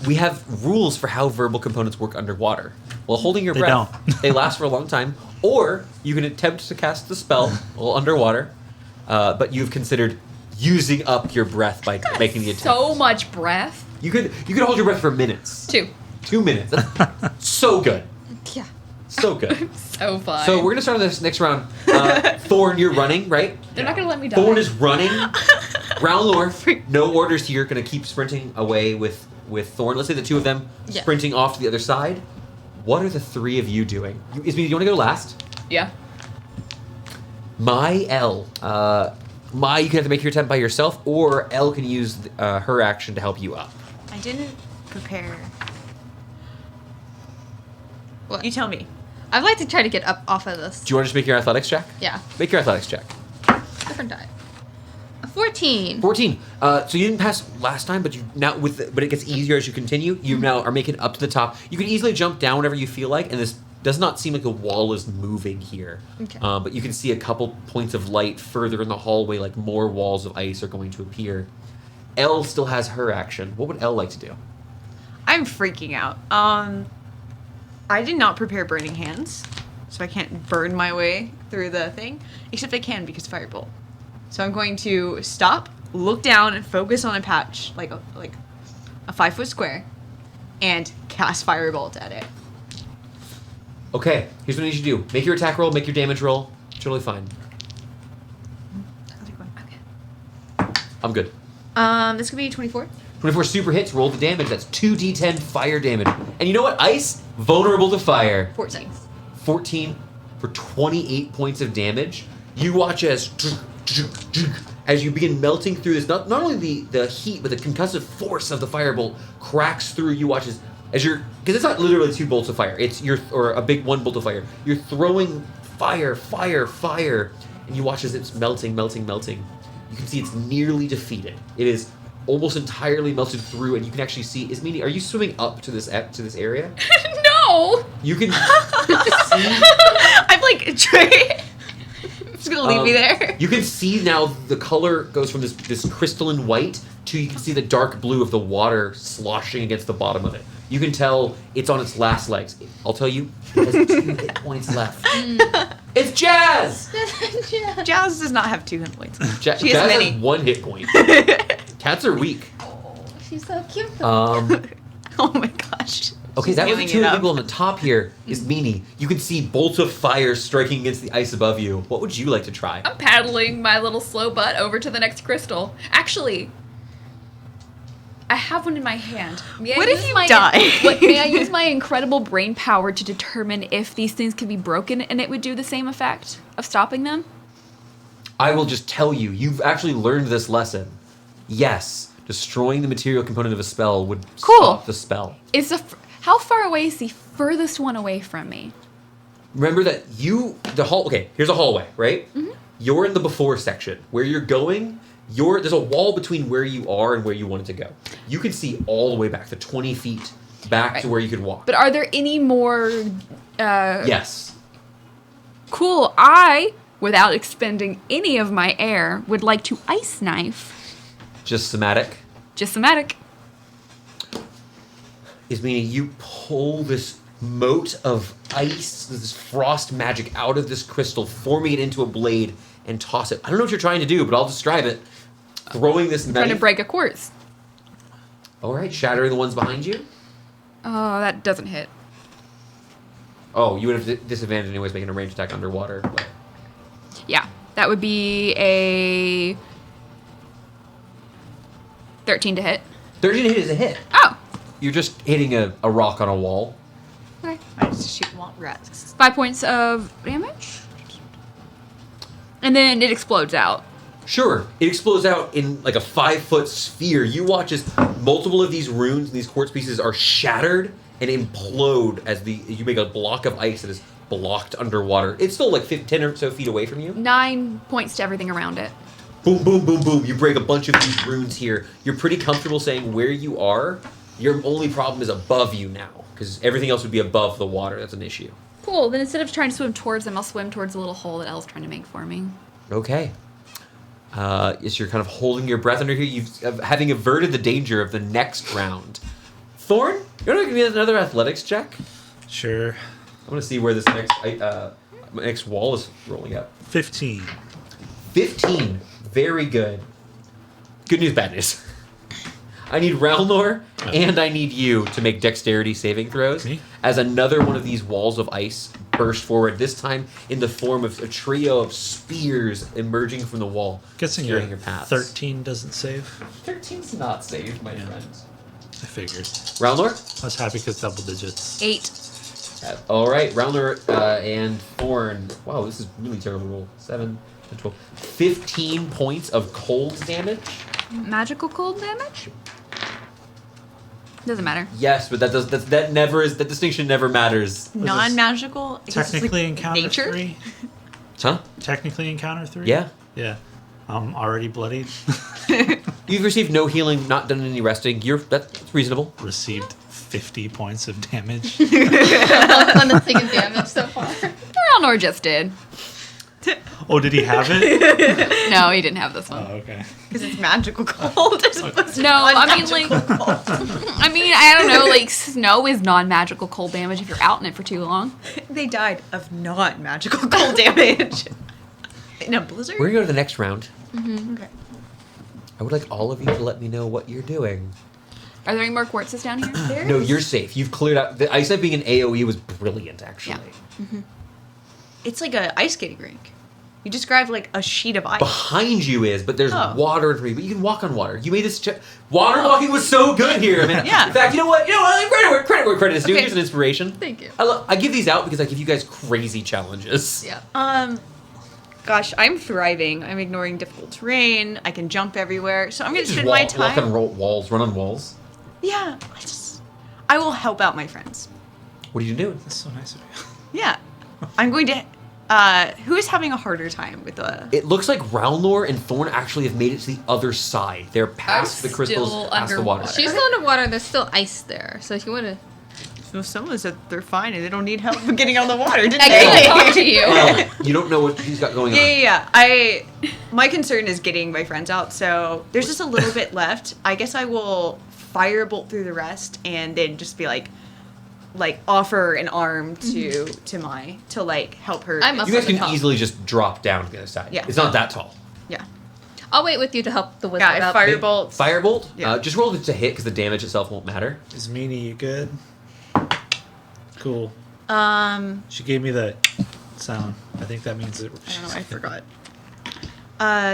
We have rules for how verbal components work underwater. While holding your They breath, don't. they last for a long time, or you can attempt to cast the spell while underwater, but you've considered using up your breath by making the attempt. So much breath. You could hold your breath for minutes. 2. 2 minutes. That's so good. Yeah. So good. So fun. So we're gonna start on this next round. Thorn, you're running, right? They're not gonna let me die. Thorn is running. Ralnor, no orders here. Gonna keep sprinting away with Thorn. Let's say the two of them Yeah. sprinting off to the other side. What are the three of you doing? Ismini, you want to go last? Yeah. Mai, Elle. Mai, you can have to make your attempt by yourself, or Elle can use her action to help you up. I didn't prepare. What? You tell me. I'd like to try to get up off of this. Do you want to just make your athletics check? Yeah. Make your athletics check. Different die. A 14. 14. So you didn't pass last time, but you now but it gets easier as you continue. You now are making up to the top. You can easily jump down whenever you feel like, and this does not seem like the wall is moving here. Okay. But you can see a couple points of light further in the hallway, like more walls of ice are going to appear. Elle still has her action. What would Elle like to do? I'm freaking out. I did not prepare burning hands, so I can't burn my way through the thing. Except I can because firebolt. So I'm going to stop, look down, and focus on a patch, like a 5-foot square, and cast firebolt at it. Okay, here's what I need you to do. Make your attack roll, make your damage roll. Totally fine. Okay. I'm good. This could be 24. 24 super hits, roll the damage. That's 2d10 fire damage. And you know what? Ice, vulnerable to fire. 14. 14 for 28 points of damage. You watch as you begin melting through this, not only the heat, but the concussive force of the firebolt cracks through. You watch as you're, because it's not literally 2 bolts of fire. It's or a big 1 bolt of fire. You're throwing fire, and you watch as it's melting. You can see it's nearly defeated. It is almost entirely melted through, and you can actually see. Ismini, are you swimming up to this area? No. You can see. I'm like, just gonna leave me there. You can see now the color goes from this crystalline white to you can see the dark blue of the water sloshing against the bottom of it. You can tell it's on its last legs. I'll tell you, it has 2 hit points left. It's Jazz! Jazz does not have 2 hit points. She has Jazz many. has 1 hit point. Cats are weak. Oh, she's so cute. Oh my gosh. Okay, She's that was giving the two it up. people on the top here is Meanie. You can see bolts of fire striking against the ice above you. What would you like to try? I'm paddling my little slow butt over to the next crystal. Actually, I have one in my hand. May I What if use you my- die? May I use my incredible brain power to determine if these things can be broken and it would do the same effect of stopping them? I will just tell you, you've actually learned this lesson. Yes, destroying the material component of a spell would Cool. stop the spell. How far away is the furthest one away from me? Remember that okay, here's a hallway, right? Mm-hmm. You're in the before section. Where you're going, there's a wall between where you are and where you wanted to go. You can see all the way back, the 20 feet back to where you could walk. But are there any more Yes. Cool. I, without expending any of my air, would like to ice knife. Just somatic. Just somatic. Is meaning you pull this mote of ice, this frost magic out of this crystal, forming it into a blade, and toss it. I don't know what you're trying to do, but I'll describe it. Throwing this Trying to knife. break a quartz. All right, shattering the ones behind you. Oh, that doesn't hit. Oh, you would have disadvantage anyways, making a ranged attack underwater. But Yeah, that would be a 13 to hit. 13 to hit is a hit. Oh, You're just hitting a rock on a wall. okay. I just shoot wall rats. 5 points of damage. And then it explodes out. Sure, it explodes out in like a 5-foot sphere. You watch as multiple of these runes and these quartz pieces are shattered and implode as you make a block of ice that is blocked underwater. It's still like 10 or so feet away from you. 9 points to everything around it. Boom, boom, boom, boom. You break a bunch of these runes here. You're pretty comfortable saying where you are. Your only problem is above you now, because everything else would be above the water. That's an issue. Cool. Then instead of trying to swim towards them, I'll swim towards the little hole that Elle's trying to make for me. Okay. Yes, you're kind of holding your breath under here. Having averted the danger of the next round. Thorn, you want to give me another athletics check? Sure. I want to see where this next wall is rolling up. 15. 15. Very good. Good news, bad news. I need Ralnor and I need you to make dexterity saving throws. Me? As another one of these walls of ice burst forward, this time in the form of a trio of spears emerging from the wall, Guessing obscuring your your paths. 13 doesn't save. 13's not saved, my friend. I figured. Ralnor? I was happy because double digits. 8. All right, Ralnor and Thorn. Wow, this is really terrible roll. 7, 12, 15 points of cold damage. Magical cold damage? Doesn't matter. Yes, but that distinction never matters. Non-magical? I guess it's Technically like encounter nature? 3. Huh? Technically encounter 3. Yeah. Yeah. I'm already bloodied. You've received no healing, not done any resting. That's reasonable. Received 50 points of damage. On the taken damage so far. Elnor just did. Oh, did he have it? No, he didn't have this one. Oh, okay. Because it's magical cold. as opposed to No, I mean, like, unmagical cold. I don't know, like, snow is non-magical cold damage if you're out in it for too long. They died of non-magical cold damage. In a blizzard? We're gonna go to the next round. Okay. I would like all of you to let me know what you're doing. Are there any more quartzes down here? No, you're safe. You've cleared out. The ice being an AOE was brilliant, actually. It's like an ice skating rink. You described like a sheet of ice. Behind you is, but there's Oh. water in front of you. But you can walk on water. You made this. Water walking was so good here. I mean, Yeah. In fact, you know what? Credit where credit is due. Okay. Here's an inspiration. Thank you. I give these out because I give you guys crazy challenges. Yeah. Gosh, I'm thriving. I'm ignoring difficult terrain. I can jump everywhere. So I'm gonna Just spend walk, my time. walk on walls, run on walls. Yeah. I will help out my friends. What are you doing? That's so nice of you. Yeah. I'm going to. Who is having a harder time with the? It looks like Ralnor and Thorn actually have made it to the other side. They're past I'm the crystals, still past the water. underwater. She's still underwater. There's still ice there. So if you want to. So someone said they're fine and they don't need help getting on the water, didn't I they? can't talk to you. Well, you don't know what he's got going on. Yeah. My concern is getting my friends out, so there's just a little bit left. I guess I will firebolt through the rest and then just be like, like offer an arm to like help her. I'm up You guys on the can top. easily just drop down to the other side. Yeah. It's not that tall. Yeah. I'll wait with you to help the wizard Yeah, up. firebolt. Firebolt? Yeah. Just roll it to hit because the damage itself won't matter. Is Meanie you good? Cool. She gave me the sound. I think that means it. I don't know. I forgot.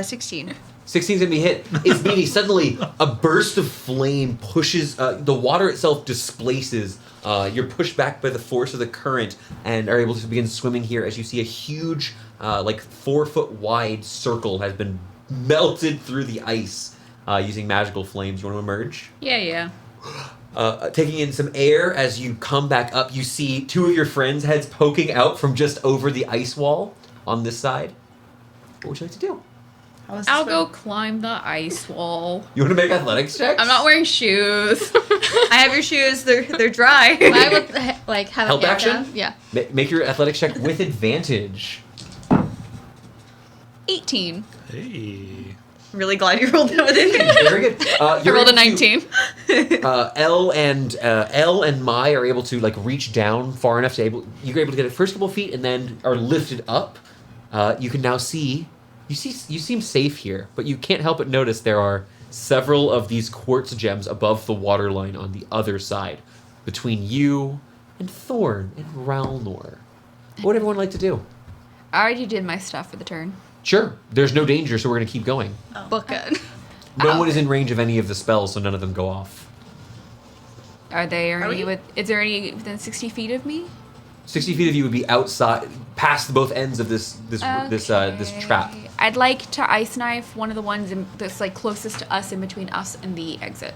16. 16's gonna be hit. It's meaty. Suddenly, a burst of flame pushes. The water itself displaces. You're pushed back by the force of the current and are able to begin swimming here as you see a huge, like 4-foot wide circle has been melted through the ice using magical flames. You want to emerge? Yeah. Taking in some air as you come back up, you see two of your friends' heads poking out from just over the ice wall on this side. What would you like to do? I'll go climb the ice wall. You want to make athletics checks? I'm not wearing shoes. I have your shoes. They're dry. I would like have Help a hand action? down. Yeah. Make your athletics check with advantage. 18. Hey. Really glad you rolled that with it. Very good. I rolled a 19. L and Mai are able to like reach down far enough to you're able to get the first couple feet and then are lifted up. You can now see. You seem safe here, but you can't help but notice there are several of these quartz gems above the waterline on the other side, between you and Thorn and Ralnor. What would everyone like to do? I already did my stuff for the turn. Sure. There's no danger, so we're going to keep going. Book it. No one is in range of any of the spells, so none of them go off. Are they Are any we? is there any within 60 feet of me? 60 feet of you would be outside, past both ends of this trap. Okay. I'd like to ice knife one of the ones that's like closest to us, in between us and the exit.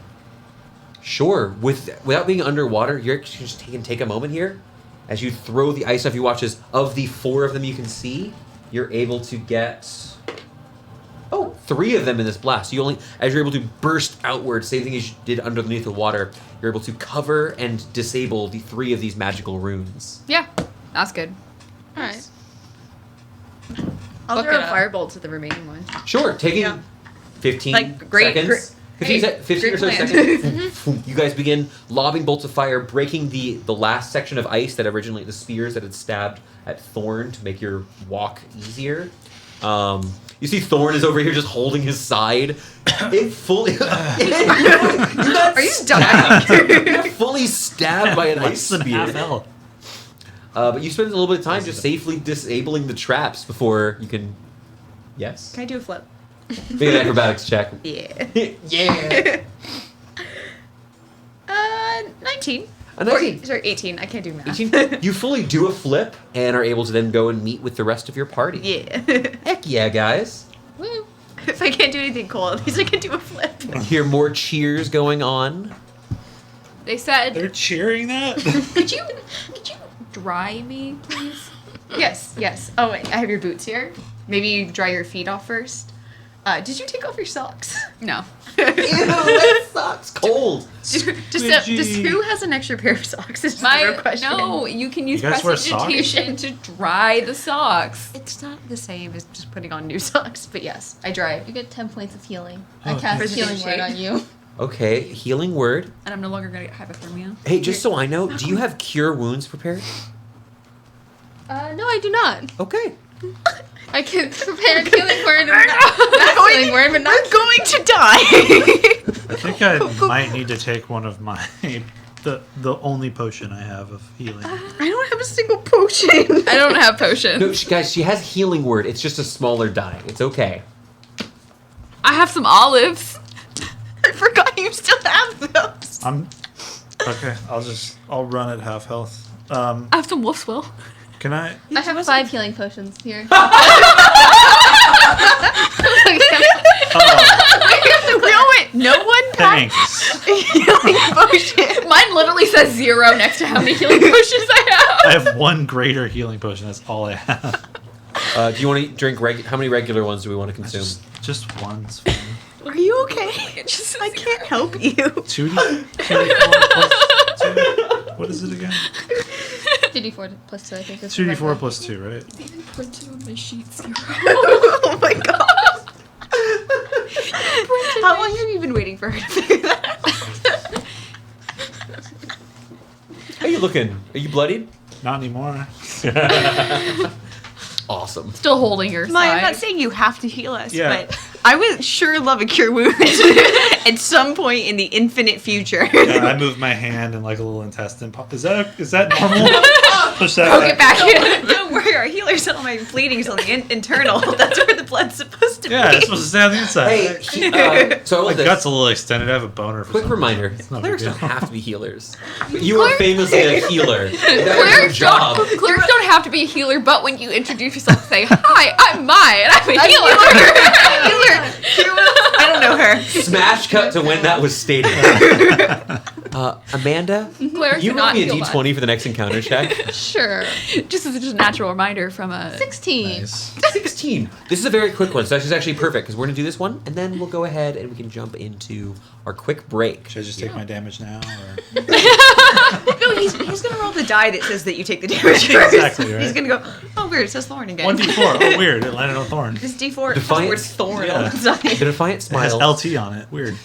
Sure. Without being underwater, you're just take a moment here. As you throw the ice knife, you watch as of the 4 of them you can see, you're able to get 3 of them in this blast. As you're able to burst outward, same thing as you did underneath the water, you're able to cover and disable the 3 of these magical runes. Yeah, that's good. All right. I'll Book throw it a up. firebolt to the remaining one. Sure, taking Yeah. 15 Like, great- seconds. 15 or so great plan. seconds. You guys begin lobbing bolts of fire, breaking the last section of ice that originally, the spears that had stabbed at Thorn to make your walk easier. You see Thorn is over here just holding his side. It fully... Are you dying? You're fully stabbed by an ice Less than half spear. health. But you spend a little bit of time just safely disabling the traps before you can... Yes? Can I do a flip? Make an acrobatics check. Yeah. Yeah! 19. A 19. Sorry, 18. I can't do math. 18. You fully do a flip and are able to then go and meet with the rest of your party. Yeah. Heck yeah, guys. Woo. If I can't do anything cool, at least I can do a flip. You hear more cheers going on. They said, They're cheering that? could you dry me, please? Yes. Oh, wait. I have your boots here. Maybe you dry your feet off first. Did you take off your socks? No. Ew, that sucks. Cold. Just Squidgy. who has an extra pair of socks? Is the My real question. no, you can use You guys wear socks? prestidigitation to dry the socks. It's not the same as just putting on new socks, but yes, I dry. You get 10 points of healing. Oh, I cast thank healing you. word on you. Okay, healing word. And I'm no longer gonna get hypothermia. Hey, just so I know, do you have cure wounds prepared? No, I do not. Okay. I can prepare a healing word and not healing word, but not I'm going to die. I think I might need to take one of my the only potion I have of healing. I don't have a single potion. I don't have potions. No, guys, she has healing word. It's just a smaller die. It's okay. I have some olives. I forgot you still have those. I'm okay. I'll run at half health. I have some wolf's will. Can I? I have 5 healing potions here. Oh, No one passed thanks. healing potion. Mine literally says 0 next to how many healing potions I I have. have one greater healing potion. That's all I have. Do you want to drink how many regular ones do we want to consume? Just one's fine. Are you okay? I can't help you. 2d4 plus 2. What is it again? 2d4 plus 2, I think. is 2d4 correct. plus 2, right? Printed on my sheet 0. Oh my god. How long have you been waiting for her to figure that out? Hey, looking? Are you bloodied? Not anymore. Awesome. Still holding your Maya, I'm side. not saying you have to heal us, Yeah. but I would sure love a cure wound at some point in the infinite future. I moved my hand and like a little intestine. Is that normal? Push that Poke it back in. Don't worry, our healers tell my bleeding's on the internal. That's where the blood's supposed to Yeah, be. it's supposed to stay on the inside. Hey, so I My want this. gut's a little extended. I have a boner. For Quick some reminder: reason. It's no big clerics deal. don't have to be healers. You are famously a healer. That is your Clerics job. Clerics don't have to be a healer, but when you introduce yourself, say, "Hi, I'm Mai, and I'm a healer." I don't know her. Smash cut to when that was stated. Amanda, Clerics you do roll not me a heal d20 for the next encounter check. Sure. Just as a natural reminder from a 16. Nice. 16. This is a very quick one, so this is actually perfect because we're going to do this one, and then we'll go ahead and we can jump into our quick break. Should I just take my damage now? Or? No, he's gonna roll the die that says that you take the damage first. Exactly, right? He's gonna go, oh weird, it says thorn again. 1d4. Oh, weird. It landed on thorn. This D4 has the Defiance. word thorn Yeah. on the side. The Defiant It has Smiles. LT on it. Weird.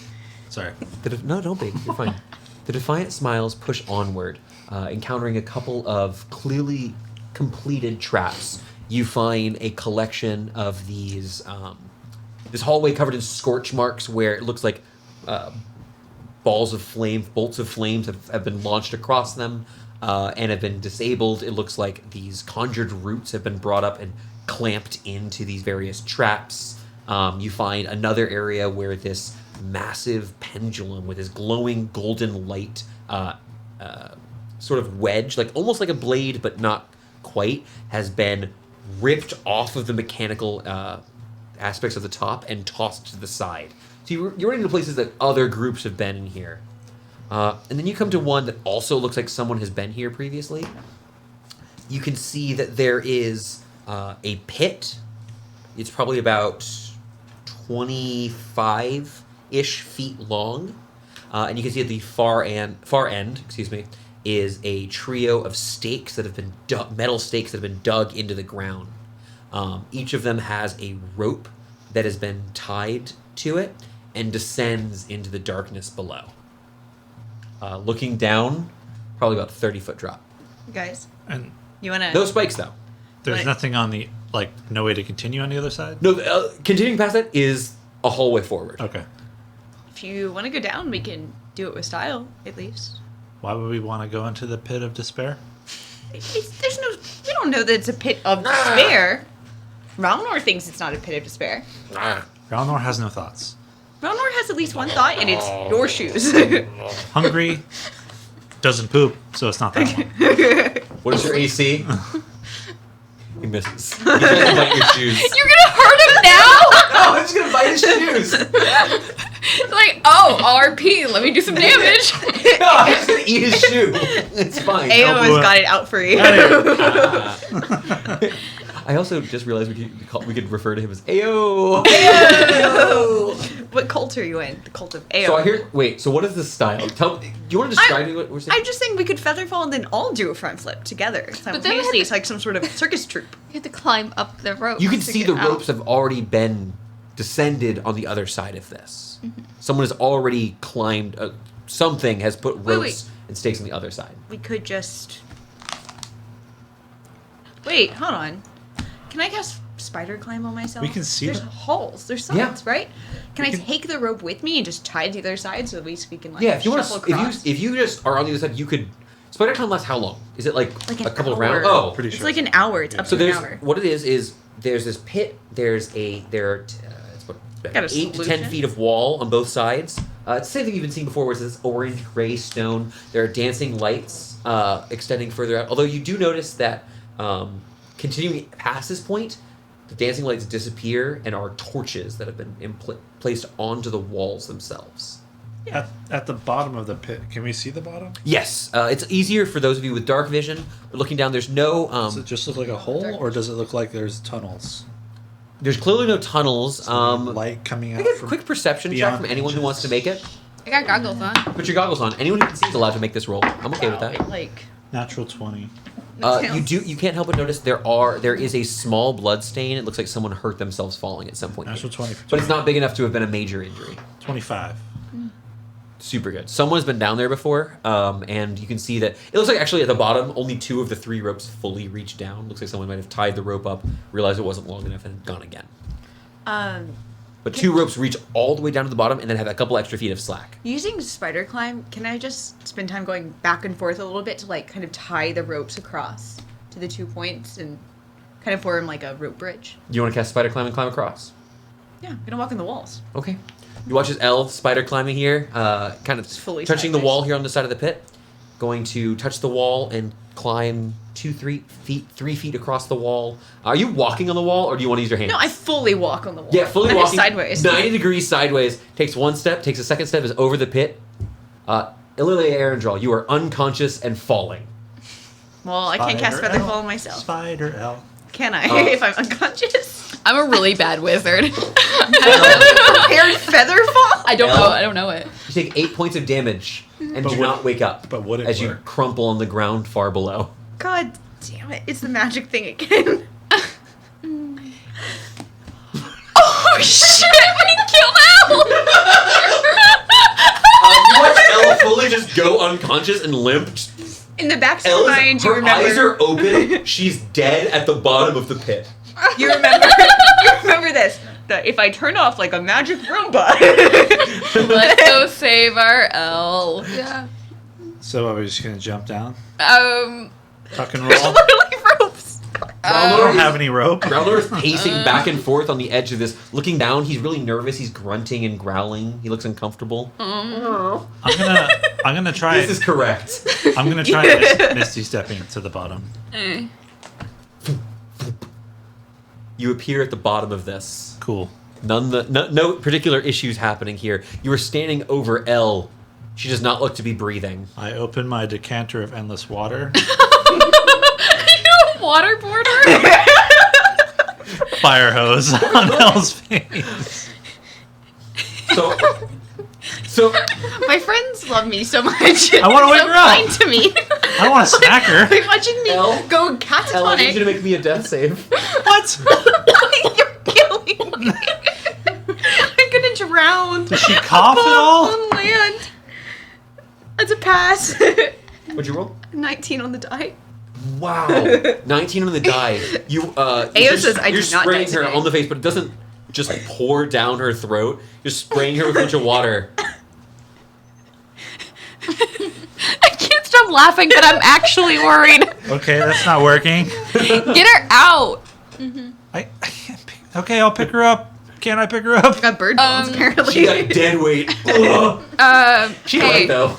Sorry. No, don't be. You're fine. The Defiant Smiles push onward, encountering a couple of clearly completed traps. You find a collection of these, this hallway covered in scorch marks where it looks like bolts of flames have been launched across them and have been disabled. It looks like these conjured roots have been brought up and clamped into these various traps. You find another area where this massive pendulum with this glowing golden light sort of wedge, like almost like a blade but not quite, has been ripped off of the mechanical aspects of the top and tossed to the side. So you're running into places that other groups have been in here. And then you come to one that also looks like someone has been here previously. You can see that there is a pit. It's probably about 25-ish feet long. And you can see at the far end, is a trio of stakes that have been metal stakes that have been dug into the ground. Each of them has a rope that has been tied to it and descends into the darkness below. Looking down, probably about 30-foot drop. Guys, And you wanna? No spikes though. there's Right. nothing on the, like, no way to continue on the other side? No, continuing past that is a hallway forward. Okay. If you want to go down, we can do it with style, at least. Why would we want to go into the pit of despair? There's no. We don't know that it's a pit of despair. Ralnor thinks it's not a pit of despair. Ralnor has no thoughts. Ralnor has at least one thought, and it's your shoes. Hungry, doesn't poop, so it's not that one. What is your AC? He misses. He's trying to bite your shoes. You're gonna hurt him now? Oh, I'm just gonna bite his shoes. Like, oh, RP, let me do some damage. No, I'm just gonna eat his shoe. It's fine. Ao blew has it. got it out for you. I also just realized we could refer to him as Ao. What cult are you in? The cult of Ao. So I hear. Wait. So what is the style? Do you want to describe to me what we're saying? I'm just saying we could featherfall and then all do a front flip together simultaneously. It's like some sort of circus troupe. You have to climb up the rope. You can to see get the out. ropes have already been descended on the other side of this. Mm-hmm. Someone has already climbed. Something has put Wait, ropes and stakes on the other side. We could just. Wait, hold on. Can I cast spider climb on myself? We can see There's them. halls. There's sides, Yeah. right? Can We I can- take the rope with me and just tie it to the other side so at least we can like Yeah, if you want shuffle to, across? if you just are on the other side, you could. Spider time lasts how long? Is it like Like a an couple of hour. rounds? Oh, Pretty It's sure. like an hour. It's up So to an there's hour. what it is there's this pit. It's what, Got a 8 to 10 solution? feet of wall on both sides. It's the same thing you've been seeing before, where it's this orange gray stone. There are dancing lights extending further out. Although you do notice that continuing past this point, the dancing lights disappear and are torches that have been placed onto the walls themselves. At the bottom of the pit, can we see the bottom? Yes, it's easier for those of you with dark vision. But looking down, there's no. Does it just look like a hole, or does it look like there's tunnels? There's clearly no tunnels. Light coming out Make a from quick perception check beyond from anyone who edges. wants to make it. I got goggles on. Put your goggles on. Anyone who can see is allowed to make this roll. I'm okay with that. Like natural 20. You can't help but notice there is a small blood stain. It looks like someone hurt themselves falling at some point. Natural 20. But it's not big enough to have been a major injury. 25. Super good. Someone's been down there before, and you can see that it looks like actually at the bottom, only 2 of the 3 ropes fully reach down. Looks like someone might have tied the rope up, realized it wasn't long enough, and gone again. But 2 ropes reach all the way down to the bottom, and then have a couple extra feet of slack. Using spider climb, can I just spend time going back and forth a little bit to like kind of tie the ropes across to the 2 points and kind of form like a rope bridge? You want to cast spider climb and climb across? Yeah, I'm gonna walk in the walls. Okay. You watch as Elle spider climbing here, kind of Fully touching the sideways. wall here on the side of the pit. Going to touch the wall and climb 3 feet across the wall. Are you walking on the wall, or do you want to use your hands? No, I fully walk on the wall. Yeah, fully I'm just walking sideways. 90 degrees sideways. Takes 1 step. Takes a second step. Is over the pit. Ililia Arendral, you are unconscious and falling. Well, I can't cast Spider feather L. fall myself. Spider L. Can I? Oh. If I'm unconscious. I'm a really bad wizard. Prepared feather fall. I don't know. I don't know it. You take 8 points of damage and But do would- not wake up. but would it as you work? crumple on the ground far below. God damn it! It's the magic thing again. Oh shit! We killed Al. You watch Elle fully just go unconscious and limp. In the back of Elle's, your mind, you her eyes remember. are open. She's dead at the bottom of the pit. You remember. You remember this. That if I turn off like a magic Roomba. Let's go save our L. Yeah. So are we just gonna jump down? Tuck and roll? Literally ropes. I don't have any rope. Growler is pacing back and forth on the edge of this. Looking down, he's really nervous. He's grunting and growling. He looks uncomfortable. I'm gonna try. This is correct. I'm gonna try Misty stepping to the bottom. You appear at the bottom of this. Cool. No particular issues happening here. You are standing over Elle. She does not look to be breathing. I open my decanter of endless water. Waterboarder. Fire hose on Elle's face. So My friends love me so much. I wanna wake so her up. kind to me. I don't want to smack her. Like watching me Elle? go Elle, I need catatonic. you to make me a death save. What? You're killing me. I'm gonna drown. Does she cough at all? On land. That's a pass. What'd you roll? 19 on the die. Wow. 19 on the die. You Ayo says, "I you're do not spraying die her today." on the face, but it doesn't just pour down her throat. You're spraying her with a bunch of water. I can't stop laughing, but I'm actually worried. Okay, that's not working. Get her out. I can't pick. Okay, I'll pick her up. Can I pick her up? Got bird bones, apparently. She got dead weight. Ugh. She Hey, might though.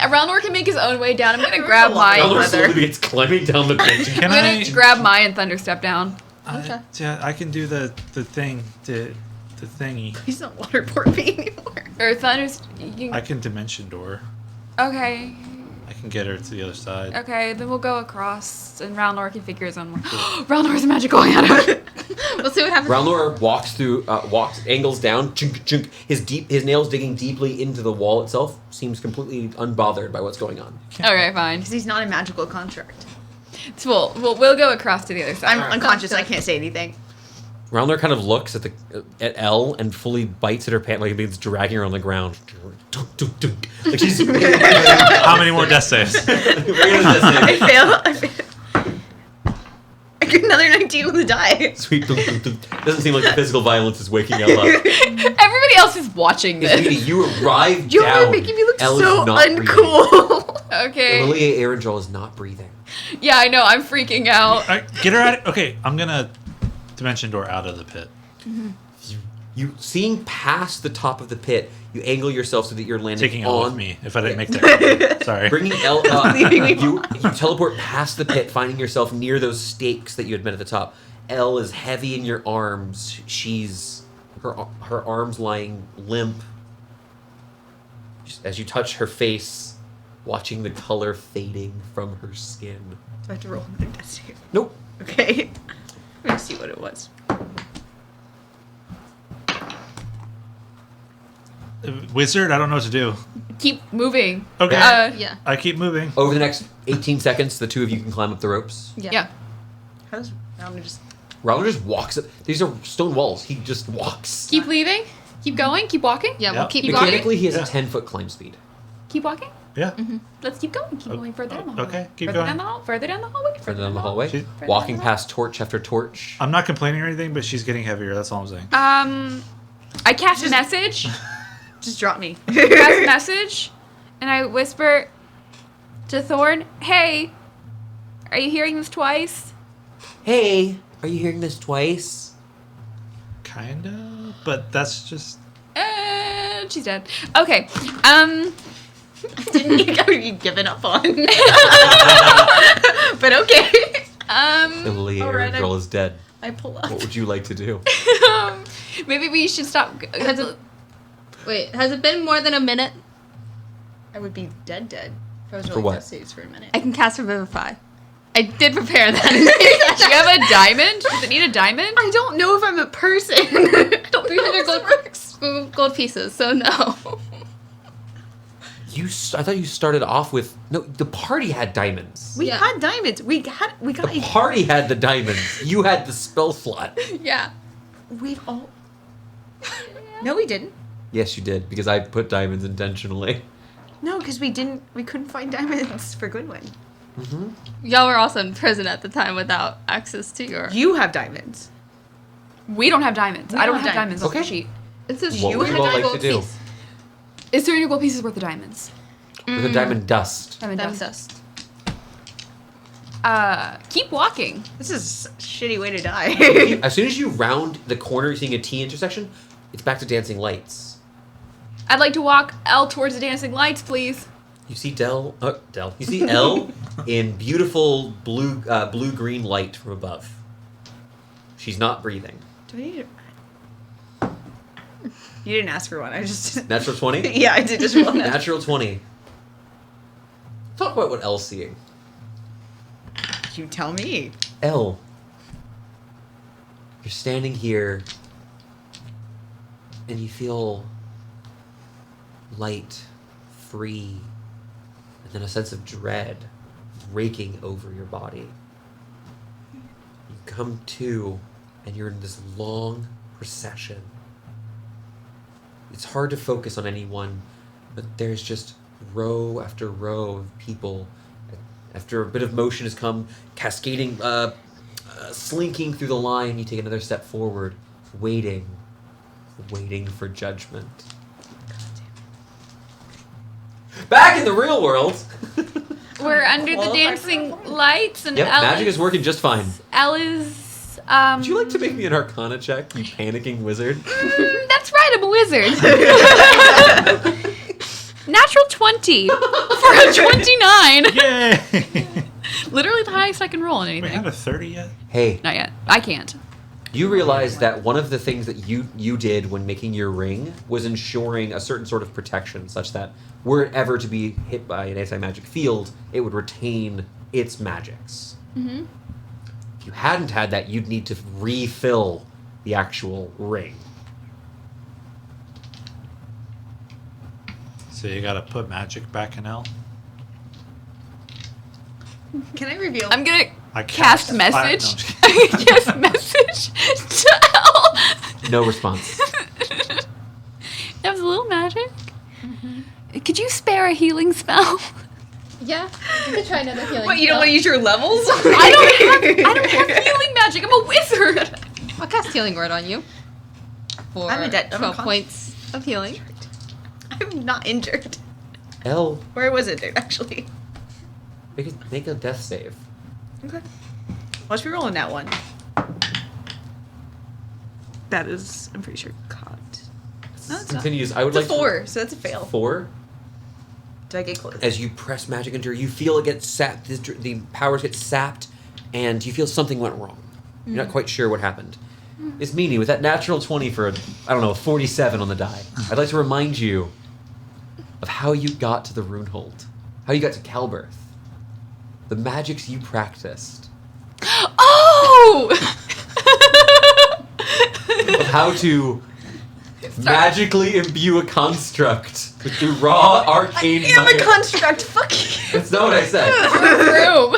Ralnor can make his own way down. I'm gonna grab Ralnor mine. slowly begins climbing down the pitch. Can I'm I? gonna grab mine and thunderstep down. Yeah, I can do the thing. The thingy. He's not waterboard me anymore. Or thunders. I can dimension door. Okay. I can get her to the other side. Okay, then we'll go across, and Ralnor can figure his own way. Ralnor's magical hand. We'll see what happens. Ralnor angles down. Chunk, chunk. His nails digging deeply into the wall itself. Seems completely unbothered by what's going on. Okay, fine. Because he's not a magical construct. So we'll go across to the other side. I'm unconscious. I can't say anything. Ralnor kind of looks at Elle and fully bites at her pant like it's dragging her on the ground. Like she's How many more death saves? I fail. I get another 19 on the die. Sweet. Doesn't seem like the physical violence is waking Elle up. Everybody else is watching this. Sweetie, you arrived You're down. making me look Elle so is not breathing. uncool. Okay. Lilia Arendral is not breathing. Yeah, I know. I'm freaking out. Alright, get her out. Okay, I'm gonna dimension door out of the pit. You seeing past the top of the pit, you angle yourself so that you're landing Taking Elle on with me if I didn't make that. Sorry. Bringing Elle up, Leaving me you teleport past the pit, finding yourself near those stakes that you had met at the top. Elle is heavy in your arms. She's her arms lying limp. As you touch her face, watching the color fading from her skin. Do I have to roll another death save? Nope. Okay. I'm gonna see what it was. Wizard, I don't know what to do. Keep moving. Okay. Yeah. I keep moving. Over the next 18 seconds, the two of you can climb up the ropes. Yeah. How does I'm just Ralph just walks up. These are stone walls. He just walks. Keep leaving. Keep going. Keep walking. Yeah, Yeah. we'll keep Keep going. Mechanically, he has Yeah. a 10-foot climb speed. Keep walking. Yeah. Let's keep going. Keep going further down the hallway. Okay, keep further going. Down the hall, further down the hallway. Further down the hallway. She- Walking past torch after torch. I'm not complaining or anything, but she's getting heavier. That's all I'm saying. I cast a message. Just drop me. Cast a message, and I whisper to Thorn, "Hey, are you hearing this twice?" Hey, are you hearing this twice? Kinda, but that's just. And she's dead. Okay. Didn't think I would be given up on. But okay. The Lily Alright, girl is dead. I pull up. What would you like to do? Maybe we should stop. Wait, has it been more than a minute? I would be dead. If I was For really what? death saves for a minute. I can cast Revivify. I did prepare that. Do you have a diamond? Does it need a diamond? I don't know if I'm a person. I don't 300 gold pieces, so no. I thought you started off with no. The party had diamonds. We Yeah. had diamonds. We got. The party had the diamonds. You had the spell slot. Yeah. We've all. No, we didn't. Yes, you did because I put diamonds intentionally. No, because we didn't. We couldn't find diamonds for Goodwin. Y'all were also in prison at the time without access to your. You have diamonds. We don't have diamonds. We I don't don't have have diamonds on the Okay. sheet. It says What you would had you all a like gold to do? piece. Is 300 gold pieces worth of diamonds? With a diamond dust. Diamond Diamond dust. dust. Keep walking. This is a shitty way to die. As soon as you round the corner, seeing a T intersection, it's back to dancing lights. I'd like to walk L towards the dancing lights, please. You see Dell. You see Elle in beautiful blue-green light from above. She's not breathing. Do I need to... You didn't ask for one. I just. Natural 20. Yeah, I did just roll that. Natural 20. Talk about what Elle's seeing. You tell me. Elle, you're standing here, and you feel light, free, and then a sense of dread raking over your body. You come to, and you're in this long procession. It's hard to focus on anyone, but there's just row after row of people. After a bit of motion has come, cascading, slinking through the line, you take another step forward, waiting for judgment. Back in the real world. We're under the Qualified dancing lights, and Yep, Elle magic is working just fine. Elle is. Would you like to make me an Arcana check, you panicking wizard? That's right, I'm a wizard. Natural 20 for a 29. Yay! Literally the highest I can roll on We anything. have a 30 yet? Hey, Not yet. I can't. you realize that one of the things that you did when making your ring was ensuring a certain sort of protection, such that were it ever to be hit by an anti-magic field, it would retain its magics. Mm-hmm. If you hadn't had that, you'd need to refill the actual ring. So you gotta put magic back in L? Can I reveal? I'm gonna I cast fire- message. no, I'm just Cast message to Elle. No response. That was a little magic. Could you spare a healing spell? Yeah, you could try another healing. What, you don't want to use your levels? I don't have healing magic. I'm a wizard. I'll cast Healing Word on you. For I'm 12 points of healing. I'm not injured. Elle, Where was it, actually? make a death save. Okay. Watch me rolling that one. That is, I'm pretty sure, caught. No, it's not. Continues. I would It's like a 4, so that's a fail. 4. Do I get close? As you press magic into her, you feel it get sapped. The powers get sapped, and you feel something went wrong. You're not quite sure what happened. It's Meanie with that natural 20 for a 47 on the die. I'd like to remind you of how you got to the Runehold, how you got to Calberth, the magics you practiced, Oh! of how to magically imbue a construct with the raw arcane I am a might. construct. Fuck you. That's not what I said. Vroom.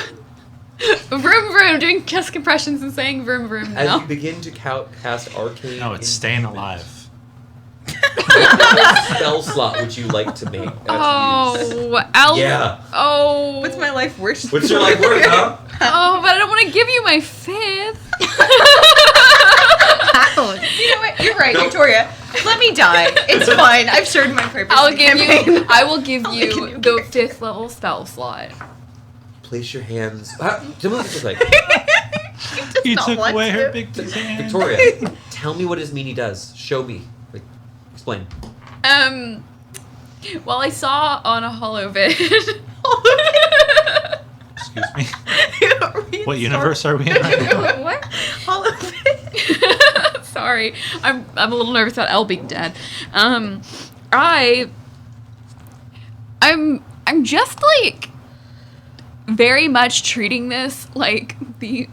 Vroom, vroom. Doing chest compressions and saying vroom, vroom As now. you begin to cast arcane. No, it's staying enchantments, alive. spell slot would you like to make? Yeah. Oh. What's my life worth? What's your life worth, huh? Oh, but I don't want to give you my 5th. You know what? You're right, Nope. Victoria. Let me die. It's fine. I've served my purpose. I will in the give campaign. you the 5th level spell slot. Place your hands. Tell me what this looks like. You not took want away to. her big hand. Victoria, tell me what his meanie does. Show me. Like, explain. Well, I saw on a holovid. Excuse me. What universe are we in right now? What? Holovid. Sorry, I'm a little nervous about Elle being dead. I'm just like very much treating this like the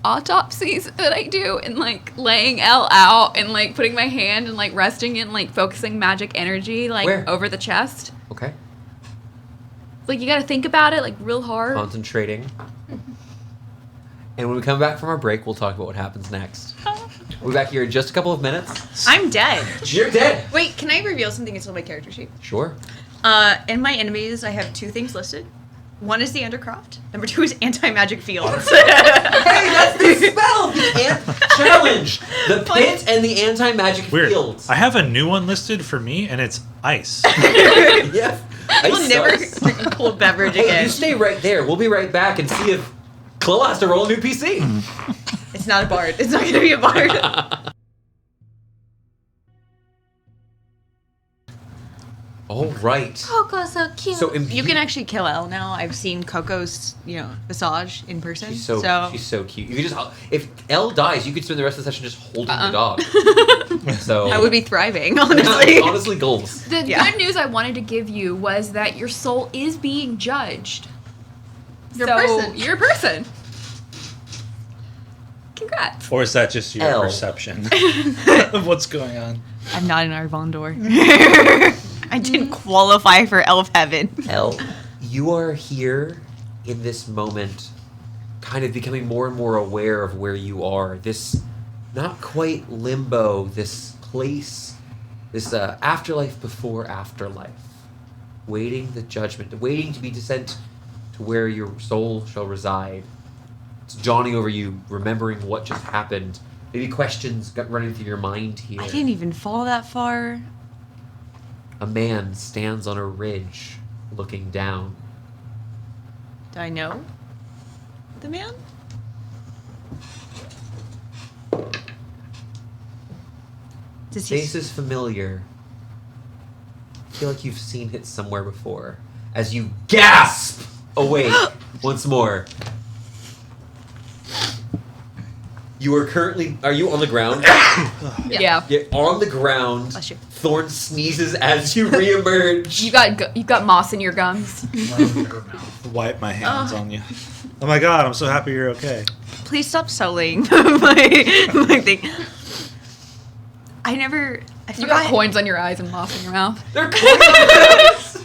autopsies that I do, and like laying Elle out and like putting my hand and like resting and like focusing magic energy like Where? over the chest. Okay. Like you got to think about it like real hard. Concentrating. And when we come back from our break, we'll talk about what happens next. We'll be back here in just a couple of minutes. I'm dead. You're dead. Wait, can I reveal something until my character sheet? Sure. In my enemies, I have 2 things listed. One is the Undercroft. Number 2 is anti-magic fields. Hey, that's the spell! The challenge! The pit and the anti-magic Weird. fields. I have a new one listed for me, and it's ice. Yeah. I will Ice never sucks. drink a cold beverage Hey, again. you stay right there. We'll be right back and see if Chloe has to roll a new PC. It's not a bard. It's not going to be a bard. All right. Coco's so cute. So You can actually kill Elle now. I've seen Coco's, visage in person. She's so cute. You can just if Elle dies, you could spend the rest of the session just holding the dog. So I would be thriving, honestly. honestly, goals. The Yeah. good news I wanted to give you was that your soul is being judged. You're a person. You're a person. Congrats. Or is that just your L. perception of what's going on? I'm not an Arvondor. I didn't qualify for elf heaven. Elle, you are here in this moment, kind of becoming more and more aware of where you are. This not quite limbo, this place, this afterlife before afterlife. Waiting the judgment, waiting to be sent to where your soul shall reside. It's dawning over you, remembering what just happened. Maybe questions got running through your mind here. I didn't even fall that far. A man stands on a ridge, looking down. Do I know the man? Does he Face is familiar. I feel like you've seen it somewhere before. As you gasp awake once more. You are currently... Are you on the ground? Yeah. You're on the ground. Bless you. Thorn sneezes as you reemerge. You got moss in your gums. Wipe my hands on you. Oh my god, I'm so happy you're okay. Please stop selling my thing. I You got forgot. coins on your eyes and moss in your mouth. They're coins.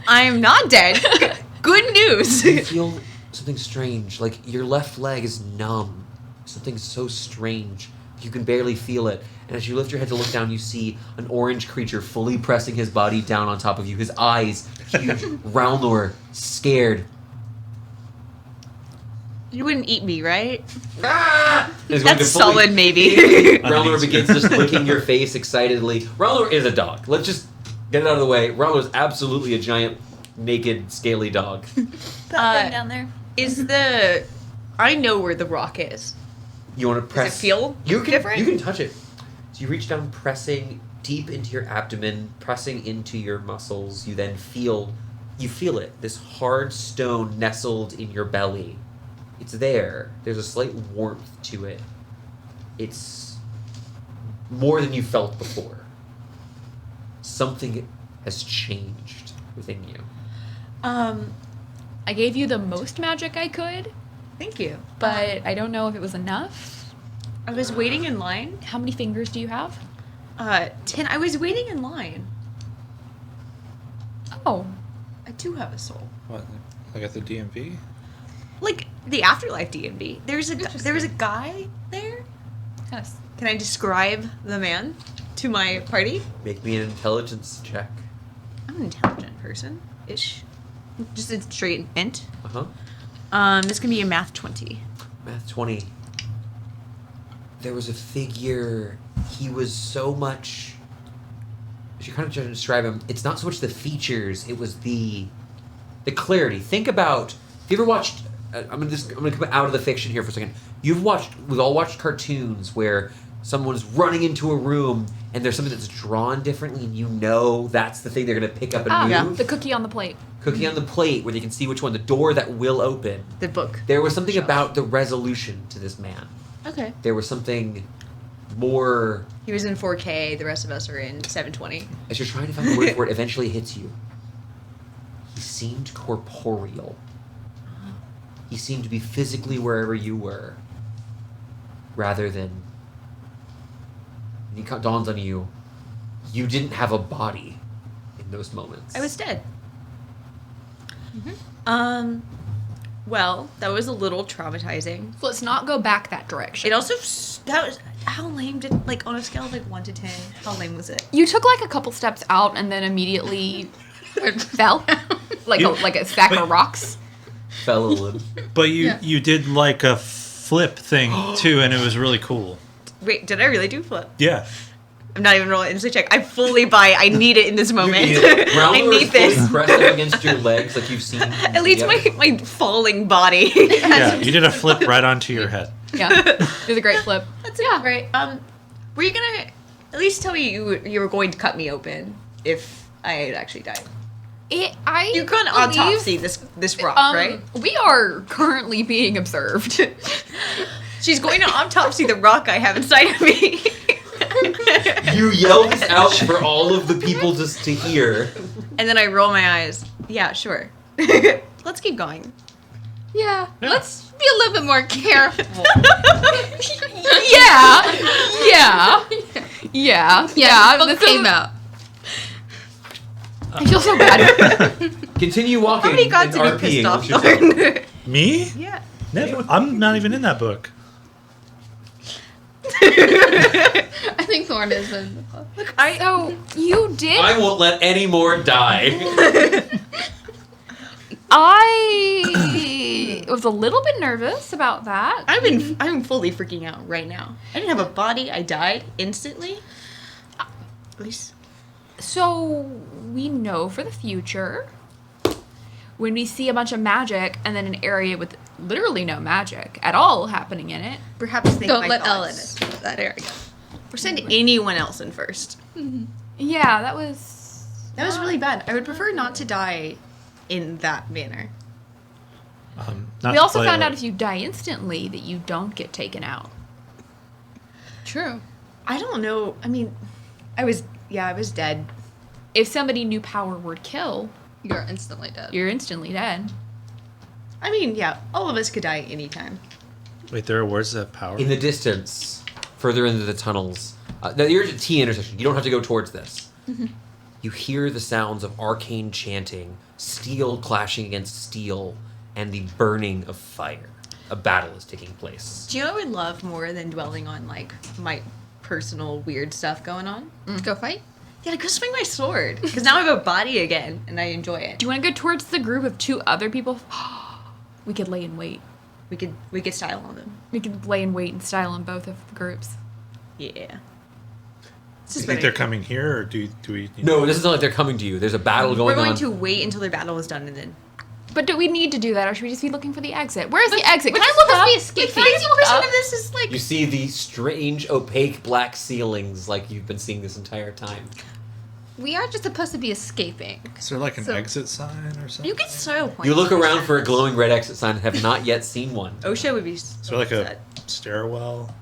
I am not dead. Good news. You feel something strange. Like your left leg is numb. Something so strange. You can barely feel it. And as you lift your head to look down, you see an orange creature fully pressing his body down on top of you. His eyes huge. Ralnor, scared. You wouldn't eat me, right? Is going That's to fully- solid, maybe. Ralnor begins just licking your face excitedly. Ralnor is a dog. Let's just get it out of the way. Ralnor is absolutely a giant, naked, scaly dog. That down there. I know where the rock is. You want to press? feel you can, different? You can touch it. So you reach down, pressing deep into your abdomen, pressing into your muscles. You then feel it. This hard stone nestled in your belly. It's there. There's a slight warmth to it. It's more than you felt before. Something has changed within you. I gave you the most magic I could, Thank you. but I don't know if it was enough. I was waiting in line. How many fingers do you have? 10. I was waiting in line. Oh. I do have a soul. What? Like at the DMV? Like the afterlife D&B. There was a guy there. Kind of. Can I describe the man? to my party. Make me an intelligence check. I'm an intelligent person-ish. Just a straight int. This can be a math 20. Math 20. There was a figure. He was so much. As you're kind of trying to describe him, it's not so much the features. It was the clarity. Think about. Have you ever watched? I'm gonna come out of the fiction here for a second. We've all watched cartoons where someone's running into a room and there's something that's drawn differently, and you know that's the thing they're gonna pick up and move. The cookie on the plate. Cookie on the plate, where they can see which one, the door that will open. The book. There was something about the resolution to this man. Okay. There was something more. He was in 4K. The rest of us are in 720. As you're trying to find the word for it, eventually hits you. He seemed corporeal. He seemed to be physically wherever you were, rather than. And it dawns on you, you didn't have a body in those moments. I was dead. Well, that was a little traumatizing. So let's not go back that direction. It also that was how lame did like on a scale of like 1 to 10. How lame was it? You took like a couple steps out and then immediately fell, like a stack of rocks. Fell a little. But you did like a flip thing too, and it was really cool. Wait, did I really do flip? Yeah. I'm not even rolling instant check. I fully buy. I need it in this moment. I need this. Press up against your legs like you've seen. At least my falling body. Yeah, you did a flip right onto your head. Yeah, it was a great flip. That's great. Were you gonna at least tell me you were going to cut me open if I had actually died? You couldn't autopsy this rock, right? We are currently being observed. She's going to autopsy the rock I have inside of me. You yell this out for all of the people just to hear. And then I roll my eyes. Yeah, sure. Let's keep going. Yeah, let's be a little bit more careful. Yeah. Book came out. I feel so bad. Continue walking. How many gods and have you pissed RPing off, with yourself. Thorn? Me? Yeah. Never. I'm not even in that book. I think Thorn is in the book. So you did. I won't let any more die. I was a little bit nervous about that. I'm fully freaking out right now. I didn't have a body. I died instantly. At least. So we know for the future, when we see a bunch of magic and then an area with literally no magic at all happening in it, Perhaps they Don't let Ellen into that area. Or send anyone else in first. yeah, that was really bad. I would prefer not to die in that manner. We also found out if you die instantly that you don't get taken out. True. I don't know. I mean, I was dead. If somebody knew power word kill, You're instantly dead. you're instantly dead. I mean, yeah, all of us could die anytime. Wait, there are words that have power. In the distance, further into the tunnels, you're at a T intersection. You don't have to go towards this. You hear the sounds of arcane chanting, steel clashing against steel, and the burning of fire. A battle is taking place. Do you know what I would love more than dwelling on like my personal weird stuff going on? Go fight? Yeah, go swing my sword because now I have a body again and I enjoy it. Do you want to go towards the group of 2 other people? We could lay in wait. We could style on them. We could lay in wait and style on both of the groups. Yeah. Do you think they're coming here, or do we? No, this is not like they're coming to you. There's a battle We're going on. going to wait until their battle is done and then. But do we need to do that, or should we just be looking for the exit? Where's the exit? Can I look up? escape? Can I look up? of this is like. You see the strange, opaque black ceilings like you've been seeing this entire time. We are just supposed to be escaping. Is there like an So- exit sign or something? You can style points. You look around for a glowing red exit sign and have not yet seen one. OSHA would be. Is there like a stairwell?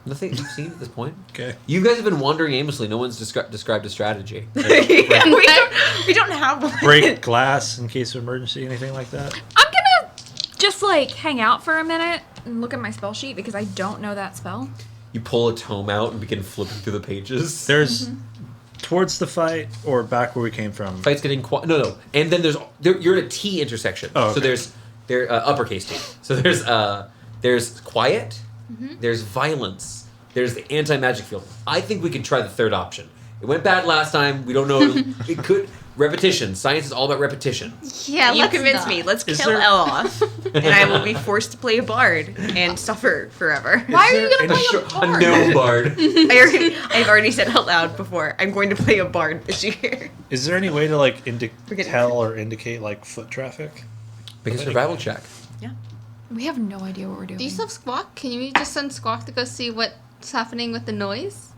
Nothing you've seen at this point. Okay. You guys have been wandering aimlessly. No one's described a strategy. Yeah, we don't have one. Break glass in case of emergency, anything like that? I'm gonna just like hang out for a minute and look at my spell sheet because I don't know that spell. You pull a tome out and begin flipping through the pages. There's towards the fight or back where we came from. Fight's getting quiet. No. And then you're at a T intersection. Oh, So okay. there's uppercase T. So there's quiet, there's violence, There's the anti-magic field. I think we could try the third option. It went bad last time. We don't know. It could. Repetition. Science is all about repetition. Yeah, You convinced me. Let's Is kill there- Elle off, and I will be forced to play a bard and suffer forever. Why are you there gonna any play A a bard? gnome bard. I've already said out loud before. I'm going to play a bard this year. Is there any way to like getting- tell or indicate like foot traffic? Make a survival check. We have no idea what we're doing. Do you still have Squawk? Can you just send Squawk to go see what's happening with the noise?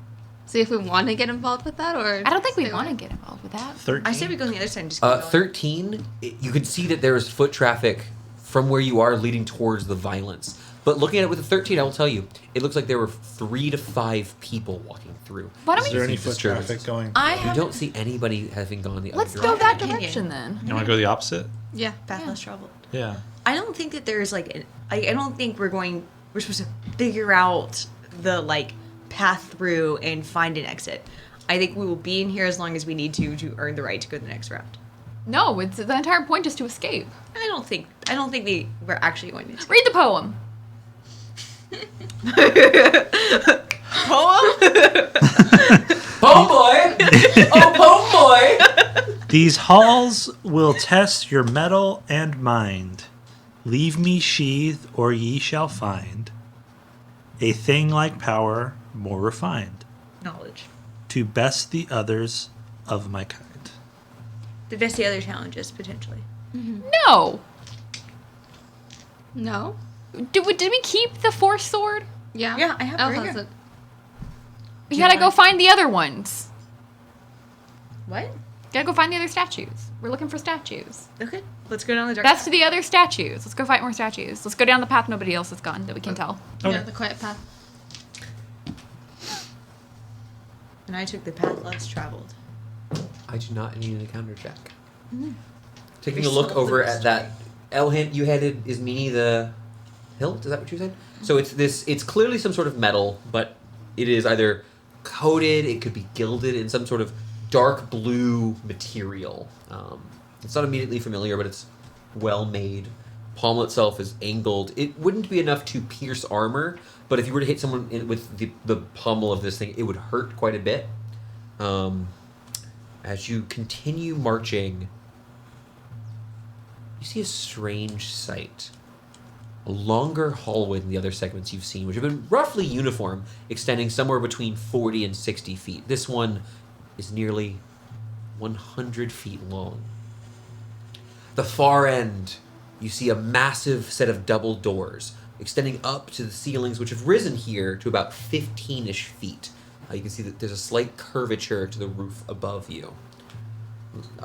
See if we want to get involved with that, or I don't think we stay want to away? get involved with that. 13. I say we go on the other side and just keep going. 13. You can see that there is foot traffic from where you are leading towards the violence. But looking at it with a 13, I will tell you, it looks like there were 3 to 5 people walking through. Why don't Is we? there any See foot disturbances. traffic going? I You have. don't see anybody having gone the Let's other go direction. that Opinion. direction then. You want to go the opposite? Yeah. Path less traveled. Yeah. I don't think that there's like I don't think we're supposed to figure out the like path through and find an exit. I think we will be in here as long as we need to earn the right to go the next route. No, it's the entire point is to escape. I don't think we're actually going to escape. Read the poem. Poem? Poem boy! Oh, poem boy! These halls will test your mettle and mind. Leave me sheathed, or ye shall find a thing like power more refined Knowledge. to best the others of my kind. To best the other challenges, potentially. No. No. Did we keep the force sword? Yeah. Yeah, I have Elle it right has here. it. We gotta go find the other ones. What? Gotta go find the other statues. We're looking for statues. Okay, let's go down the dark That's to the other statues. Let's go fight more statues. Let's go down the path nobody else has gone that we can tell. Yeah, the quiet path. And I took the path less traveled. I do not need an encounter check. Taking You're a look so over loose, at that L hint you headed is Meanie the hilt? Is that what you said? So it's clearly some sort of metal, but it is either coated, it could be gilded in some sort of dark blue material. It's not immediately familiar, but it's well made. Pommel itself is angled. It wouldn't be enough to pierce armor, but if you were to hit someone with the pommel of this thing, it would hurt quite a bit. As you continue marching, you see a strange sight. A longer hallway than the other segments you've seen, which have been roughly uniform, extending somewhere between 40 and 60 feet. This one is nearly 100 feet long. The far end, you see a massive set of double doors extending up to the ceilings, which have risen here to about 15-ish feet. You can see that there's a slight curvature to the roof above you.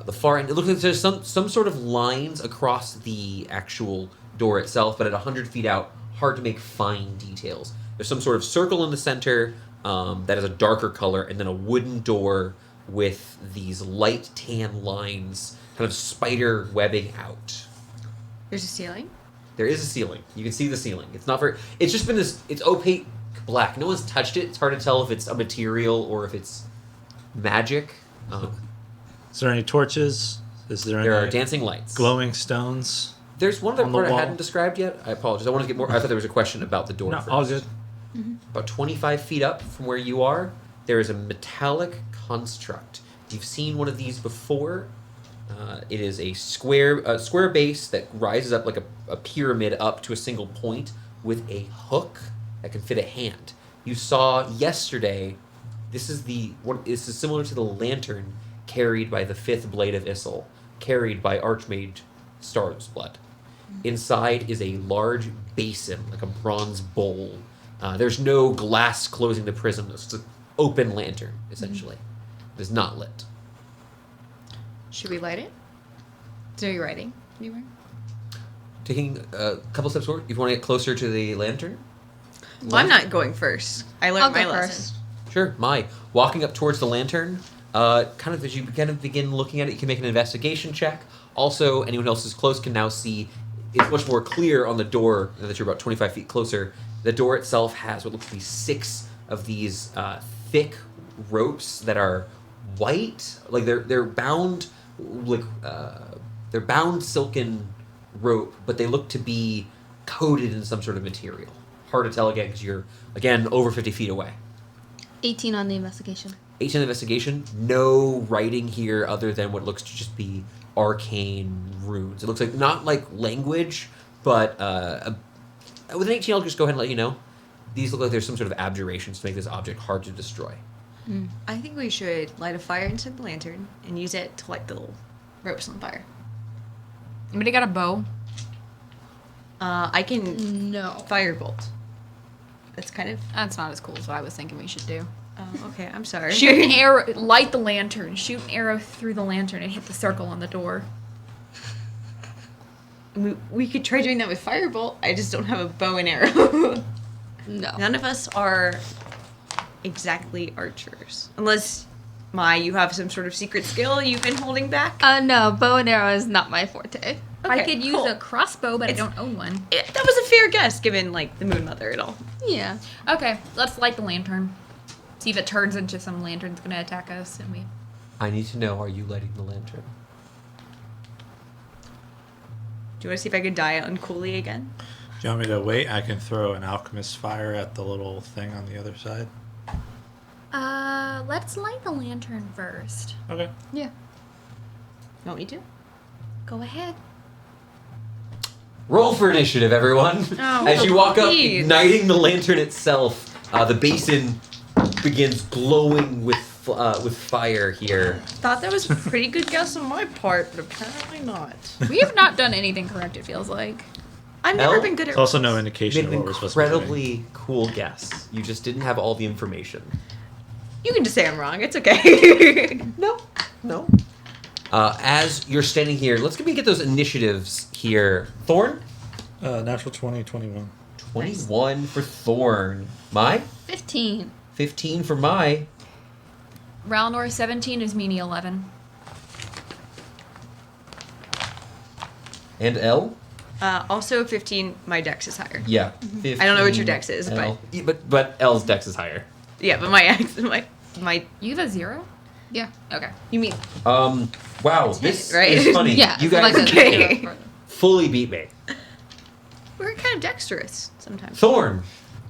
The far end, it looks like there's some sort of lines across the actual door itself, but at 100 feet out, hard to make fine details. There's some sort of circle in the center that is a darker color, and then a wooden door with these light tan lines, kind of spider webbing out. There's a ceiling. There is a ceiling. You can see the ceiling. It's not very. It's just been this. It's opaque black. No one's touched it. It's hard to tell if it's a material or if it's magic. Is there any torches? Is there There any are dancing lights. glowing stones? There's one other on the part I wall? hadn't described yet. I apologize. I wanted to get more. I thought there was a question about the door. No, first. all good. About 25 feet up from where you are, there is a metallic construct. You've seen one of these before. It is a square base that rises up like a pyramid up to a single point with a hook that can fit a hand. You saw yesterday. This is similar to the lantern carried by the fifth blade of Issel, carried by Archmage Star's Blood. Inside is a large basin, like a bronze bowl. There's no glass closing the prism. It's an open lantern, essentially. It is not lit. Should we light it? Are you writing anywhere? Taking a couple steps forward, if you want to get closer to the lantern. Well, I'm not going first. I learned I'll my go lesson. first. Sure, walking up towards the lantern. Kind of as you kind of begin looking at it, you can make an investigation check. Also, anyone else who's close can now see. It's much more clear on the door now that you're about 25 feet closer. The door itself has what looks to be 6 of these thick ropes that are white, like they're bound, like they're bound silken rope, but they look to be coated in some sort of material. hard to tell again because you're, again, over 50 feet away. 18 on the investigation. 18 on the investigation, no writing here other than what looks to just be arcane runes. It looks like, not like language, but with an 18, I'll just go ahead and let you know. These look like there's some sort of abjurations to make this object hard to destroy. I think we should light a fire inside the lantern and use it to light the little ropes on fire. Anybody got a bow? I can No. firebolt. That's kind of... That's not as cool as what I was thinking we should do. Oh, okay, I'm sorry. Shoot an arrow, light the lantern, shoot an arrow through the lantern and hit the circle on the door. We could try doing that with firebolt. I just don't have a bow and arrow. No. None of us are exactly archers. Unless, you have some sort of secret skill you've been holding back. No, bow and arrow is not my forte. I Okay, could use cool. a crossbow, but It's- I don't own one. That was a fair guess, given, the Moon Mother and all. Yeah. Okay, let's light the lantern. See if it turns into some lantern's gonna attack us, and we. I need to know, are you lighting the lantern? Do you want to see if I could die uncoolly again? Do you want me to wait? I can throw an alchemist fire at the little thing on the other side. Let's light the lantern first. Okay. Yeah. You want me to? Go ahead. Roll for initiative, everyone. Oh, As you walk up, please. igniting the lantern itself, the basin begins glowing with fire here. Thought that was a pretty good guess on my part, but apparently not. We have not done anything correct, it feels like. I've never Elle? been good at... It's also no You indication made of an what we're supposed to be doing. incredibly cool guess. You just didn't have all the information. You can just say I'm wrong. It's okay. No. As you're standing here, let's get those initiatives here. Thorn? Natural 20, 21. 21 for Thorn. My? 15. 15 for my. Ralnor 17 is Meanie 11. And L? Also 15, my dex is higher. Yeah. I don't know what your 15 dex is, L. Yeah, but L's dex is higher. Yeah, but my You have a 0? Yeah. Okay. you mean Wow, this right? is funny. Yeah. You so guys like a Okay. 0 for- fully beat me. we're kind of dexterous sometimes. Thorn,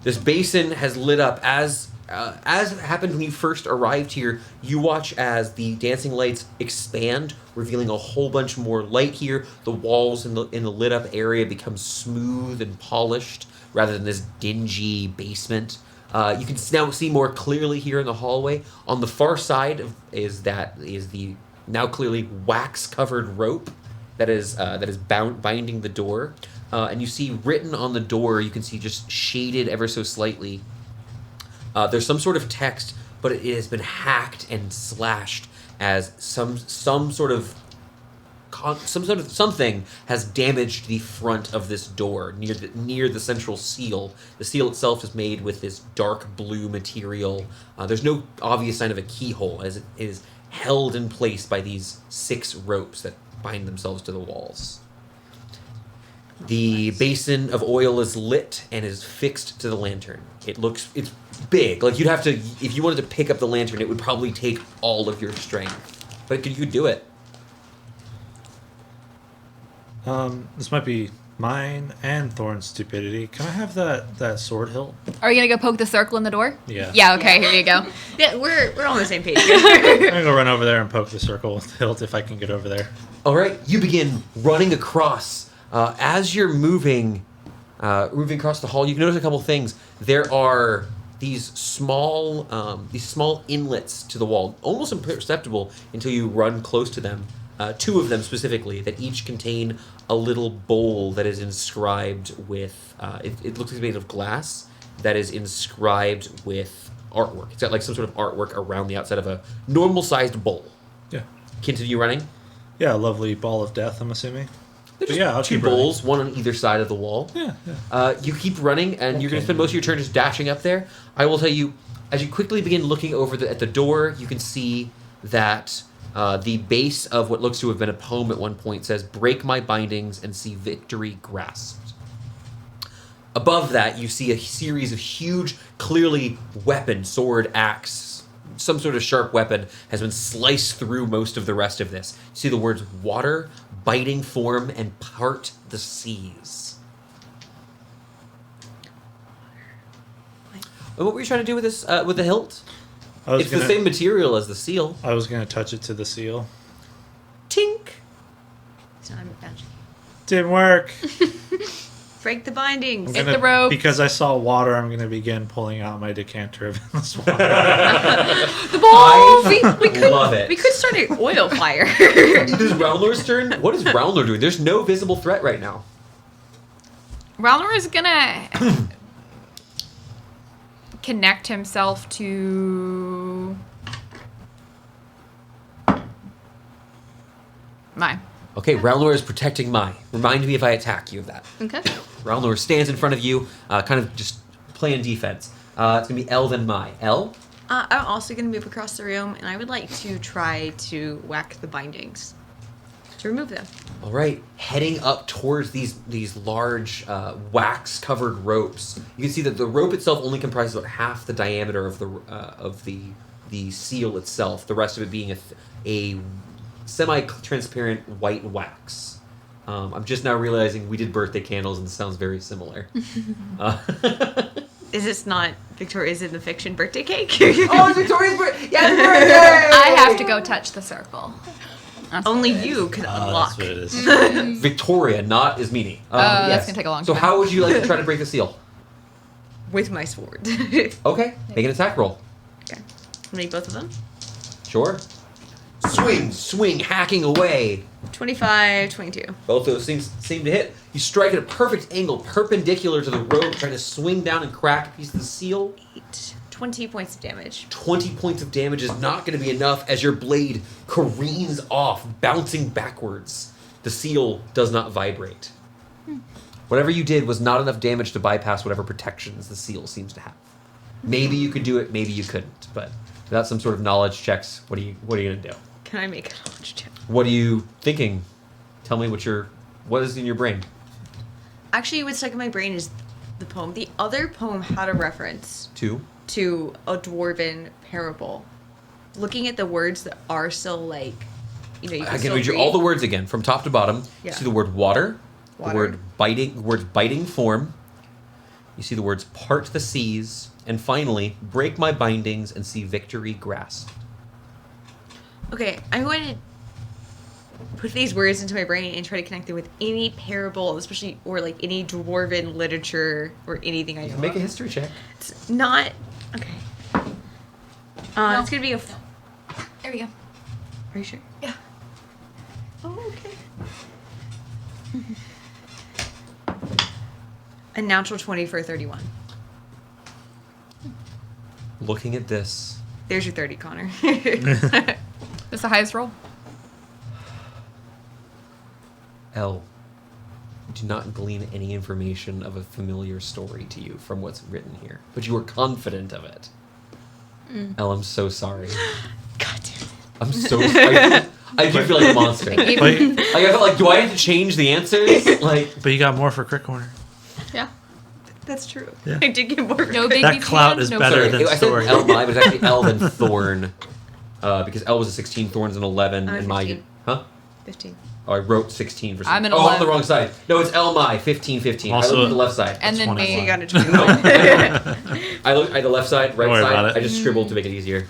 this basin has lit up as happened when you first arrived here. You watch as the dancing lights expand, revealing a whole bunch more light here. The walls in the lit up area become smooth and polished rather than this dingy basement. You can now see more clearly here in the hallway. On the far side is the now clearly wax covered rope that is binding the door. And you see written on the door, you can see just shaded ever so slightly. There's some sort of text, but it has been hacked and slashed as something has damaged the front of this door near the central seal. The seal itself is made with this dark blue material. There's no obvious sign of a keyhole, as it is held in place by these 6 ropes that bind themselves to the walls. The basin of oil is lit and is fixed to the lantern. It's big. Like, you'd have to, if you wanted to pick up the lantern, it would probably take all of your strength. But you could do it. This might be mine and Thorn's stupidity. Can I have that sword hilt? Are you gonna go poke the circle in the door? Yeah. Yeah, okay, here you go. Yeah, we're on the same page. I'm gonna go run over there and poke the circle with the hilt if I can get over there. All right, you begin running across. As you're moving across the hall, you can notice a couple things. There are these small inlets to the wall, almost imperceptible until you run close to them. 2 of them specifically, that each contain a little bowl that is inscribed with. It looks like it's made of glass that is inscribed with artwork. It's got like some sort of artwork around the outside of a normal-sized bowl. Yeah. Continue running. Yeah, a lovely ball of death, I'm assuming. They're But just yeah, I'll 2 keep running. bowls, one on either side of the wall. Yeah. You keep running, and you're going to Okay. spend most of your turn just dashing up there. I will tell you, as you quickly begin looking over at the door, you can see that the base of what looks to have been a poem at one point says, "Break my bindings and see victory grasped." Above that, you see a series of huge, clearly weapon, sword, axe, some sort of sharp weapon has been sliced through most of the rest of this. You see the words water, biting form, and part the seas. And what were you trying to do with this? With the hilt? It's the the same material as the seal. I was gonna touch it to the seal. Tink. It's not magic. Didn't work. Break the bindings. Hit the rope. Because I saw water, I'm gonna begin pulling out my decanter of endless water. The ball. I love it. We could start an oil fire. It is Roundlord's turn. What is Roundlord doing? There's no visible threat right now. Rowler is gonna connect himself to mine. Okay, Roundlord is protecting Mai. Remind me if I attack you of that. Okay. Roundlord stands in front of you, kind of just playing defense. It's going to be El then Mai. El? I'm also going to move across the room, and I would like to try to whack the bindings to remove them. All right, heading up towards these large wax-covered ropes. You can see that the rope itself only comprises about half the diameter of the seal itself. The rest of it being a semi-transparent white wax. I'm just now realizing we did birthday candles, and it sounds very similar. Is this not Victoria? Is it the fiction birthday cake? Oh, it's Victoria's birthday! Yes, birthday! I have to go touch the circle. That's Only what it is. you could That's unlock. what it is. Victoria, not Ismini. That's gonna take a long So time. how would you like to try to break the seal? With my sword. Okay, make an attack roll. Okay. Make both of them. Sure. Swing, hacking away. 25, 22. Both those things seem to hit. You strike at a perfect angle, perpendicular to the rope, trying to swing down and crack a piece of the seal. 20 points of damage. 20 points of damage is not going to be enough as your blade careens off, bouncing backwards. The seal does not vibrate. Whatever you did was not enough damage to bypass whatever protections the seal seems to have. Maybe you could do it, maybe you couldn't, but without some sort of knowledge checks, what are you going to do? Can I make a knowledge check? What are you thinking? Tell me what is in your brain? Actually, what's stuck in my brain is the poem. The other poem had a reference Two. to a dwarven parable. Looking at the words that are still like, you can I can still read you all the words again from top to bottom. Yeah. You see the word water, the Water. word biting form. You see the words part the seas, and finally break my bindings and see victory grasped. Okay, I'm going to put these words into my brain and try to connect them with any parable, especially or like any dwarven literature or anything I know. You can make a of. history check. It's not okay. No. It's gonna be a. There we go. Are you sure? Yeah. Oh, okay. A natural 20 for a 31. Looking at this, There's your 30, Connor. That's the highest roll. L, do not glean any information of a familiar story to you from what's written here, but you are confident of it. L, I'm so sorry. God damn it. I'm so sorry. I do feel like a monster. But, I felt like, do I have to change the answers? Like, but you got more for Crit Corner. Yeah. That's true. Yeah. I did get more. No big That clout is better sorry, than I said story. L, but it's actually L then Thorn, because L was a 16, Thorn's an 11, I'm and my 15. huh? 15. Oh, I wrote 16 for some. I'm an Oh, I'm on 11. the wrong side. No, it's L my 15. I Also- looked at the left side. And then 21. You me. got a 21. I looked at the left side, right Don't worry side. about it. I just scribbled to make it easier.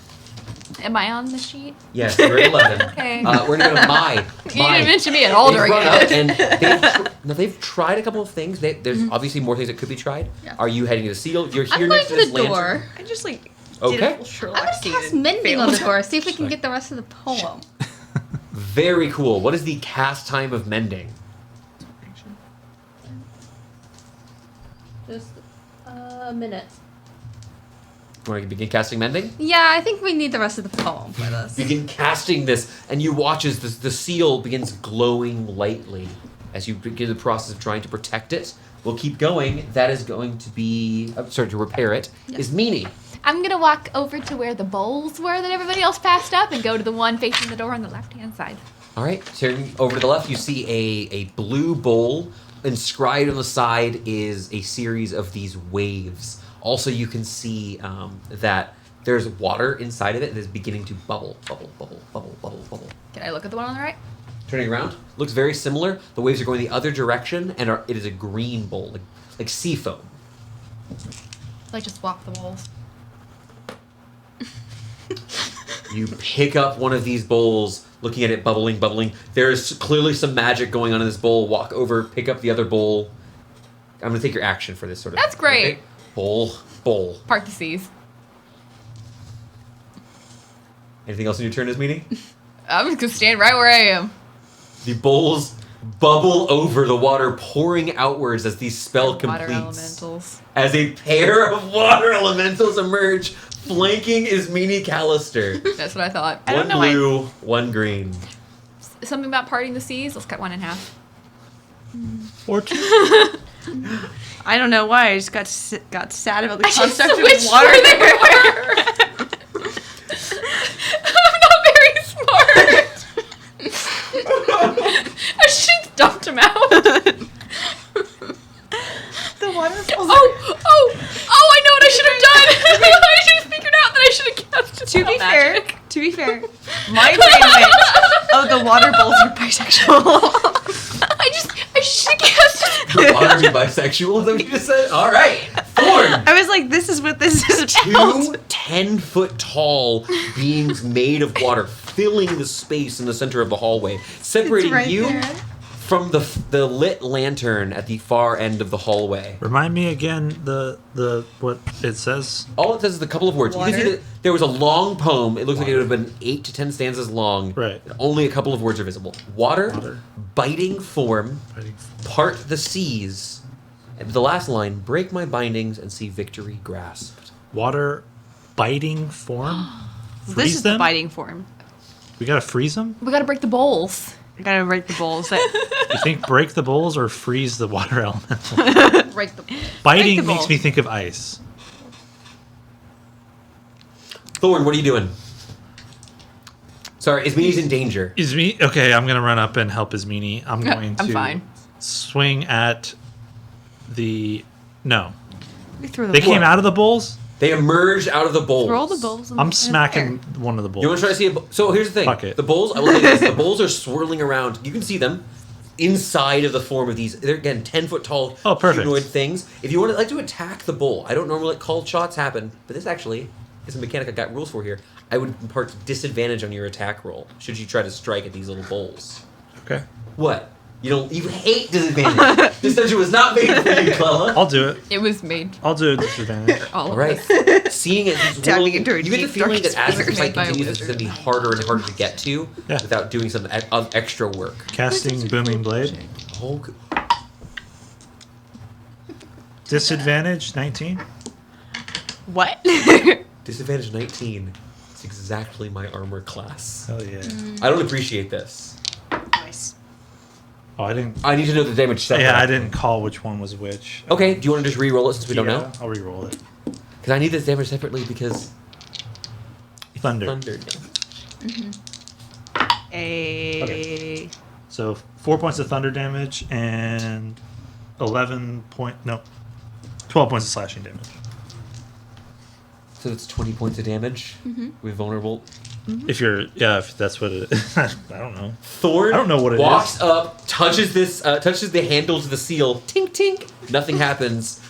Am I on the sheet? Yes, you're at 11. Okay. We're gonna go to my. You didn't mention me at all They've during run up it. and they've tried a couple of things. There's obviously more things that could be tried. Yeah. Are you heading to the seal? You're here I'm going next to to this the door. lantern. I just like did Okay. a full Sherlock I'm gonna scene cast and mending failed. on the door. See if we can get the rest of the poem. Very cool. What is the cast time of mending? Just a minute. Want to begin casting mending? Yeah, I think we need the rest of the poem for this. Begin casting this, and you watch as the seal begins glowing lightly as you begin the process of trying to protect it. We'll keep going. That is going to be, to repair it, is Meanie. I'm gonna walk over to where the bowls were that everybody else passed up and go to the one facing the door on the left-hand side. All right, turning over to the left, you see a blue bowl. Inscribed on the side is a series of these waves. Also, you can see that there's water inside of it that is beginning to bubble. Can I look at the one on the right? Turning around, looks very similar. The waves are going the other direction, and it is a green bowl, like sea foam. Like just swap the bowls. You pick up one of these bowls, looking at it bubbling. There's clearly some magic going on in this bowl. Walk over, pick up the other bowl. I'm going to take your action for this sort of That's great. Okay? Bowl. Park the seas. Anything else in your turn, Ismini? I'm just gonna stand right where I am. The bowls bubble over, the water pouring outwards as the spell Water completes. elementals. As a pair of water elementals emerge, flanking Ismini Callister. That's what I thought. I don't One know why- blue, one green. Something about parting the seas. Let's cut one in half. Or 2. I don't know why. I just got sad about the I just concept switched of water where they everywhere. I'm not very smart. I should have dumped him out. The waterfalls. Oh! I know what I should have done. I should have figured out that I should have cast To be magic. fair, my brain went, oh, the water bowls are bisexual. I should have cast. The water be bisexual, is that what you just said? All right. Thorn. I was like, this is what this is Two about. 10-foot tall beings made of water filling the space in the center of the hallway, separating right you there. from the lit lantern at the far end of the hallway. Remind me again the what it says. All it says is a couple of words. You can Water? see that there was a long poem. It looks like it would have been 8 to 10 stanzas long. Right. Only a couple of words are visible. Water. Water. Biting form, part the seas. And the last line, break my bindings and see victory grasped. Water biting form. This Freeze is them. the biting form. We gotta freeze them. We gotta break the bowls. I gotta write the bowls. You think break the bowls or freeze the water elemental? Break the. Biting the makes bowls. me think of ice. Thorn, what are you doing? Sorry, Ismini's in danger. Ismini, okay, I'm gonna run up and help Ismini. I'm going I'm to fine. swing at the. No, We throw the they bowl. came out of the bowls. They emerged out of the bowls. Throw the bowls. I'm smacking one of the bowls. You want to try to see it? So here's the thing. Fuck it. The bowls, I will say this, the bowls are swirling around. You can see them inside of the form of these. They're, again, 10-foot tall Oh, perfect. humanoid things. If you want to like to attack the bowl, I don't normally let called shots happen, but this actually is a mechanic I got rules for here. I would impart disadvantage on your attack roll should you try to strike at these little bowls. Okay, What? You hate disadvantage. This dungeon was not made for you, Clella. I'll do it. It was made. I'll do it. Disadvantage. All All of right. us. Seeing it, Tapping into a you get the deep, feeling dark that as the spirit fight made by a continues, it's going to be harder and harder to get to Yeah. without doing some extra work. Casting booming blade. Oh, Disadvantage 19. What? disadvantage 19. It's exactly my armor class. Hell yeah. I don't appreciate this. Nice. Oh, I didn't. I need to know the damage set. Yeah, I didn't call which one was which. Okay, do you want to just re-roll it since we don't Yeah, know? I'll re-roll it. Because I need this damage separately because Thunder. thunder. A. So 4 points of thunder damage and 12 points of slashing damage. So that's 20 points of damage with vulnerable. If that's what it is. I don't know. Thorn I don't know what it walks is. up, touches the handle to the seal. Tink, tink. Nothing happens.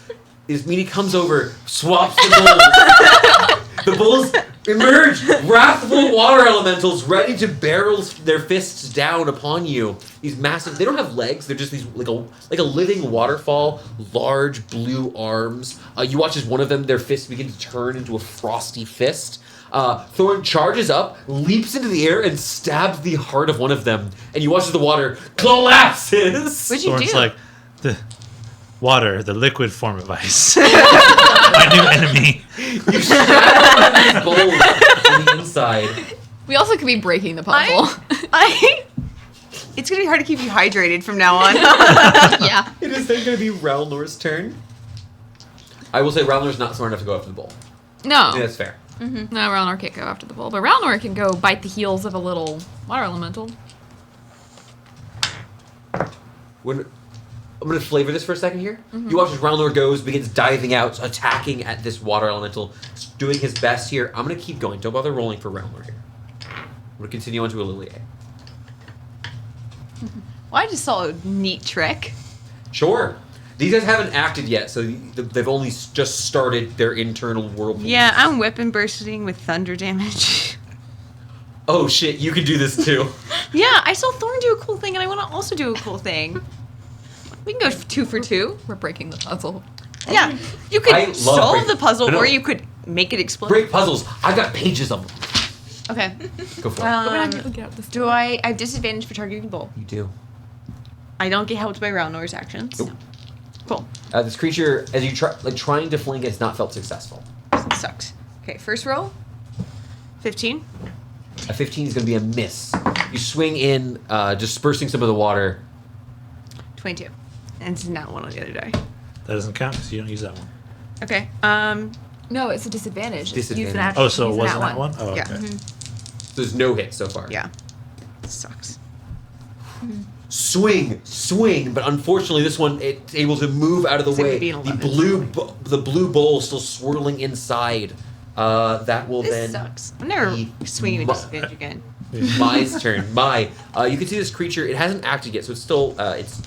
Ismini comes over, swaps the bowls. The bowls emerge, wrathful water elementals ready to barrel their fists down upon you. These massive, they don't have legs, they're just these like a living waterfall, large blue arms. You watch as one of them, their fists begin to turn into a frosty fist. Thorn charges up, leaps into the air, and stabs the heart of one of them. And you watch as the water collapses. What'd you Thorn's do? like, the water, the liquid form of ice. My new enemy. You shatter one of these bowls on the inside. We also could be breaking the puzzle. It's gonna be hard to keep you hydrated from now on. Yeah. It is then going to be Ralnor's turn. I will say Ralnor's not smart enough to go after the bowl. No. Yeah, that's fair. No, Ralnor can't go after the bull, but Ralnor can go bite the heels of a little water elemental. I'm going to flavor this for a second here. You watch as Ralnor goes, begins diving out, attacking at this water elemental, doing his best here. I'm going to keep going. Don't bother rolling for Ralnor here. I'm going to continue on to Olivier. Well, I just saw a neat trick. Sure. These guys haven't acted yet, so they've only just started their internal whirlpool. Yeah, I'm weapon bursting with thunder damage. Oh shit, you can do this too. Yeah, I saw Thorn do a cool thing, and I want to also do a cool thing. We can go 2 for 2. We're breaking the puzzle. Yeah, you I love could solve break- the puzzle, No, no. or you could make it explode. Break puzzles. I've got pages of them. Okay. Go for it. We're not gonna be able to get out this Do I have disadvantage for targeting bull? You do. I don't get helped by round noise actions. Nope. Cool. This creature, as you try, trying to fling, has not felt successful. Sucks. Okay, first roll. 15. A 15 is going to be a miss. You swing in, dispersing some of the water. 22. And it's not one on the other die. That doesn't count because you don't use that one. Okay. No, it's a disadvantage. Disadvantage. Use the natural- Oh, so use it the wasn't nat that one? Oh, Yeah. okay. Mhm. There's no hit so far. Yeah. Sucks. Swing, but unfortunately this one it's able to move out of the It's gonna way. be an The 11. blue bowl still swirling inside. That will This then sucks. I'm never be swinging my- with disadvantage again. Mai's turn. You can see this creature. It hasn't acted yet, so it's still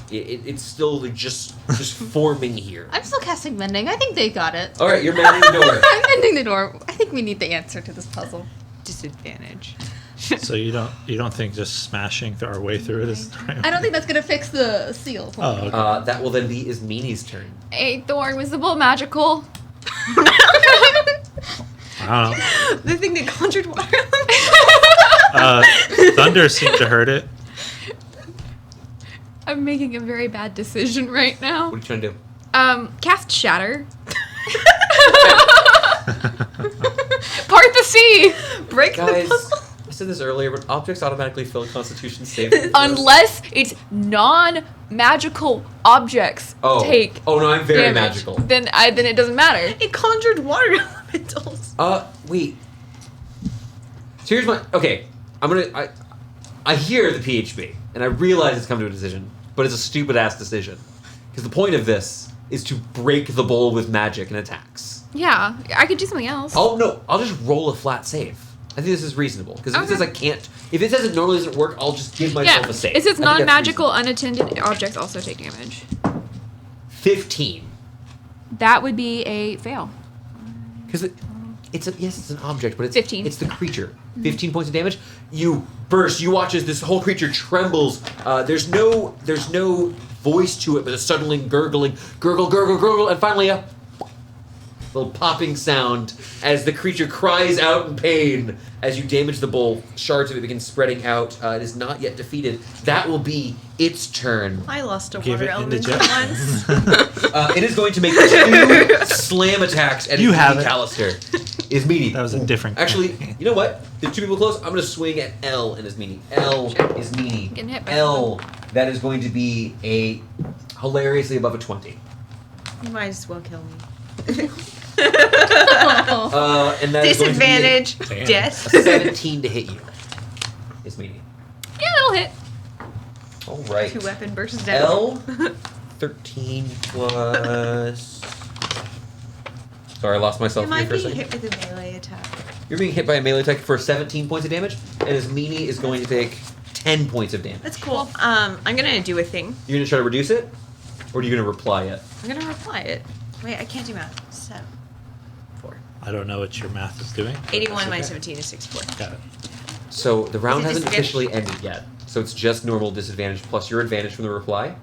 it's still like, just forming here. I'm still casting mending. I think they got it. All right, you're mending the door. I'm mending the door. I think we need the answer to this puzzle. Disadvantage. So you don't think just smashing our way through it is the right I don't think that's gonna fix the seal. Oh, okay. That will then be Ismini's turn. A thorn was the bull magical. I don't know. The thing that conjured water. Thunder seemed to hurt it. I'm making a very bad decision right now. What are you trying to do? Cast Shatter. Part the sea. Break Guys, the puzzle. I said this earlier, but objects automatically fill Constitution save. Unless it's non-magical objects take. Oh no, I'm very damage, magical. Then it doesn't matter. It conjured water elementals. Wait. So here's my okay. I hear the PHB and I realize it's come to a decision, but it's a stupid ass decision because the point of this is to break the bowl with magic and attacks. Yeah, I could do something else. Oh no, I'll just roll a flat save. I think this is reasonable because if it Okay. says I can't, if it says it normally doesn't work, I'll just give myself a save. It says I think that's non-magical reasonable. unattended objects also take damage. 15. That would be a fail. Because it's an object, but it's 15. It's the creature. 15 points of damage. You burst. You watch as this whole creature trembles. There's no voice to it, but a suddenly gurgling, gurgle, and finally a little popping sound as the creature cries out in pain as you damage the bowl. Shards of it begin spreading out. It is not yet defeated. That will be its turn. I lost a Give water it element indigestion. once. It is going to make 2 slam attacks at You Ismini have it. Callister. Ismini. That was a different. Actually, you know what? There's 2 people close. I'm going to swing at L and Ismini. L is Meanie. Getting hit by L. That is going to be a hilariously above a 20. You might as well kill me. And that is going to be Disadvantage. Damn. a Death. 17 to hit you. Ismini. Yeah, that'll hit. All right. 2 weapon versus death. L. 13 plus. Sorry, I lost myself Am here I for a being second. hit with a melee attack? You're being hit by a melee attack for 17 points of damage, and Ismini is going to take 10 points of damage. That's cool. I'm gonna do a thing. You're going to try to reduce it, or are you going to reply it? I'm gonna reply it. Wait, I can't do math. 7. 4. I don't know what your math is doing. but 81 that's minus okay. 17 is 64. Got it. So the round Is it hasn't disadvantage? officially ended yet. So it's just normal disadvantage plus your advantage from the reply.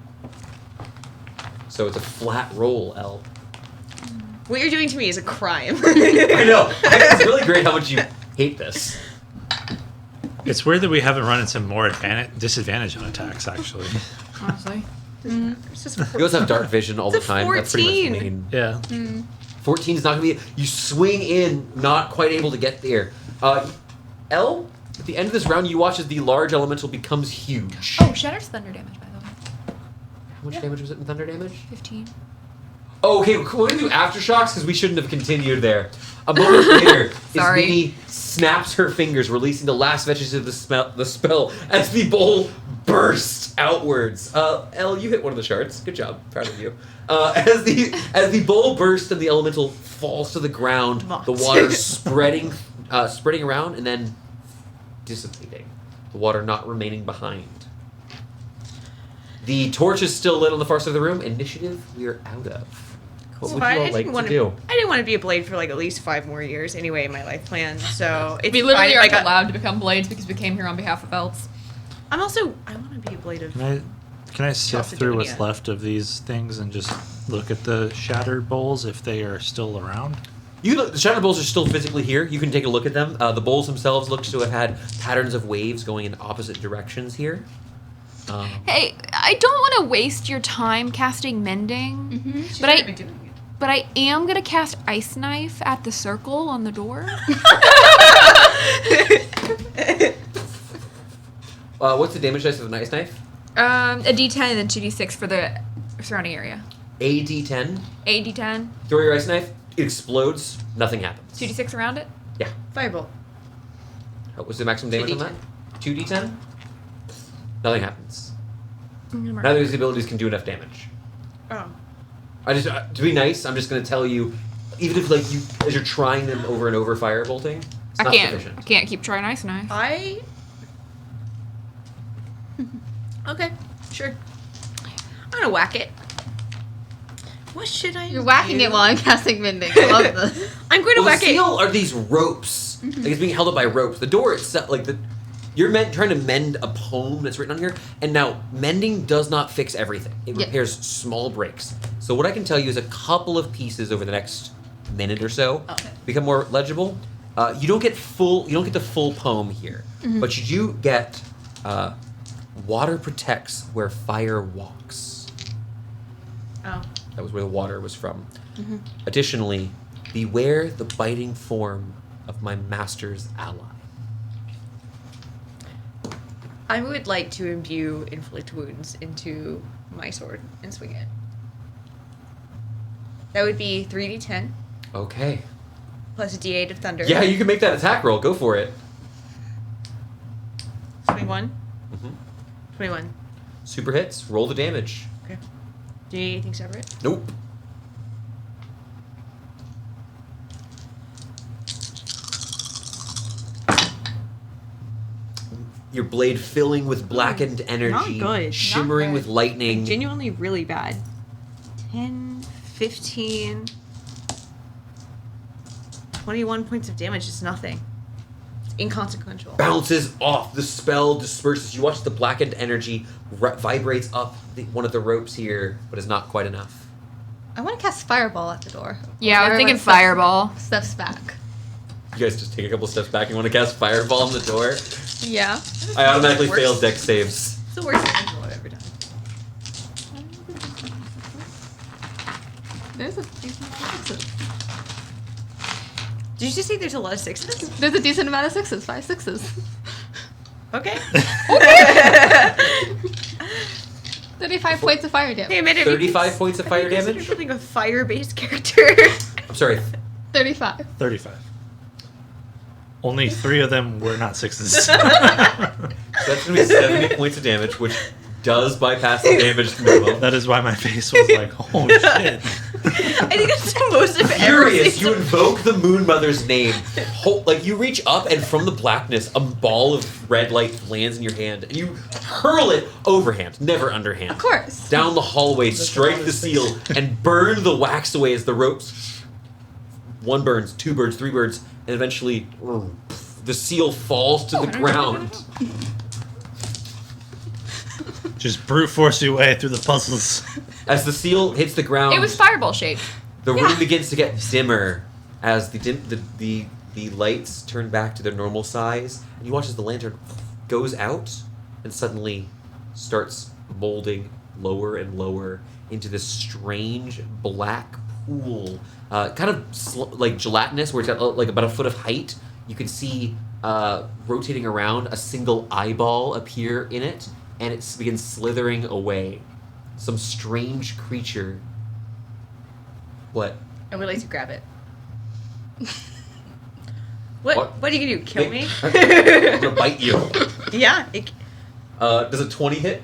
So it's a flat roll, L. What you're doing to me is a crime. I know. It's really great how much you hate this. It's weird that we haven't run into more disadvantage on attacks. Actually, Honestly. It's just You also have dark vision all the It's a time. That's pretty much the 14. main. yeah. 14 is not going to be. You swing in, not quite able to get there. L, at the end of this round, you watch as the large elemental becomes huge. Oh, Shatter's thunder damage, by the way. How much damage was it in thunder damage? 15. Oh, okay, we're going to do aftershocks because we shouldn't have continued there. A moment later, Sorry. Ismini snaps her fingers, releasing the last vestiges of the spell as the bowl bursts outwards. Elle, you hit one of the shards. Good job. Proud of you. As the bowl bursts and the elemental falls to the ground, Mocked. the water spreading around and then dissipating. The water not remaining behind. The torch is still lit on the far side of the room. Initiative, we are out of. What would you all like to do? I didn't want to be a blade for like at least 5 more years anyway in my life plan. So it's We literally fine. aren't Like, allowed to become blades because we came here on behalf of elves. I want to be a blade of. Can I sift Also through doing what's it. left of these things and just look at the shattered bowls if they are still around? The Shadow Bowls are still physically here. You can take a look at them. The bowls themselves look to have had patterns of waves going in opposite directions here. Hey, I don't want to waste your time casting mending, but I am gonna cast Ice Knife at the circle on the door. What's the damage dice of a nice knife? A D10 and then 2D6 for the surrounding area. A D10. A D10, Throw your ice knife. It explodes. Nothing happens. 2D6 around it. Yeah. Firebolt. What was the maximum damage on that? 2d10? Nothing happens. Neither of these abilities can do enough damage. Oh. I just to be nice, I'm just going to tell you, even if like you, as you're trying them over and over, firebolting, it's I not can't. sufficient. I can't keep trying Ice Knife. Okay, sure. I'm gonna whack it. What should I? You're whacking do? it while I'm casting mending. I love this. I'm going to Well, the whack it. seal are these ropes. Like it's being held up by ropes. The door itself, you're trying to mend a poem that's written on here, and now mending does not fix everything. It Yeah. repairs small breaks. So what I can tell you is a couple of pieces over the next minute or so become more legible. You don't get the full poem here, but you do get water protects where fire walks. Oh. That was where the water was from. Additionally, beware the biting form of my master's ally. I would like to imbue inflict wounds into my sword and swing it. That would be 3d10 Okay. plus a d8 of thunder. Yeah, you can make that attack roll. Go for it. 21. Mhm. 21. Super hits. Roll the damage. Okay. Do you need anything separate? Nope. Your blade filling with blackened energy, good. Not shimmering good. with lightning. Genuinely really bad. 10, 15, 21 points of damage is nothing. It's inconsequential. Bounces off. The spell disperses. You watch the blackened energy vibrates up one of the ropes here, but is not quite enough. I want to cast Fireball at the door. Yeah, I was Everyone thinking steps- Fireball. Steps back. You guys just take a couple steps back and want to cast Fireball on the door. Yeah. I automatically Worst. fail dex saves. It's the worst angel I've ever done. There's a decent amount of sixes. Did you just say there's a lot of sixes? There's a decent amount of sixes. 5 sixes. Okay. 35 points of fire damage. Hey, man, 35 points of fire You're damage? building a fire-based character. I'm sorry. 35. 35. Only 3 of them were not 6s. So that's going to be 70 points of damage, which does bypass the damage minimum. That is why my face was like, oh shit. I think that's the most I've ever Furious, seen you some- invoke the Moon Mother's name. You reach up, and from the blackness, a ball of red light lands in your hand, and you hurl it overhand, never underhand. Of course. Down the hallway, strike the seal, and burn the wax away as the ropes. 1 burns, 2 burns, 3 burns, and eventually the seal falls to the ground. Just brute force your way through the puzzles. As the seal hits the ground, It was Fireball shaped. the room begins to get dimmer as the lights turn back to their normal size, and you watch as the lantern goes out and suddenly starts molding lower and lower into this strange black pool, kind of like gelatinous, where it's got like about a foot of height. You can see rotating around a single eyeball appear in it, and it begins slithering away. Some strange creature. What? I would like to grab it. What are you gonna do? Kill me? I'm gonna bite you. Yeah. Does a 20 hit?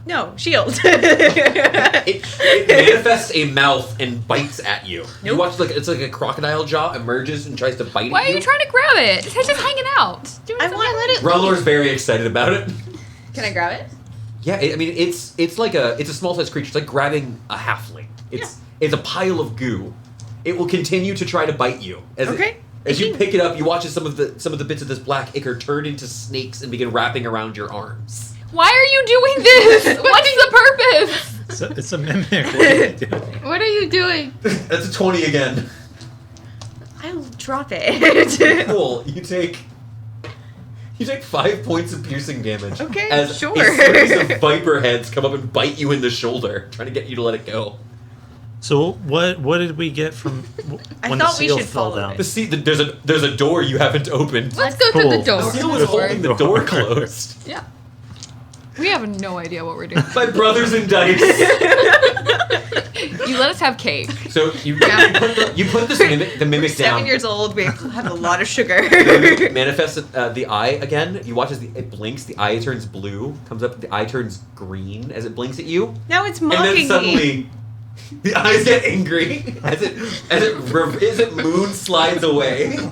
No, shield. It manifests a mouth and bites at you. You Nope. watch it's like a crocodile jaw emerges and tries to bite Why at are you. you trying to grab it? It's just hanging out. I want to let it. Rellor's very excited about it. Can I grab it? Yeah, I mean it's like a small sized creature. It's like grabbing a halfling. It's a pile of goo. It will continue to try to bite you. As you pick it up, you watch as some of the bits of this black ichor turn into snakes and begin wrapping around your arms. Why are you doing this? What's the purpose? It's a mimic. What are you doing? What are you doing? That's a 20 again. I'll drop it. Cool. You take 5 points of piercing damage. Okay, as sure. a series of viper heads come up and bite you in the shoulder, trying to get you to let it go. So what did we get from I when thought the we seal should fell follow down? it. There's a door you haven't opened. Let's go through the Cool. door. The seal was holding the door closed. Yeah. We have no idea what we're doing. My brothers in dice. You let us have cake. So you put the mimic down. 7 years old. We have a lot of sugar. Manifests the eye again. You watch as it blinks. The eye turns blue. Comes up. The eye turns green as it blinks at you. Now it's And mocking then suddenly, the eyes get angry as it moon slides away. me.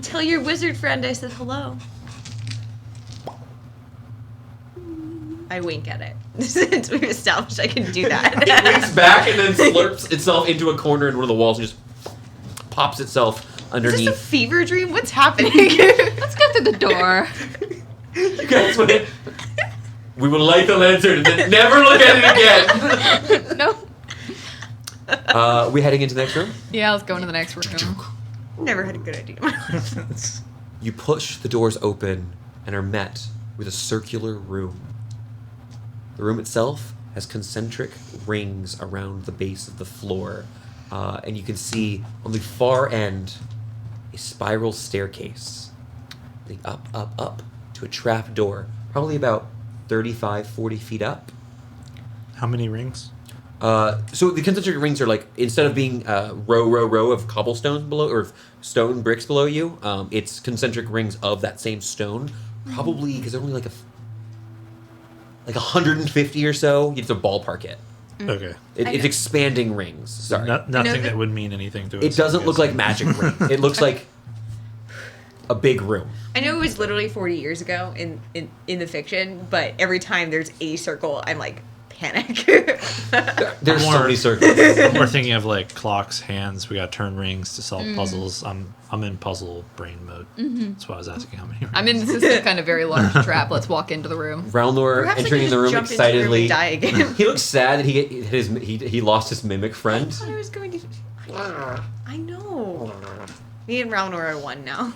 Tell your wizard friend I said hello. I wink at it. Since we've established I can do It that. winks back and then slurps itself into a corner in one of the walls and just pops itself Is this a underneath. fever dream? What's happening? Let's go through the door. You guys went. We will light the lantern and then never look at it again. No. We heading into the next room? Yeah, let's go into the next room. Never had a good idea. You push the doors open and are met with a circular room. The room itself has concentric rings around the base of the floor, and you can see on the far end a spiral staircase leading up to a trap door, probably about 35, 40 feet up. How many rings? So the concentric rings are like, instead of being row of cobblestones below, or stone bricks below you, it's concentric rings of that same stone. Probably, because they're only like 150 or so. You have to ballpark it. Okay. It's expanding rings. Sorry. Nothing that would mean anything to us. It doesn't I look guess. like magic ring. It looks like a big room. I know it was literally 40 years ago in the fiction, but every time there's a circle, I'm like, panic. There's so More- many circles. We're thinking of like clocks, hands. We got turn rings to solve puzzles. I'm in puzzle brain mode. That's why I was asking how many. Rings. I'm in this kind of very large trap. Let's walk into the room. Ralnor Perhaps I entering could the room just jump into the room excitedly. and die again. He looks sad that he lost his mimic friend. I thought I was going to. I know. Me and Ralnor are one now.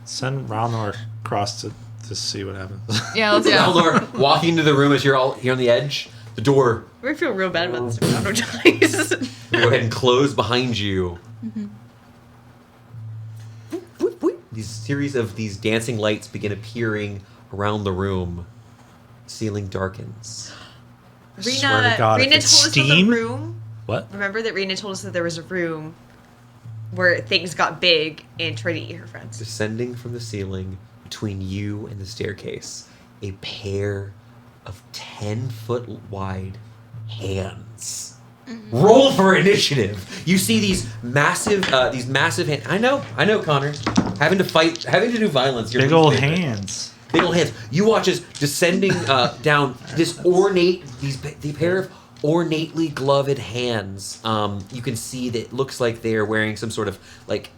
Send Ralnor across to see what happens. Yeah, let's go. Ralnor walking into the room as you're all here on the edge. The door I feel real bad about this. Ralnor dies. go ahead and close behind you. Whoop, whoop. These series of these dancing lights begin appearing around the room. Ceiling darkens. I swear to God, Rena if it's told us steam. of the room. What? Remember that Rena told us that there was a room where things got big and tried to eat her friends. Descending from the ceiling between you and the staircase, a pair of 10-foot wide hands. Roll for initiative. You see these massive hands. I know, Connor. Having to do violence. Your Big least old favorite. hands. Big old hands. You watch as descending down the pair of ornately gloved hands. You can see that it looks like they're wearing some sort of like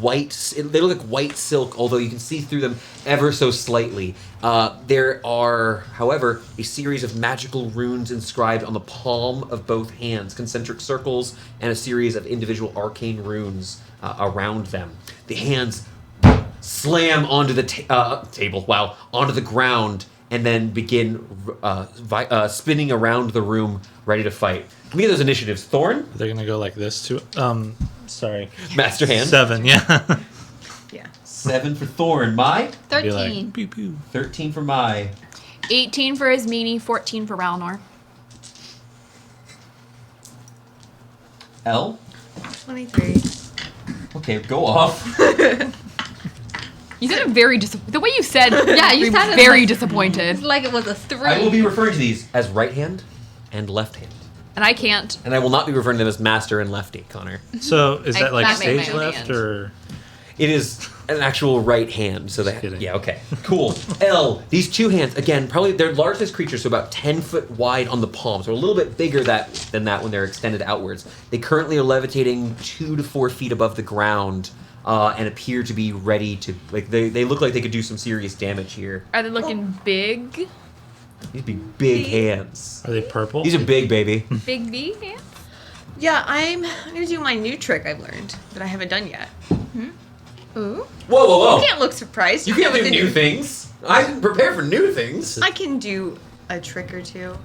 white. They look like white silk, although you can see through them ever so slightly. There are, however, a series of magical runes inscribed on the palm of both hands, concentric circles, and a series of individual arcane runes around them. The hands slam onto the table, onto the ground, and then begin spinning around the room, ready to fight. Let me get those initiatives. Thorn, They're gonna go like this too. Sorry. Master Hand. 7. Yeah. Yeah. 7 for Thorn. Mai. Be 13. like, pew pew. 13 for Mai. 18 for Ismini, 14 for Ralnor. L. 23. Okay, go off. You sounded very the way you said. Yeah, you we sounded very like- disappointed, It's like it was a 3. I will be referring to these as right hand and left hand. and I can't. And I will not be referring to them as master and lefty, Connor. So is that like that made stage my left hand. or? It is an actual right hand. So that kidding. yeah, okay, cool. L. These two hands again, probably they're largest creatures, so about 10 foot wide on the palm, so a little bit bigger than that when they're extended outwards. They currently are levitating 2 to 4 feet above the ground. And appear to be ready to they look like they could do some serious damage here. Are they looking big? These big hands. Are they purple? These are big, baby. Big V? Yeah. Yeah, I'm gonna do my new trick I've learned that I haven't done yet. Ooh. Whoa! You can't look surprised. You can't know do what to new things. I didn't prepare for new things. I can do a trick or two.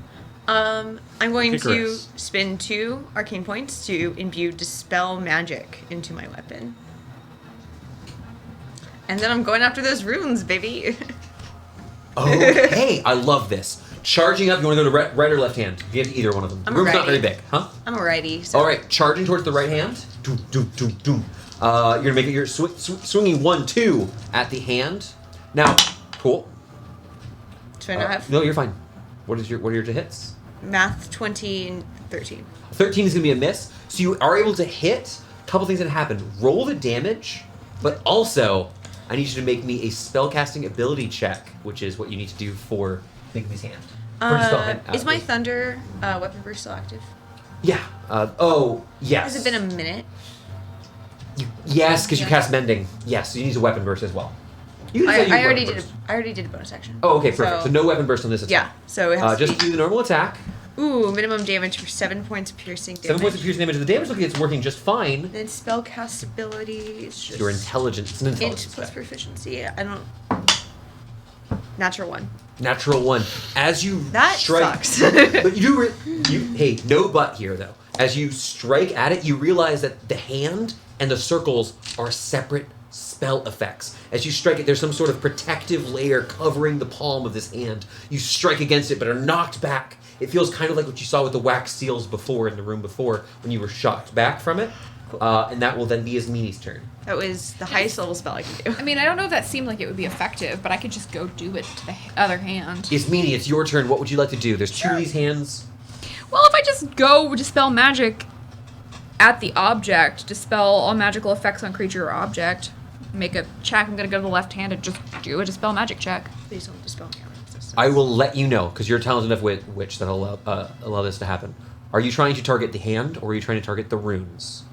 I'm going to Icarus. spend 2 arcane points to imbue Dispel Magic into my weapon. And then I'm going after those runes, baby. Okay, I love this. Charging up, you want to go to right or left hand? You have either one of them. The I'm room's not very righty. big, huh? I'm a righty. So All right, charging towards the right hand. Doom, doom, doom, doom. You're gonna make it. You're swinging 1-2 at the hand. Now, cool. do I not have No, you're fine. What are your hits? math 20 and 13? 13 is gonna be a miss. So you are able to hit. A couple things that happen. Roll the damage, but also I need you to make me a spellcasting ability check, which is what you need to do for Bigby's hand. Is my Thunder weapon burst still active? Yeah. Oh, yes. Has it been a minute? Yes, because you cast Mending. Yes, so you need a weapon burst as well. You can say you I already weapon did. burst. I already did a bonus action. Oh, okay, perfect. So no weapon burst on this attack. Yeah. So it has Just to do the normal attack. be. Ooh, minimum damage for 7 points of piercing damage. 7 points of piercing damage. The damage looks like it's working just fine. Then spellcast ability is just Your intelligence. It's an int intelligence plus check. proficiency. I don't. Natural 1. Natural 1. As you That strike, sucks. but hey, no but here though. As you strike at it, you realize that the hand and the circles are separate spell effects. As you strike it, there's some sort of protective layer covering the palm of this hand. You strike against it, but are knocked back. It feels kind of like what you saw with the wax seals before in the room before when you were shocked back from it. And that will then be Ismini's turn. That was the highest level spell I can do. I mean, I don't know if that seemed like it would be effective, but I could just go do it to the other hand. Ismini, it's your turn. What would you like to do? There's 2 of these hands. Well, if I just go dispel magic at the object, dispel all magical effects on creature or object, make a check, I'm gonna go to the left hand and just do a dispel magic check. Please don't dispel counter resistance. I will let you know, because you're a talented enough witch that'll allow this to happen. Are you trying to target the hand, or are you trying to target the runes?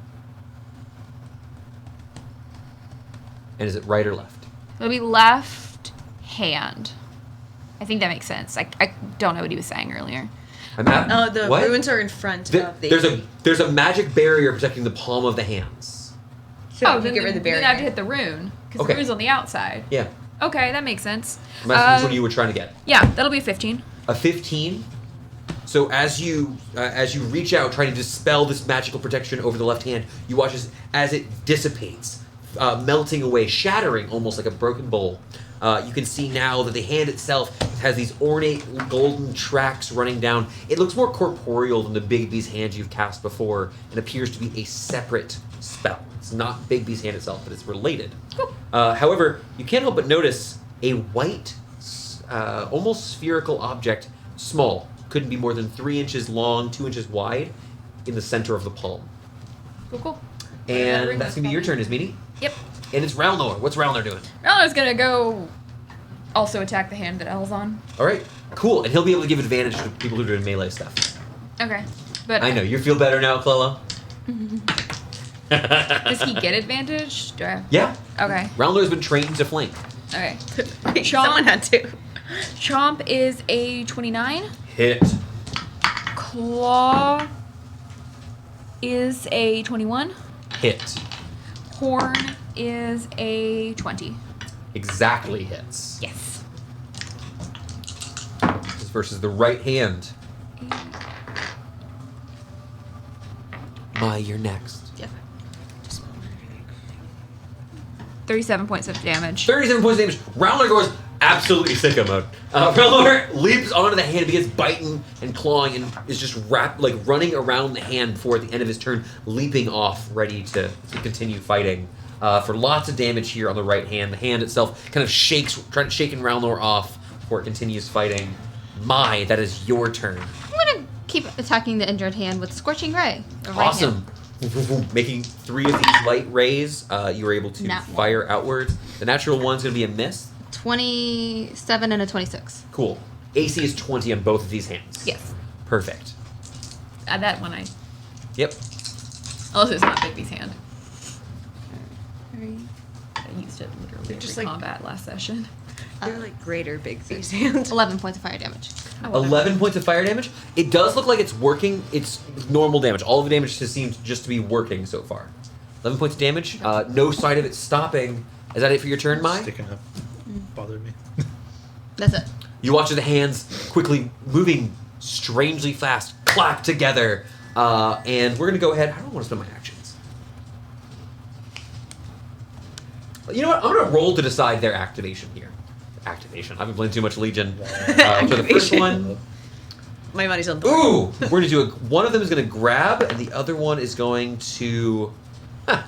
And is it right or left? It'll be left hand. I think that makes sense. I don't know what he was saying earlier. The what? runes are in front of the. There's a magic barrier protecting the palm of the hands. So you then get rid of the then I have to barrier. hit the rune, because Okay. the rune's on the outside. Yeah. Okay, that makes sense. I'm asking which one you were trying to get. Yeah, that'll be a 15. A 15. So as you reach out trying to dispel this magical protection over the left hand, you watch as it dissipates, melting away, shattering almost like a broken bowl. You can see now that the hand itself has these ornate golden tracks running down. It looks more corporeal than the Bigby's hand you've cast before and appears to be a separate spell. It's not Bigby's hand itself, but it's related. However, you can't help but notice a white, almost spherical object, small, couldn't be more than 3 inches long, 2 inches wide, in the center of the palm. Cool. And that's going to be your turn, Ismini. Yep. And it's Ralnor. What's Ralnor doing? Ralnor's gonna go also attack the hand that Elle's on. All right, cool. And he'll be able to give advantage to people who are doing melee stuff. Okay. But I know. You feel better now, Clella? does he get advantage? Do I? Yeah. Okay. Ralnor's been trained to flank. Okay. Someone had to. Chomp is a 29. Hit. Claw is a 21. Hit. Horn is a 20. Exactly hits. Yes. This versus the right hand. You're next. Yeah. 37 points of damage. 37 points of damage. Rowler goes absolutely sicko mode. Rowler leaps onto the hand, begins biting and clawing, and is just running around the hand before at the end of his turn, leaping off, ready to continue fighting. For lots of damage here on the right hand. The hand itself kind of shakes, trying to shake Rowler off before it continues fighting. That is your turn. I'm gonna keep attacking the injured hand with Scorching Ray. The right Awesome. hand. making 3 of these light rays. You were able to Nat one. fire outwards. The natural one's going to be a miss. 27 and a 26. Cool. AC is 20 on both of these hands. Yes. Perfect. Add that when I. Yep. Unless it's not Bigby's hand. 3. I used it literally They're just just like like- combat last session. They're like greater big beast hands. 11 points of fire damage. 11 points of fire damage. It does look like it's working. It's normal damage. All of the damage just seems just to be working so far. 11 points of damage. No sign of it stopping. Is that it for your turn, Mai? Sticking up. Bothered me. That's it. You watch the hands quickly moving strangely fast, clap together. And we're going to go ahead. I don't want to spend my actions. You know what? I'm going to roll to decide their activation here. Activation. I've been playing too much Legion. For the first one. My money's on the Ooh! We're going to do one of them is going to grab, and the other one is going to.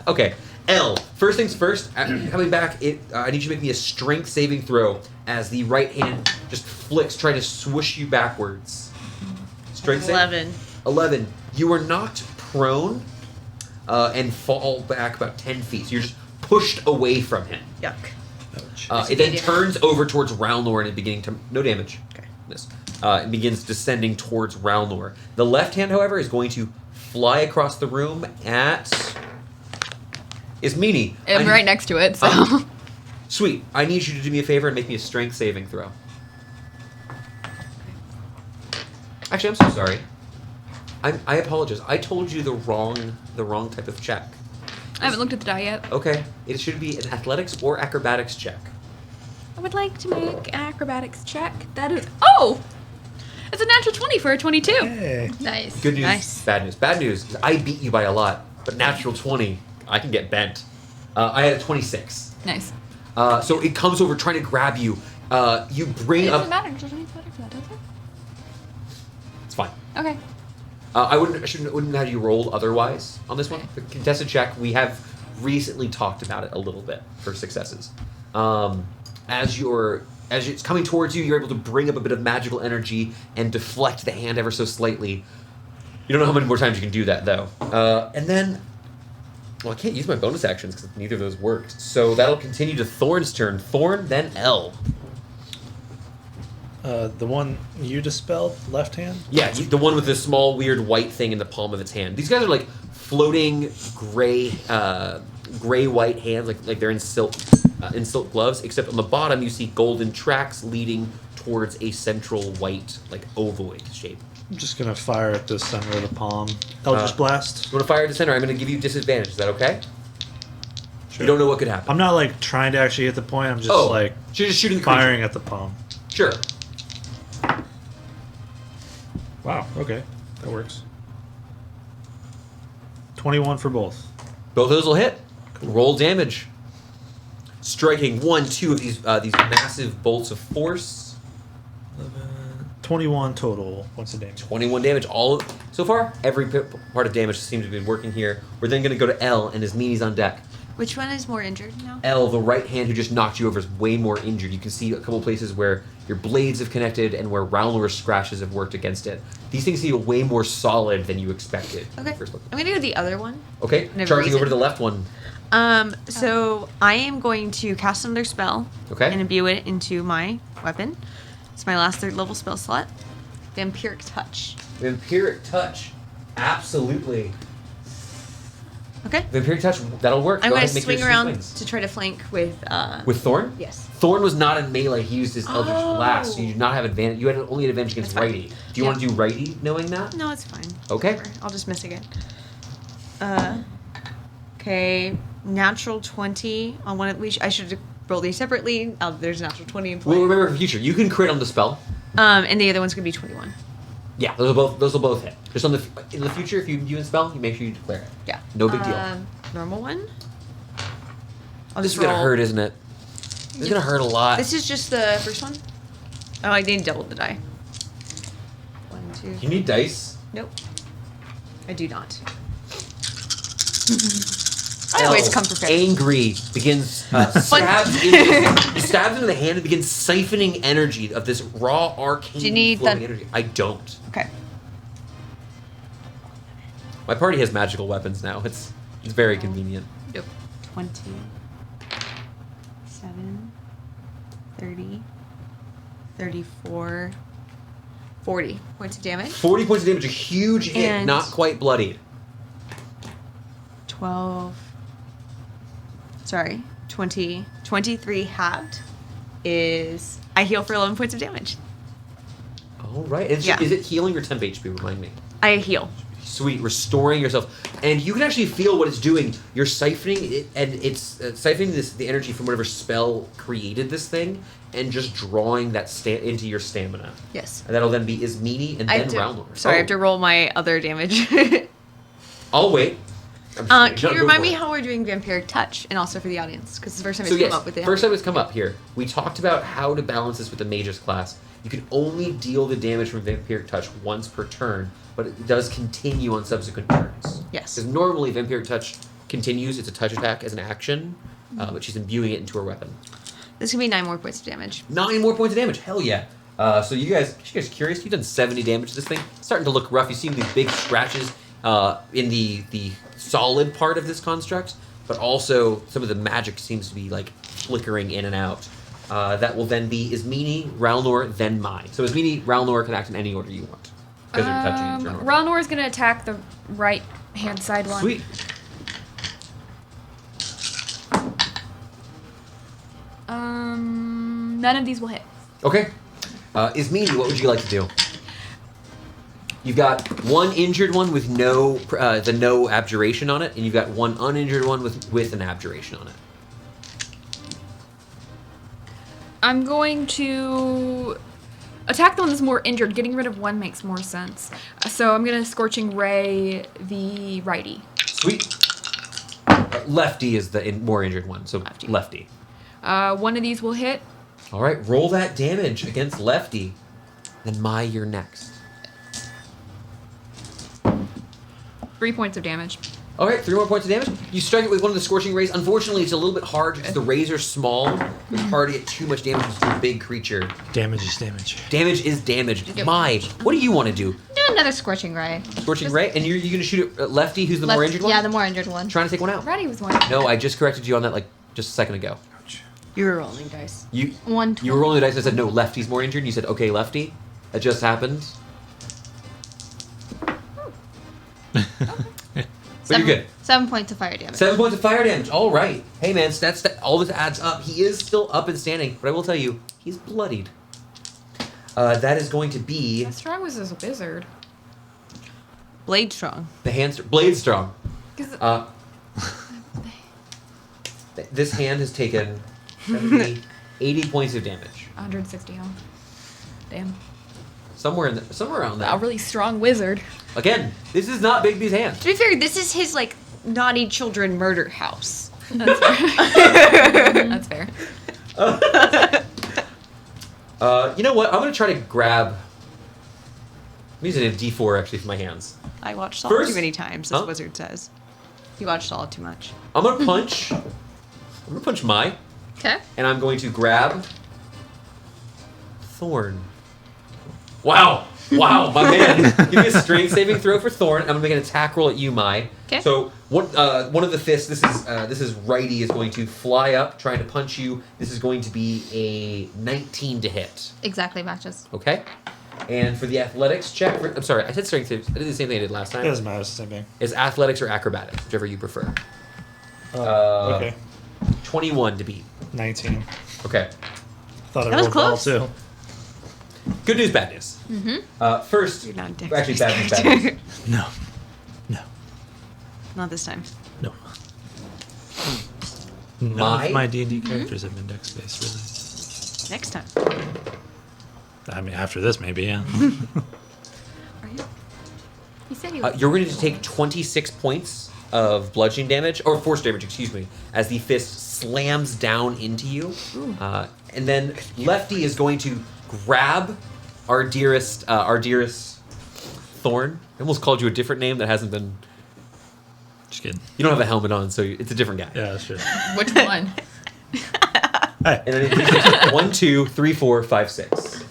Okay. L. First things first. Coming back, I need you to make me a strength saving throw as the right hand just flicks, trying to swoosh you backwards. Strength save? 11. 11. You are knocked prone and fall back about 10 feet. So you're just pushed away from him. Yuck. Ouch. It then turns over towards Ralnor and beginning to... No damage. Okay. This. It begins descending towards Ralnor. The left hand, however, is going to fly across the room at... Is Meanie. I'm right next to it, so. Sweet. I need you to do me a favor and make me a strength saving throw. Actually, I'm so sorry. I apologize. I told you the wrong type of check. I haven't looked at the die yet. Okay. It should be an athletics or acrobatics check. I would like to make an acrobatics check. That is. Oh! It's a natural 20 for a 22. Hey. Nice. Good news, Nice. bad news. Bad news is I beat you by a lot, but natural 20, I can get bent. I had a 26. Nice. So it comes over trying to grab you. You bring It up... doesn't matter. It doesn't matter for that, does it? It's fine. Okay. I wouldn't have you roll otherwise on this one. The contested check, we have recently talked about it a little bit for successes. As it's coming towards you, you're able to bring up a bit of magical energy and deflect the hand ever so slightly. You don't know how many more times you can do that, though. And then... Well, I can't use my bonus actions because neither of those worked. So that'll continue to Thorn's turn. Thorn, then L. The one you dispelled, left hand? Yeah, the one with the small, weird white thing in the palm of its hand. These guys are like floating gray-white hands, like they're in silk gloves. Except on the bottom, you see golden tracks leading towards a central white, like ovoid shape. I'm just going to fire at the center of the palm. Eldritch Blast. You want to fire at the center? I'm going to give you disadvantage. Is that okay? Sure. You don't know what could happen. I'm not like trying to actually hit the point. I'm just like so you're just shooting the creature. firing at the palm. Sure. Wow. Okay, that works. 21 for both. Both of those will hit. Roll damage. Striking 1, 2 of these massive bolts of force. 21 total points of damage. 21 damage. So far, every part of damage seems to be working here. We're then going to go to L, and his meanie's on deck. Which one is more injured now? L, the right hand who just knocked you over, is way more injured. You can see a couple places where your blades have connected and where Ralnor's scratches have worked against it. These things seem way more solid than you expected. Okay. First look. I'm gonna do the other one. Okay, Never charging reason. over to the left one. So I am going to cast another spell. Okay. And imbue it into my weapon. It's my last 3rd level spell slot. Vampiric Touch. Vampiric Touch. Absolutely. Okay. Vampiric Touch, that'll work. I'm Go going ahead to and make your swing around swings. to try to flank with. With Thorn? Yes. Thorn was not in melee. He used his Eldritch Blast, so you do not have advantage. You had only an advantage against That's fine. righty. Do you want to do righty knowing that? No, it's fine. Okay. Whatever. I'll just miss again. Okay. Natural 20 on one of I should roll these separately. There's a natural 20 in play. Well, remember for future, you can crit on the spell. And the other one's going to be 21. Yeah, those will both hit. Just in the future, if you do in spell, you make sure you declare it. Yeah. No big deal. Normal one. I'll This is just gonna roll. hurt, isn't it? This is gonna hurt a lot. This is just the first one. Oh, I need double the die. 1, 2. You need dice. Nope. I do not. I always come prepared. Angry begins stabs into the hand and begins siphoning energy of this raw arcane Do you need flowing that- energy. I don't. Okay. My party has magical weapons now. It's very convenient. Yep. 27, 30, 34, 40 points of damage. 40 points of damage, a huge hit, And- not quite bloodied. 12. Sorry, 20. 23 halved is I heal for 11 points of damage. All right. Is it healing or temp HP? Remind me. I heal. Sweet, restoring yourself, and you can actually feel what it's doing. You're siphoning it, and it's siphoning the energy from whatever spell created this thing, and just drawing that into your stamina. Yes. And that'll then be Ismini and then Roundlord. Sorry, I have to roll my other damage. I'll wait. Can you remind me how we're doing Vampiric Touch, and also for the audience, because it's the first time it's come up with it. First time it's come up here. We talked about how to balance this with the Mage's class. You can only deal the damage from Vampiric Touch once per turn, but it does continue on subsequent turns. Yes. Because normally Vampiric Touch continues, it's a touch attack as an action, but she's imbuing it into her weapon. This is gonna be 9 more points of damage. 9 more points of damage, hell yeah. So you guys curious? You've done 70 damage to this thing. It's starting to look rough. You see these big scratches in the solid part of this construct, but also some of the magic seems to be like flickering in and out. That will then be Ismini, Ralnor, then mine. So Ismini, Ralnor can act in any order you want. Because they're touching each other. Ralnor is gonna attack the right hand side one. Sweet. None of these will hit. Okay. Ismini, what would you like to do? You've got one injured one with no abjuration on it, and you've got one uninjured one with an abjuration on it. I'm going to attack the one that's more injured. Getting rid of one makes more sense. So I'm gonna Scorching Ray the righty. Sweet. Lefty is the more injured one, so lefty. One of these will hit. All right, roll that damage against lefty. Then you're next. 3 points of damage. All right, 3 more points of damage. You strike it with one of the Scorching Rays. Unfortunately, it's a little bit hard because the rays are small. It's hard to get too much damage with a big creature. Damage is damage. Damage is damage. Yep. What do you want to do? Do another Scorching Ray. Scorching Ray? And you're going to shoot at lefty, who's the more injured one? Yeah, the more injured one. Trying to take one out. Righty was one. No, I just corrected you on that like just a second ago. You were rolling dice. You 120. you were rolling the dice and I said, no, lefty's more injured. And you said, okay, lefty. That just happened. But you're good. 7 points of fire damage. 7 points of fire damage. All right. Hey, man, all this adds up. He is still up and standing, but I will tell you, he's bloodied. That is going to be How strong was this wizard? Blade strong. the blade strong. 'Cause- This hand has taken 70, 80 points of damage. 160 health. Damn. Somewhere around A that. really strong wizard. Again, this is not Bigby's hand. To be fair, this is his like naughty children murder house. That's fair. That's fair. You know what? I'm going to try to grab... I'm using a D4 actually for my hands. I watched Saw First- too many times, this Huh? wizard says. You watched Saw too much. I'm going to punch... I'm going to punch Mai, Okay. and I'm going to grab... Thorn. Wow. Wow, my man. Give me a strength saving throw for Thorn. I'm going to make an attack roll at you, Mai. Okay. So one of the fists, this is righty, is going to fly up, trying to punch you. This is going to be a 19 to hit. Exactly matches. Okay. And for the athletics check, I'm sorry, I said strength saves. I did the same thing I did last It time. doesn't matter. It's the same thing. It's athletics or acrobatics, whichever you prefer. Okay. 21 to beat. 19. Okay. Thought I That was rolled well close. too. Good news, bad news. Mm-hmm. First, You're not a actually, bad news, dexterous bad news. No. No. Not this time. No. None My- of my D&D characters have been dex-based, Next time. really. I mean, after this, maybe, yeah. Are you? He said he was. You're going to take 26 points of bludgeoning damage, or force damage, excuse me, as the fist slams down into you. And then Lefty is going to grab our dearest Thorn. I almost called you a different name that hasn't been... Just kidding. You don't have a helmet on, so it's a different guy. Yeah, that's true. Which one? Hey. And then it's 1, 2, 3, 4, 5, 6.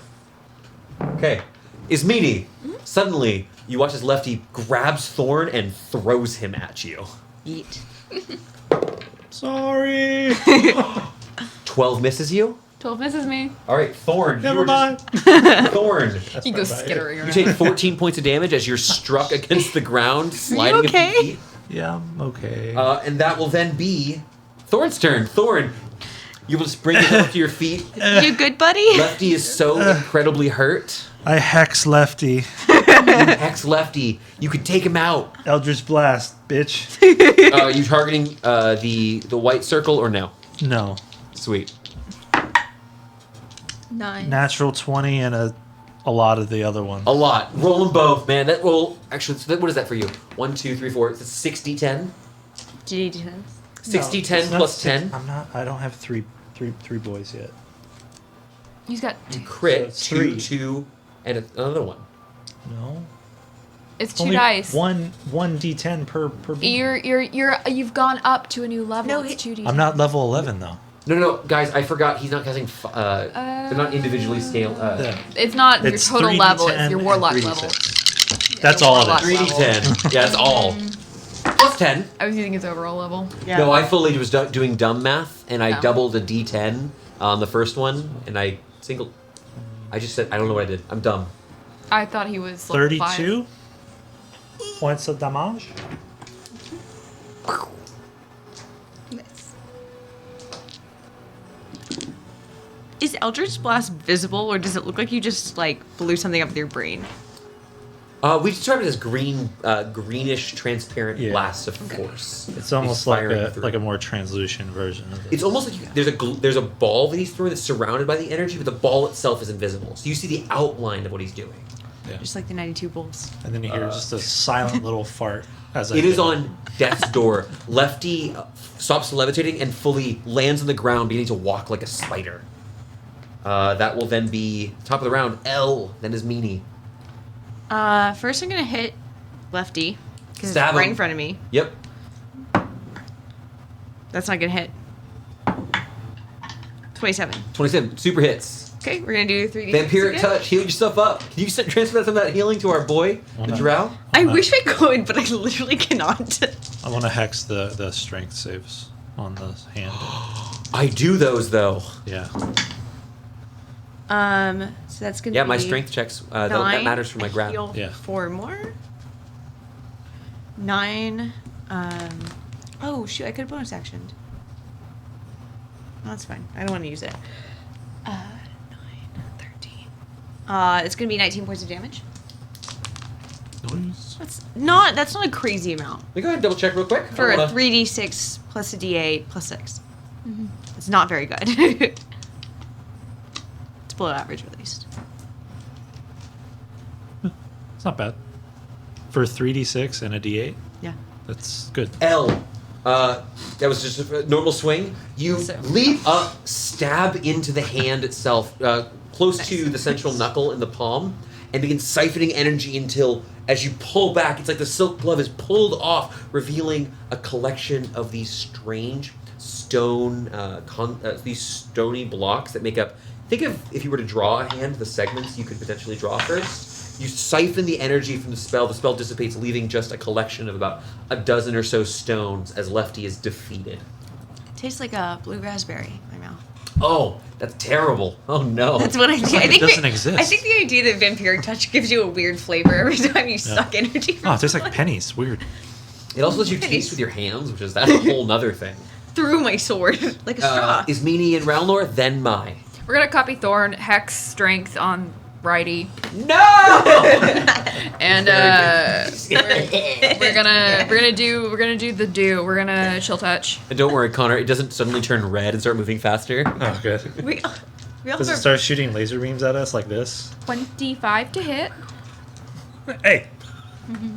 Okay. Ismini, suddenly You watch as Lefty grabs Thorn and throws him at you. Eat. Sorry. 12 misses you. 12 misses me. All right, Thorn. Never mind. Thorn. He goes skittering around. You take 14 points of damage as you're struck against the ground, sliding okay? a few feet. Yeah, I'm okay. And that will then be Thorn's turn. Thorn, you will just bring yourself to your feet. You good, buddy? Lefty is so incredibly hurt. I hex Lefty. Hex Lefty. You could take him out. Eldritch Blast, bitch. You targeting the white circle or no? No. Sweet. 9. Natural 20 and a lot of the other ones. A lot. Roll them both, man. That roll. Actually, what is that for you? 1, 2, 3, 4. It's 60, 10. D10. 60, No, 10 it's not plus six- 10. I don't have three boys yet. He's got. Crit. So it's 2, 3. 2, and another one. No. It's 2 Only dice. One D10 per beat. You've gone up to a new level. No, it's 2d. I'm not level 11 though. No, guys, I forgot. He's not casting. They're not individually scaled. Yeah. It's not It's your total 3d10 level. It's your and warlock 3d6. level. That's your all it warlock is. level. 3d10. Yeah, that's all. Plus 10. I was using his overall level. Yeah. No, I fully was doing dumb math, and I Oh. doubled a d10 on the first one, and I singled. I just said, I don't know what I did. I'm dumb. I thought he was level 5. 32 points of damage. Nice. Is Eldritch Blast visible, or does it look like you just like blew something up with your brain? We describe it as greenish, transparent Yeah. blasts of force. It's almost like firing through. a more translucent version of it. It's almost like there's a ball that he's throwing that's surrounded by the energy, but the ball itself is invisible. So you see the outline of what he's doing. Just like the 92 Bulls. And then you hear just a silent little fart as I It is hit on death's door. Lefty stops levitating and fully lands on the ground, beginning to walk like a spider. That will then be top of the round. L. Then is Meanie. First I'm gonna hit Lefty. 'Cause it's Stab right him. in front of me. Yep. That's not gonna hit. 27. 27. Super hits. Okay, we're gonna do 3d6 Vampiric again. touch. Heal yourself up. Can you transfer some of that healing to our boy, the drow? I wish I could, but I literally cannot. I want to hex the strength saves on the hand. I do those though. Yeah. So that's gonna Yeah, be my strength checks. That 9, matters for my grab. Heal Yeah. 4 more. 9. Oh shoot! I could have bonus actioned. No, that's fine. I don't want to use it. 9, 13. It's gonna be 19 points of damage. That's not a crazy amount We go ahead and double check real quick. for I a wanna- 3d6 plus a d8 plus 6. It's not very good. It's below average at least. It's not bad. For 3d6 and a d8, Yeah. that's good. L. That was just a normal swing. You So- leap up, stab into the hand itself, close to the central knuckle in the palm, and begin siphoning energy until, as you pull back, it's like the silk glove is pulled off, revealing a collection of these strange stone, these stony blocks that make up. Think of if you were to draw a hand, the segments you could potentially draw first. You siphon the energy from the spell dissipates, leaving just a collection of about a dozen or so stones as Lefty is defeated. Tastes like a blue raspberry in my mouth. Oh, that's terrible. Oh no. That's what I think. like I it think doesn't the, exist. I think the idea that vampiric touch gives you a weird flavor every time you suck energy from Oh, it tastes like someone. pennies. Weird. It also lets you taste with your hands, which is that's a whole nother thing. Through my sword like a straw. Is Meanie and Ralnor, then Mai. We're gonna copy Thorn, Hex, Strength on Righty, No! and we're gonna do the do. We're gonna chill touch. And don't worry, Connor, it doesn't suddenly turn red and start moving faster. Oh, good. we all Does it have start shooting laser beams at us like this? 25 to hit. Hey!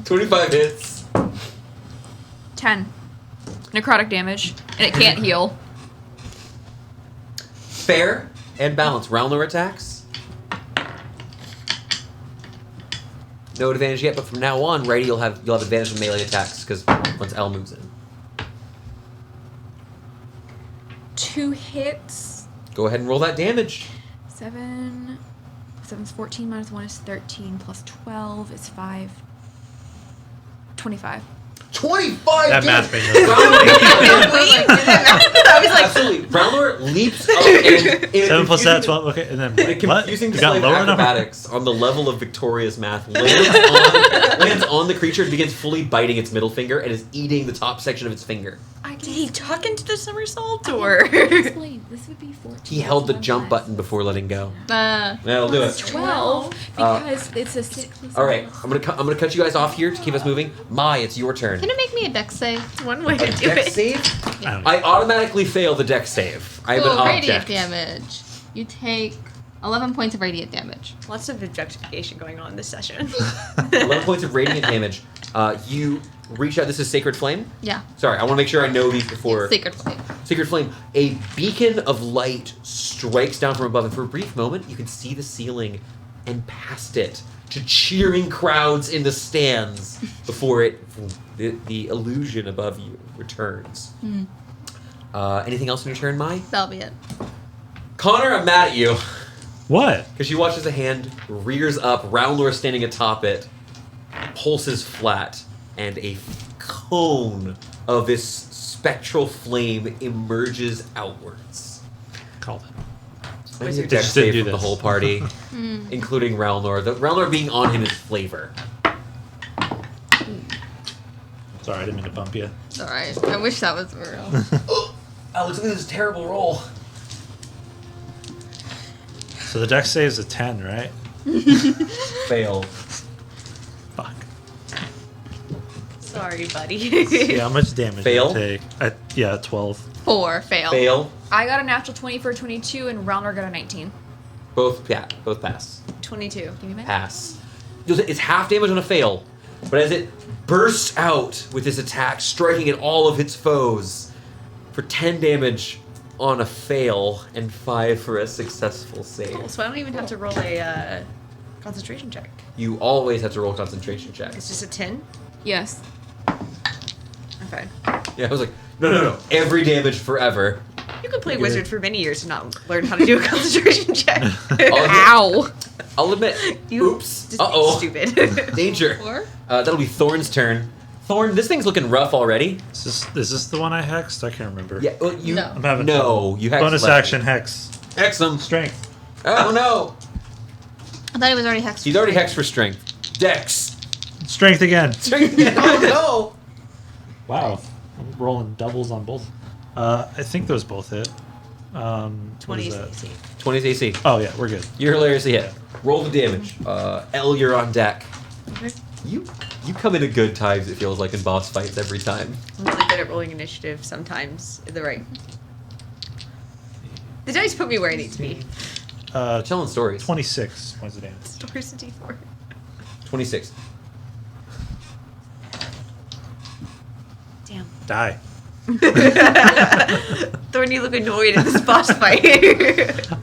25 hits. 10 necrotic damage, and it can't heal. Fair and balanced. Ralnor attacks. No advantage yet, but from now on, Righty, you'll have advantage on melee attacks because once L moves in. 2 hits. Go ahead and roll that damage. 7. 7's 14 minus 1 is 13 plus 12 is 5. 25. 25 That damage. math made no sense. I was like, Absolutely. Roundlord leaps up and in 7 plus that, confusing- 12. Okay, and then in a what? confusing You got display of lower number? acrobatics on the level of victorious math lands on the creature and begins fully biting its middle finger and is eating the top section of its finger. did he tuck into the somersault or? Explain. This would be 14. He held the One jump less. button before letting go. Uh, That'll do It's it. 12 because it's a 6 plus All right, one. I'm gonna cut you guys off here to keep us moving. Mai, it's your turn. can it make me a dex save? One way to do Dex it. save? I don't know. I automatically fail the dex save. I am an Cool, radiant object. damage. You take 11 points of radiant damage. Lots of objectification going on this session. 11 points of radiant damage. You reach out. This is Sacred Flame. Yeah. Sorry, I want to make sure I know these before. Sacred Flame. Sacred Flame. A beacon of light strikes down from above, and for a brief moment, you can see the ceiling and past it to cheering crowds in the stands before the illusion above you returns. Anything else in your turn, Mai? That'll be it. Connor, I'm mad at you. What? Because she watches a hand rears up, Roundlord standing atop it, pulses flat, and a cone of this spectral flame emerges outwards. Called it. I need a Wizard. dex Just didn't save do from the this. whole party, including Roundlord. The Roundlord being on him is flavor. Sorry, I didn't mean to bump you. It's alright. I wish that was real. Alex, look at this terrible roll. So the dex save's a 10, right? Fail. Fuck. Sorry, buddy. Yeah, how much damage Fail? did I take? Yeah, 12. 4, fail. Fail. I got a natural 20 for a 22, and Roundler got a 19. Both pass. 22. Give me a minute. Pass. It's half damage on a fail, but as it bursts out with this attack, striking at all of its foes for 10 damage on a fail and 5 for a successful save. Cool, so I don't even have to roll a concentration check. You always have to roll concentration checks. It's just a 10. Yes. Okay. Yeah, I was like, no. Every damage forever. You could play You're- wizard for many years and not learn how to do a concentration check. Ow! I'll admit. You Oops. just Uh-oh. stupid. Danger. 4? That'll be Thorn's turn. Thorn, this thing's looking rough already. Is this the one I hexed? I can't remember. Yeah, well, you. No. I'm having No, trouble. you hexed Bonus left. action hex. Hex him. Strength. Oh no. I thought he was already hexed. He's already hexed for strength. Dex. Strength again. Oh Wow. I'm rolling doubles on both. I think those both hit. What 20 is is that? AC. no. 20's AC. Oh, yeah, we're good. You're hilariously hit. Roll the damage. L, you're on deck. You come in at good times, it feels like, in boss fights every time. I'm really good at rolling initiative sometimes. The dice put me where I need to be. Telling stories. 26 points of damage. Stores a D4. 26. Damn. Die. Thorn, you look annoyed at this boss fight.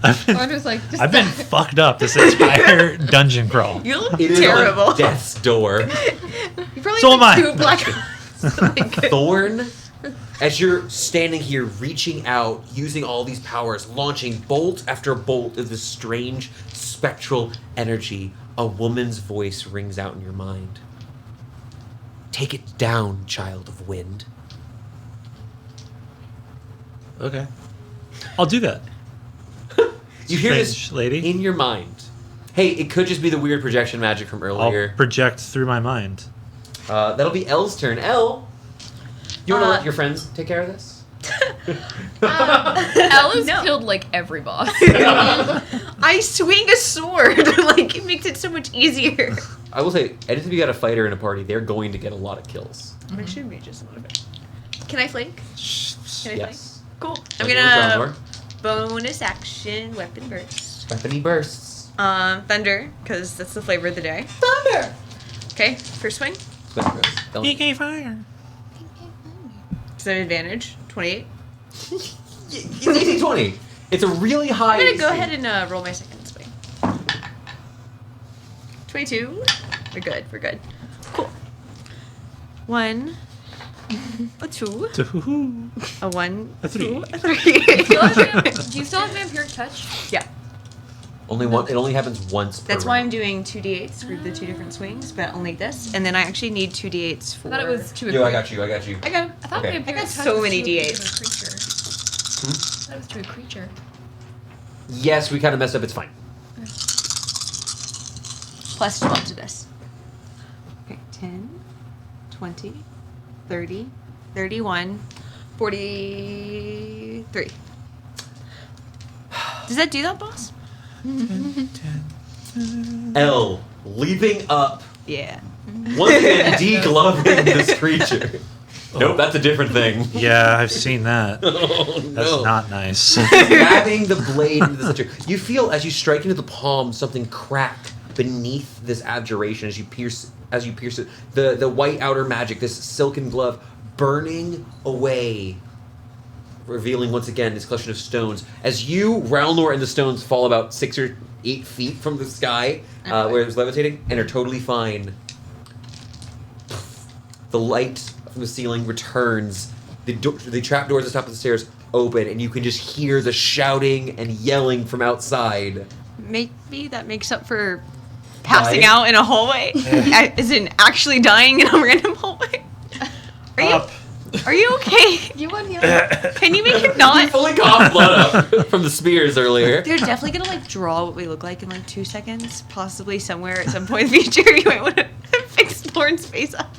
I'm just like, just I've been fucked up this entire dungeon crawl. You look It is terrible. on death's door. You probably So am have I. 2 black eyes. Like, Thorn, as you're standing here reaching out, using all these powers, launching bolt after bolt of this strange spectral energy, a woman's voice rings out in your mind. Take it down, child of wind. Okay. I'll do that. You hear this Strange lady. in your mind. Hey, it could just be the weird projection magic from I'll earlier. project through my mind. That'll be Elle's turn. Elle, you want to Uh, let your friends take care of this? Ella's No. killed like every boss. I swing a sword. Like, it makes it so much easier. I will say, anytime you got a fighter in a party, they're going to get a lot of kills. Or should be just a little bit. Can I flank? Can I Yes. flank? Cool. I'm Like gonna Roundlord. bonus action weapon burst. Weapony bursts. Thunder, because that's the flavor of the day. Thunder! Okay, first swing. Weapon burst. Don't- PK fire. Is that an advantage? 28. It's AC 20. It's a really high. I'm gonna go AC. ahead and roll my second swing. 22. We're good. We're good. Cool. 1, a 2, Two. a 1, A 3. 2, a 3. Do you still have vampiric touch? Yeah. Only one. It only happens once per That's why I'm round. doing 2d8s for the 2 different swings, but only this. And then I actually need 2d8s for. I thought it was to a Yo, I creature. got you. I got 'em. I thought Okay. vampire I got touch so was many to a D8s. creature. Hmm? That was to a creature. Yes, we kind of messed up. It's fine. Plus 12 to this. Okay, 10, 20, 30, 31, 43. Does that do that, boss? L leaping up. Yeah. Once again, degloving this creature. Nope, that's a different thing. Yeah, I've seen that. Oh, That's no. not nice. Stabbing the blade into the center. You feel as you strike into the palm something crack beneath this abjuration as you pierce it. The white outer magic, this silken glove, burning away, revealing once again this collection of stones. As you, Ralnor, and the stones fall about 6 or 8 feet from the sky, where it was levitating, and are totally fine. The light from the ceiling returns. The trapdoors at the top of the stairs open, and you can just hear the shouting and yelling from outside. Maybe that makes up for passing Dying? out in a hallway. As in actually dying in a random hallway. Are you okay? You want heal? Can you make him You not? fully coughed blood up from the spears earlier. They're definitely gonna like draw what we look like in like 2 seconds, possibly somewhere at some point in the future. You might want to fix Lauren's face up.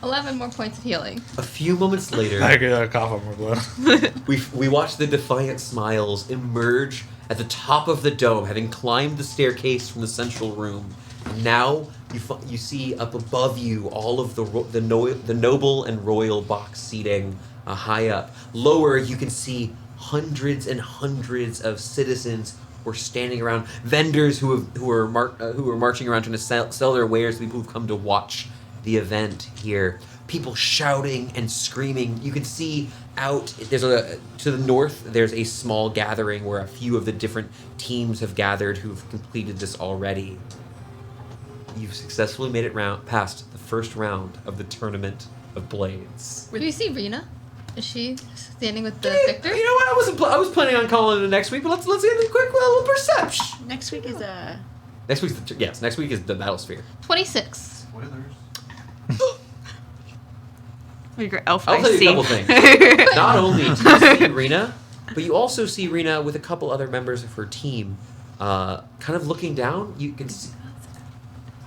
11 more points of healing. A few moments later, I could cough up more blood. we watch the defiant smiles emerge at the top of the dome, having climbed the staircase from the central room. Now you see up above you all of the noble and royal box seating high up. Lower, you can see hundreds and hundreds of citizens who are standing around, vendors who are marching around trying to sell their wares to people who've come to watch the event here. People shouting and screaming. You can see out to the north. There's a small gathering where a few of the different teams have gathered who've completed this already. You've successfully made it past the first round of the Tournament of Blades. Do you see Rena? Is she standing with the victor? You know what? I was planning on calling it next week, but let's get a quick little perception. Next week is Next week's next week is the Battlesphere. 26. your elf I'll tell you a couple things. Not only do you see Rena, but you also see Rena with a couple other members of her team, kind of looking down. You can see,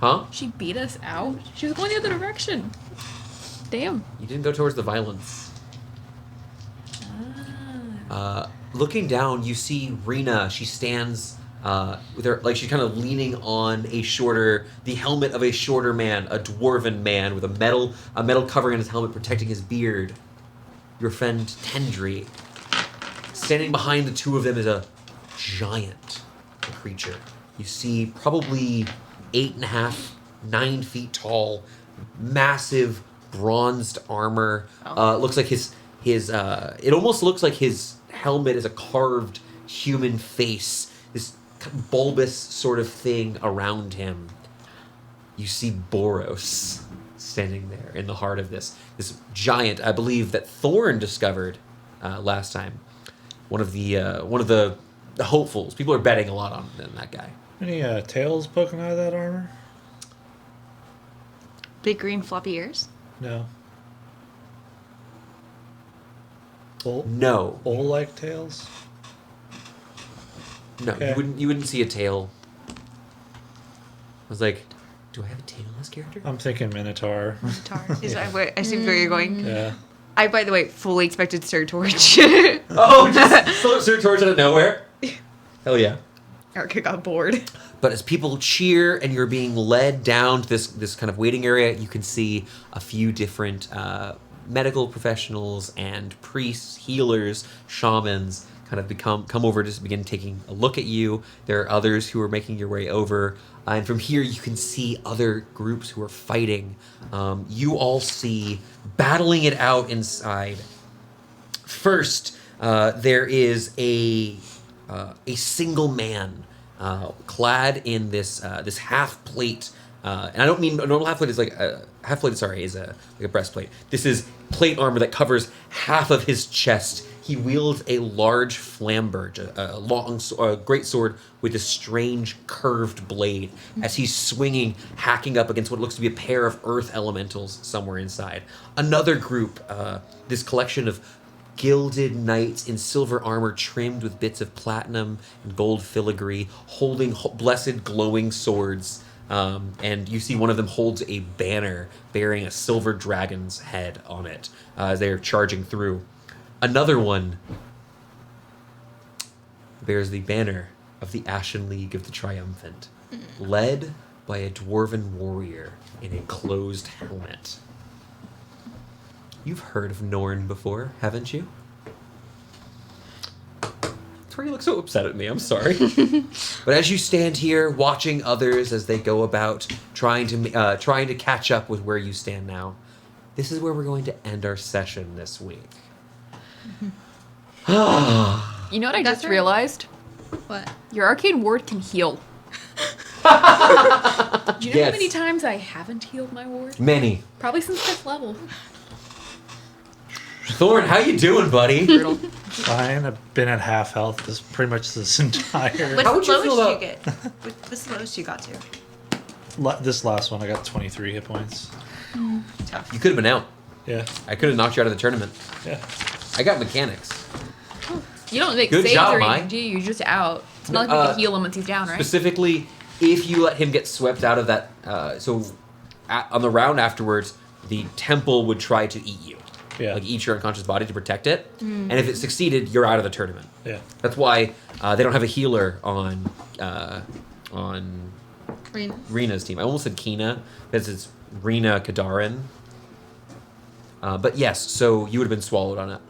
huh? She beat us out. She was going the other direction. Damn. You didn't go towards the violence. Looking down, you see Rena. She stands with her, like she's kind of leaning on the helmet of a shorter man, a dwarven man with a metal covering on his helmet protecting his beard. Your friend Tendry. Standing behind the two of them is a giant creature. You see probably 8.5, 9 feet tall, massive bronzed armor. Looks like it almost looks like his helmet is a carved human face. This bulbous sort of thing around him. You see Boros standing there in the heart of this giant. I believe that Thorn discovered last time. One of the hopefuls. People are betting a lot on that guy. Any tails poking out of that armor? big green floppy ears. No. Bull? No. Bull-like tails? No, Okay. you wouldn't see a tail. I was like, do I have a tail in this character? I'm thinking Minotaur. Tar. Is that what I assume where you're going? Yeah. I, by the way, fully expected Sir Torch. Oh, just Sir Torch out of nowhere? Hell yeah. Erica got bored. But as people cheer and you're being led down to this kind of waiting area, you can see a few different medical professionals and priests, healers, shamans kind of come over to begin taking a look at you. There are others who are making your way over. And from here, you can see other groups who are fighting. You all see battling it out inside. First, there is a single man clad in this half plate, and I don't mean a normal half plate. Is like a half plate. Sorry, is like a breastplate. This is plate armor that covers half of his chest He wields a large flamberge, a great sword with a strange curved blade, as he's swinging, hacking up against what looks to be a pair of earth elementals somewhere inside. Another group, this collection of gilded knights in silver armor trimmed with bits of platinum and gold filigree, holding blessed glowing swords. And you see one of them holds a banner bearing a silver dragon's head on it as they are charging through. Another one bears the banner of the Ashen League of the Triumphant, led by a dwarven warrior in a closed helmet. You've heard of Norn before, haven't you? That's why you look so upset at me, I'm sorry. But as you stand here watching others as they go about trying to catch up with where you stand now, this is where we're going to end our session this week. You know what I That's just right. realized? What? Your arcane ward can heal. Do you know Yes. how many times I haven't healed my ward? Many. Probably since 5th level. Thorn, how you doing, buddy? Fine. I've been at half health pretty much this entire. What's How would the you feel lowest about- you get? What's the lowest you got to? This last one, I got 23 hit points. You could have been out. Yeah. I could have knocked you out of the tournament. Yeah. I got mechanics. You don't make Good saves job, or Mai. anything, do you? You're just out. It's not like we can heal him once he's down, right? Specifically, if you let him get swept out of that, on the round afterwards, the temple would try to eat you. Yeah. Like eat your unconscious body to protect it. And if it succeeded, you're out of the tournament. Yeah. That's why they don't have a healer on Green. Rena's team. I almost said Kina, because it's Rena Kadarin. But yes, so you would have been swallowed on it.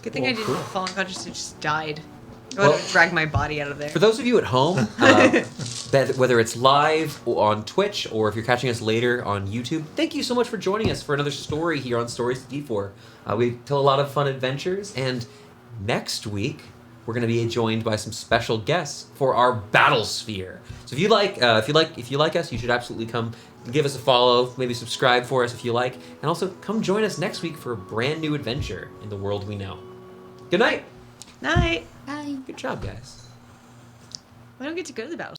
Good thing Well, I didn't cool. fall unconscious. It just died. I Well- would have dragged my body out of there. For those of you at home, whether it's live or on Twitch or if you're catching us later on YouTube, thank you so much for joining us for another story here on Stories to D4. We tell a lot of fun adventures, and next week we're going to be joined by some special guests for our Battle Sphere. So if you like us, you should absolutely come give us a follow, maybe subscribe for us if you like, and also come join us next week for a brand new adventure in the world we know. Good night. Night. Bye. Good job, guys. I don't get to go to the battle.